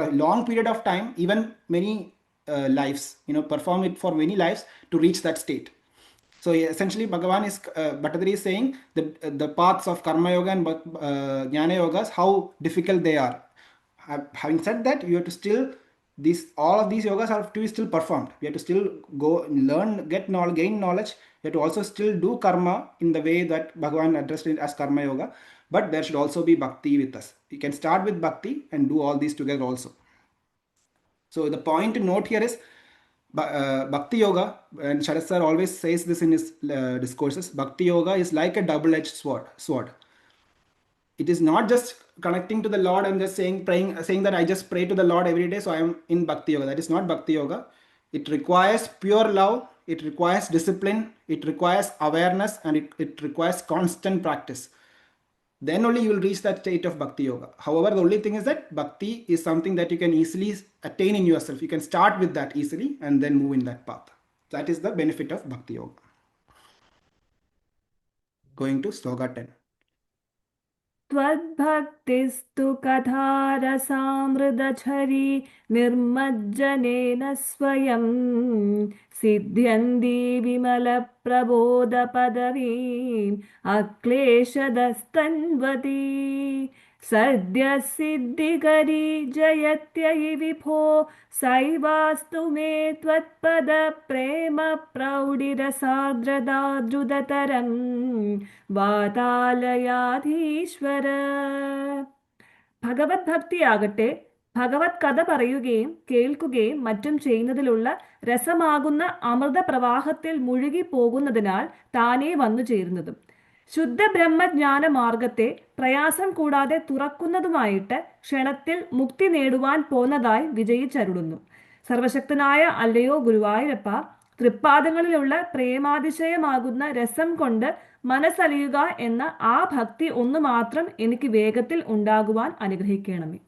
a long period of time, even many lives, perform it for many lives to reach that state. So essentially, Bhattathiri is saying the paths of Karma Yoga and Jnana Yogas, how difficult they are. Having said that, you have to still, all of these yogas have to be still performed. We have to still go learn, gain knowledge. You have to also still do karma in the way that Bhagavan addressed it as Karma Yoga. But there should also be bhakti with us. You can start with bhakti and do all these together also. So the point to note here is Bhakti Yoga, and Sharad Sir always says this in his discourses, Bhakti Yoga is like a double-edged sword. It is not just connecting to the Lord and just saying that I just pray to the Lord every day, so I am in Bhakti Yoga. That is not Bhakti Yoga. It requires pure love, it requires discipline, it requires awareness, and it requires constant practice. Then only you will reach that state of Bhakti Yoga. However, the only thing is that Bhakti is something that you can easily attain in yourself. You can start with that easily and then move in that path. That is the benefit of Bhakti Yoga. Going to Sloka 10. त्वद्भक्तिस्तु कथारसामृतझरी निर्मज्जनेन स्वयं सिद्ध्यन्ति विमलप्रबोधपदवीम् अक्लेशदस्तन्वती सद्यः सिद्धिकरी जयत्ययि विभो सैवास्तु मे त्वत्पदप्रेमप्रौढिरसार्द्रदाद्रुततरं വാതാലയാധീശ്വര. ഭഗവത് ഭക്തിയാകട്ടെ ഭഗവത് കഥ പറയുകയും കേൾക്കുകയും മറ്റും ചെയ്യുന്നതിലുള്ള രസമാകുന്ന അമൃത പ്രവാഹത്തിൽ മുഴുകി പോകുന്നതിനാൽ താനേ വന്നു ചേരുന്നതും ശുദ്ധ ബ്രഹ്മജ്ഞാന മാർഗത്തെ പ്രയാസം കൂടാതെ തുറക്കുന്നതുമായിട്ട് ക്ഷണത്തിൽ മുക്തി നേടുവാൻ പോന്നതായി വിജയിച്ചരുളുന്നു. സർവശക്തനായ അല്ലയോ ഗുരുവായൂരപ്പ, തൃപ്പാദങ്ങളിലുള്ള പ്രേമാതിശയമാകുന്ന രസം കൊണ്ട് മനസ്സലിയുക എന്ന ആ ഭക്തി ഒന്ന് മാത്രം എനിക്ക് വേഗത്തിൽ ഉണ്ടാകുവാൻ അനുഗ്രഹിക്കണമേ.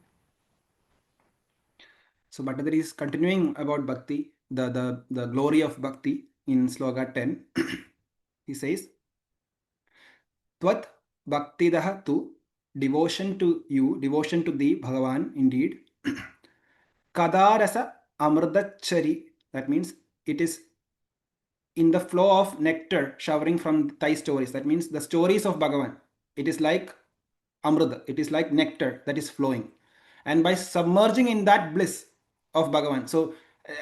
So Bhattathiri is continuing about bhakti, the glory of bhakti in Sloka 10. He says, Tvat bhaktidah tu, devotion to you, devotion to thee, Bhagavan, indeed. Kadarasa amrdachari, that means it is in the flow of nectar showering from thy stories. That means the stories of Bhagavan. It is like amrita, it is like nectar that is flowing. And by submerging in that bliss of Bhagavan. So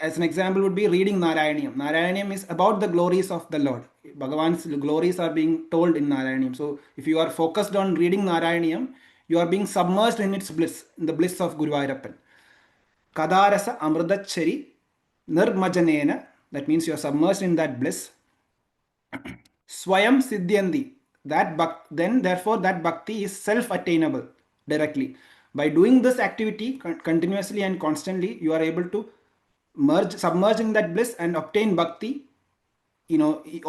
as an example would be reading Narayaneeyam. Narayaneeyam is about the glories of the Lord. Bhagavan's glories are being told in Narayaneeyam. So if you are focused on reading Narayaneeyam, you are being submerged in its bliss, in the bliss of Guruvayoorappan. Kadarasa amridachari nirmajanena, that means you are submerged in that bliss. Swayam siddhyandi, then therefore that bhakti is self-attainable directly. By doing this activity continuously and constantly, you are able to submerge in that bliss and obtain bhakti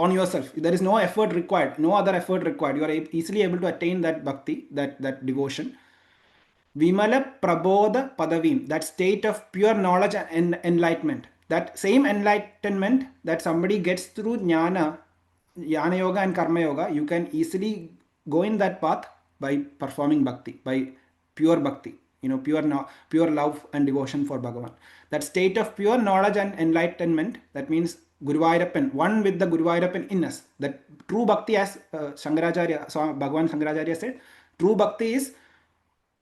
on yourself. There is no effort required, no other effort required. You are easily able to attain that bhakti, that devotion. Vimala prabodha padavim, that state of pure knowledge and enlightenment. That same enlightenment that somebody gets through jnana yoga and karma yoga, you can easily go in that path by performing bhakti, by pure bhakti, pure love and devotion for Bhagavan. That state of pure knowledge and enlightenment, that means Guruvayurappan, one with the Guruvayurappan in us. That true bhakti, as Shankaracharya, so Bhagavan Shankaracharya said, true bhakti is,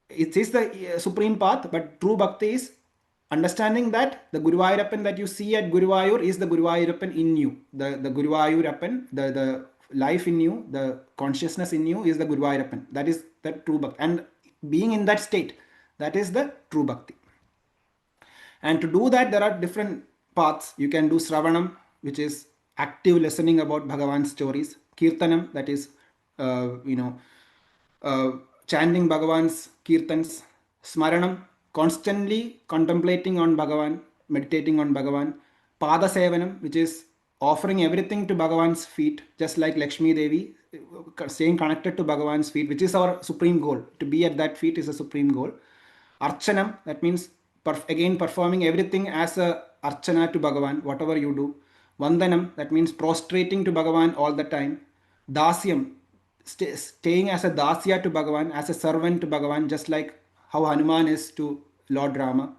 it is the supreme path, but true bhakti is understanding that the Guruvayurappan that you see at Guruvayur is the Guruvayurappan in you. The Guruvayurappan, the life in you, the consciousness in you is the Guruvayurappan. That is the true bhakti. And being in that state, that is the true bhakti. And to do that, there are different paths. You can do Sravanam, which is active listening about Bhagavan's stories. Kirtanam, that is, chanting Bhagavan's kirtans. Smaranam, constantly contemplating on Bhagavan, meditating on Bhagavan. Pada Sevanam, which is offering everything to Bhagavan's feet, just like Lakshmi Devi, staying connected to Bhagavan's feet, which is our supreme goal. To be at that feet is a supreme goal. Archanam, that means again performing everything as a archana to Bhagavan, whatever you do. Vandanam, that means prostrating to Bhagavan all the time. Dasyam, staying as a dasya to Bhagavan, as a servant to Bhagavan, just like how Hanuman is to Lord Rama.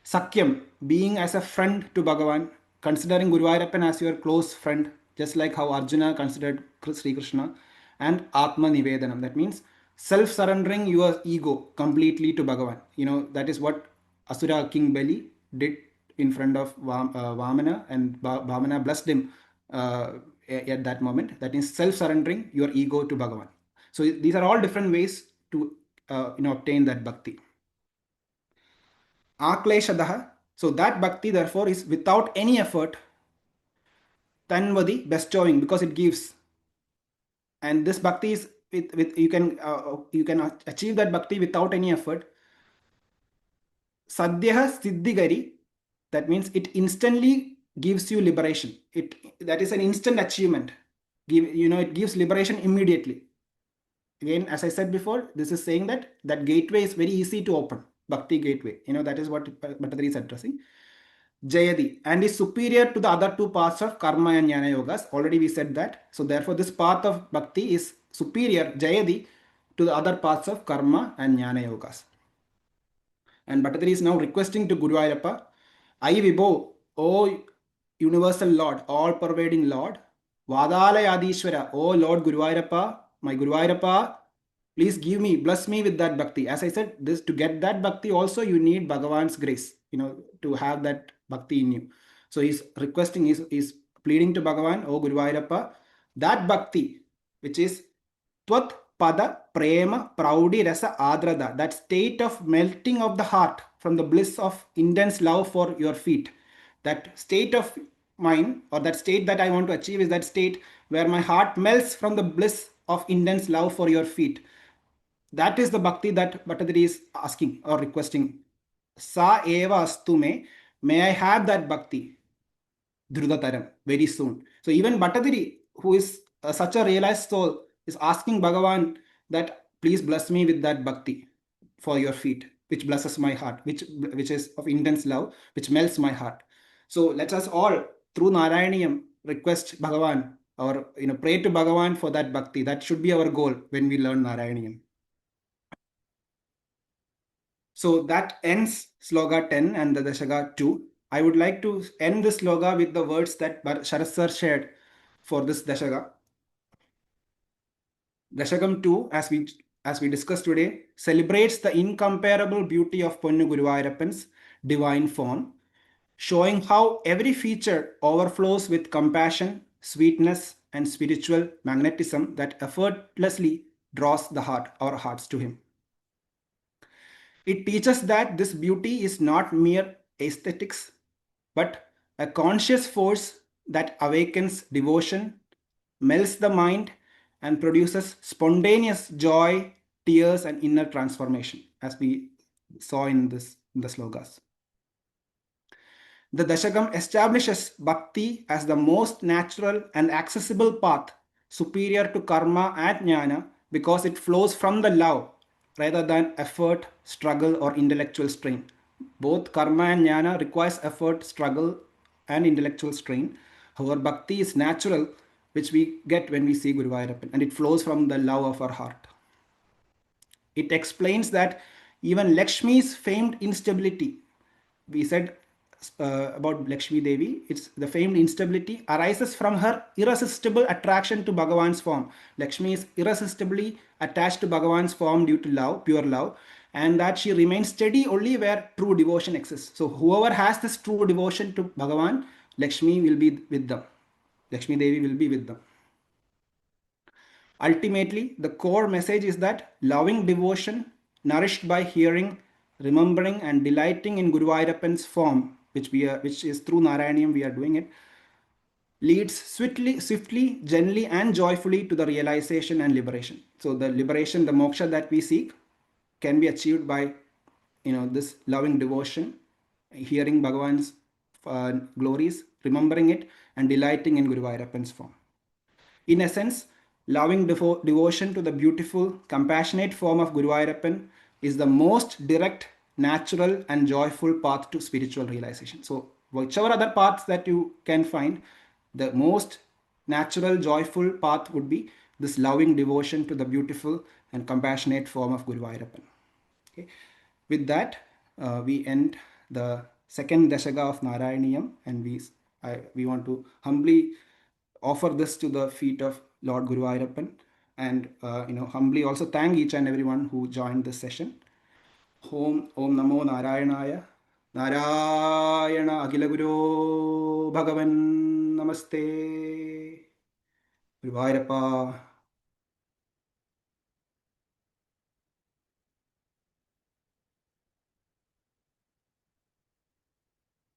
Sakyam, being as a friend to Bhagavan, considering Guruvayurappan as your close friend, just like how Arjuna considered Sri Krishna. And Atma Nivedanam, that means self-surrendering your ego completely to Bhagavan. That is what Asura King Bali did in front of Vamana, and Vamana blessed him at that moment. That is self-surrendering your ego to Bhagavan. So these are all different ways to obtain that bhakti. Akleshadaha, so that bhakti therefore is without any effort. Tanvadi, bestowing, because it gives. And this bhakti is with you can achieve that bhakti without any effort. Sadhyaha siddhigari, that means it instantly gives you liberation. That is an instant achievement. It gives liberation immediately. Again, as I said before, this is saying that gateway is very easy to open. Bhakti gateway. That is what Bhattathiri is addressing. Jayadi, and is superior to the other two paths of karma and jnana yogas. Already we said that. So therefore this path of bhakti is superior, Jayadi, to the other paths of karma and jnana yogas. And Bhattathiri is now requesting to Guruvayurappa, Ai Vibho, O universal Lord, all pervading Lord, Vadalayadishwara, O Lord Guruvayurappa, my Guruvayurappa, please bless me with that bhakti. As I said, to get that bhakti also you need Bhagavan's grace, to have that bhakti in you. So he's requesting, he's pleading to Bhagavan, O Guruvayurappa, that bhakti, which is Twat Pada Prema Praudi Rasa Adrada, that state of melting of the heart from the bliss of intense love for your feet. That state of mine, or that state that I want to achieve, is that state where my heart melts from the bliss of intense love for your feet. That is the bhakti that Bhattathiri is asking or requesting. Sa eva astu me, may I have that bhakti Drudataram very soon. So even Bhattathiri, who is such a realized soul, is asking Bhagavan that please bless me with that bhakti for your feet, which blesses my heart, which is of intense love, which melts my heart. So let us all, through Narayaneeyam, request Bhagavan, or pray to Bhagavan for that bhakti. That should be our goal when we learn Narayaneeyam. So that ends Sloka 10 and the Dashaka 2. I would like to end this sloka with the words that Sharat Sir shared for this Dashaka. Dashakam 2, as we discussed today, celebrates the incomparable beauty of Ponnu Guruvayurappan's divine form, showing how every feature overflows with compassion, sweetness, and spiritual magnetism that effortlessly draws our hearts to him. It teaches that this beauty is not mere aesthetics, but a conscious force that awakens devotion, melts the mind, and produces spontaneous joy, tears, and inner transformation, as we saw in the slokas. The Dashakam establishes bhakti as the most natural and accessible path, superior to karma and jnana, because it flows from the love rather than effort, struggle, or intellectual strain. Both karma and jnana requires effort, struggle, and intellectual strain. However, bhakti is natural, which we get when we see Guruvayurappan, and it flows from the love of our heart. It explains that even Lakshmi's famed instability, we said about Lakshmi Devi, it's the famed instability arises from her irresistible attraction to Bhagavan's form. Lakshmi is irresistibly attached to Bhagavan's form due to love, pure love, and that she remains steady only where true devotion exists. So whoever has this true devotion to Bhagavan, Lakshmi will be with them. Lakshmi Devi will be with them. Ultimately, the core message is that loving devotion, nourished by hearing, remembering, and delighting in Guruvayurappan's form, which is through Narayaneeyam we are doing it, leads swiftly, gently, and joyfully to the realization and liberation. So the liberation, the moksha that we seek, can be achieved by this loving devotion, hearing Bhagavan's glories, remembering it, and delighting in Guruvayurappan's form. In essence, loving devotion to the beautiful, compassionate form of Guruvayurappan is the most direct, natural, and joyful path to spiritual realization. So, whichever other paths that you can find, the most natural, joyful path would be this loving devotion to the beautiful and compassionate form of Guruvayurappan. Okay. With that, we end the second Dashaka of Narayaneeyam, and we want to humbly offer this to the feet of Lord Guruvayoorappan, and humbly also thank each and everyone who joined this session. Om Namo Narayanaya. Narayana Agilaguru Bhagavan Namaste. Guruvayoorappa.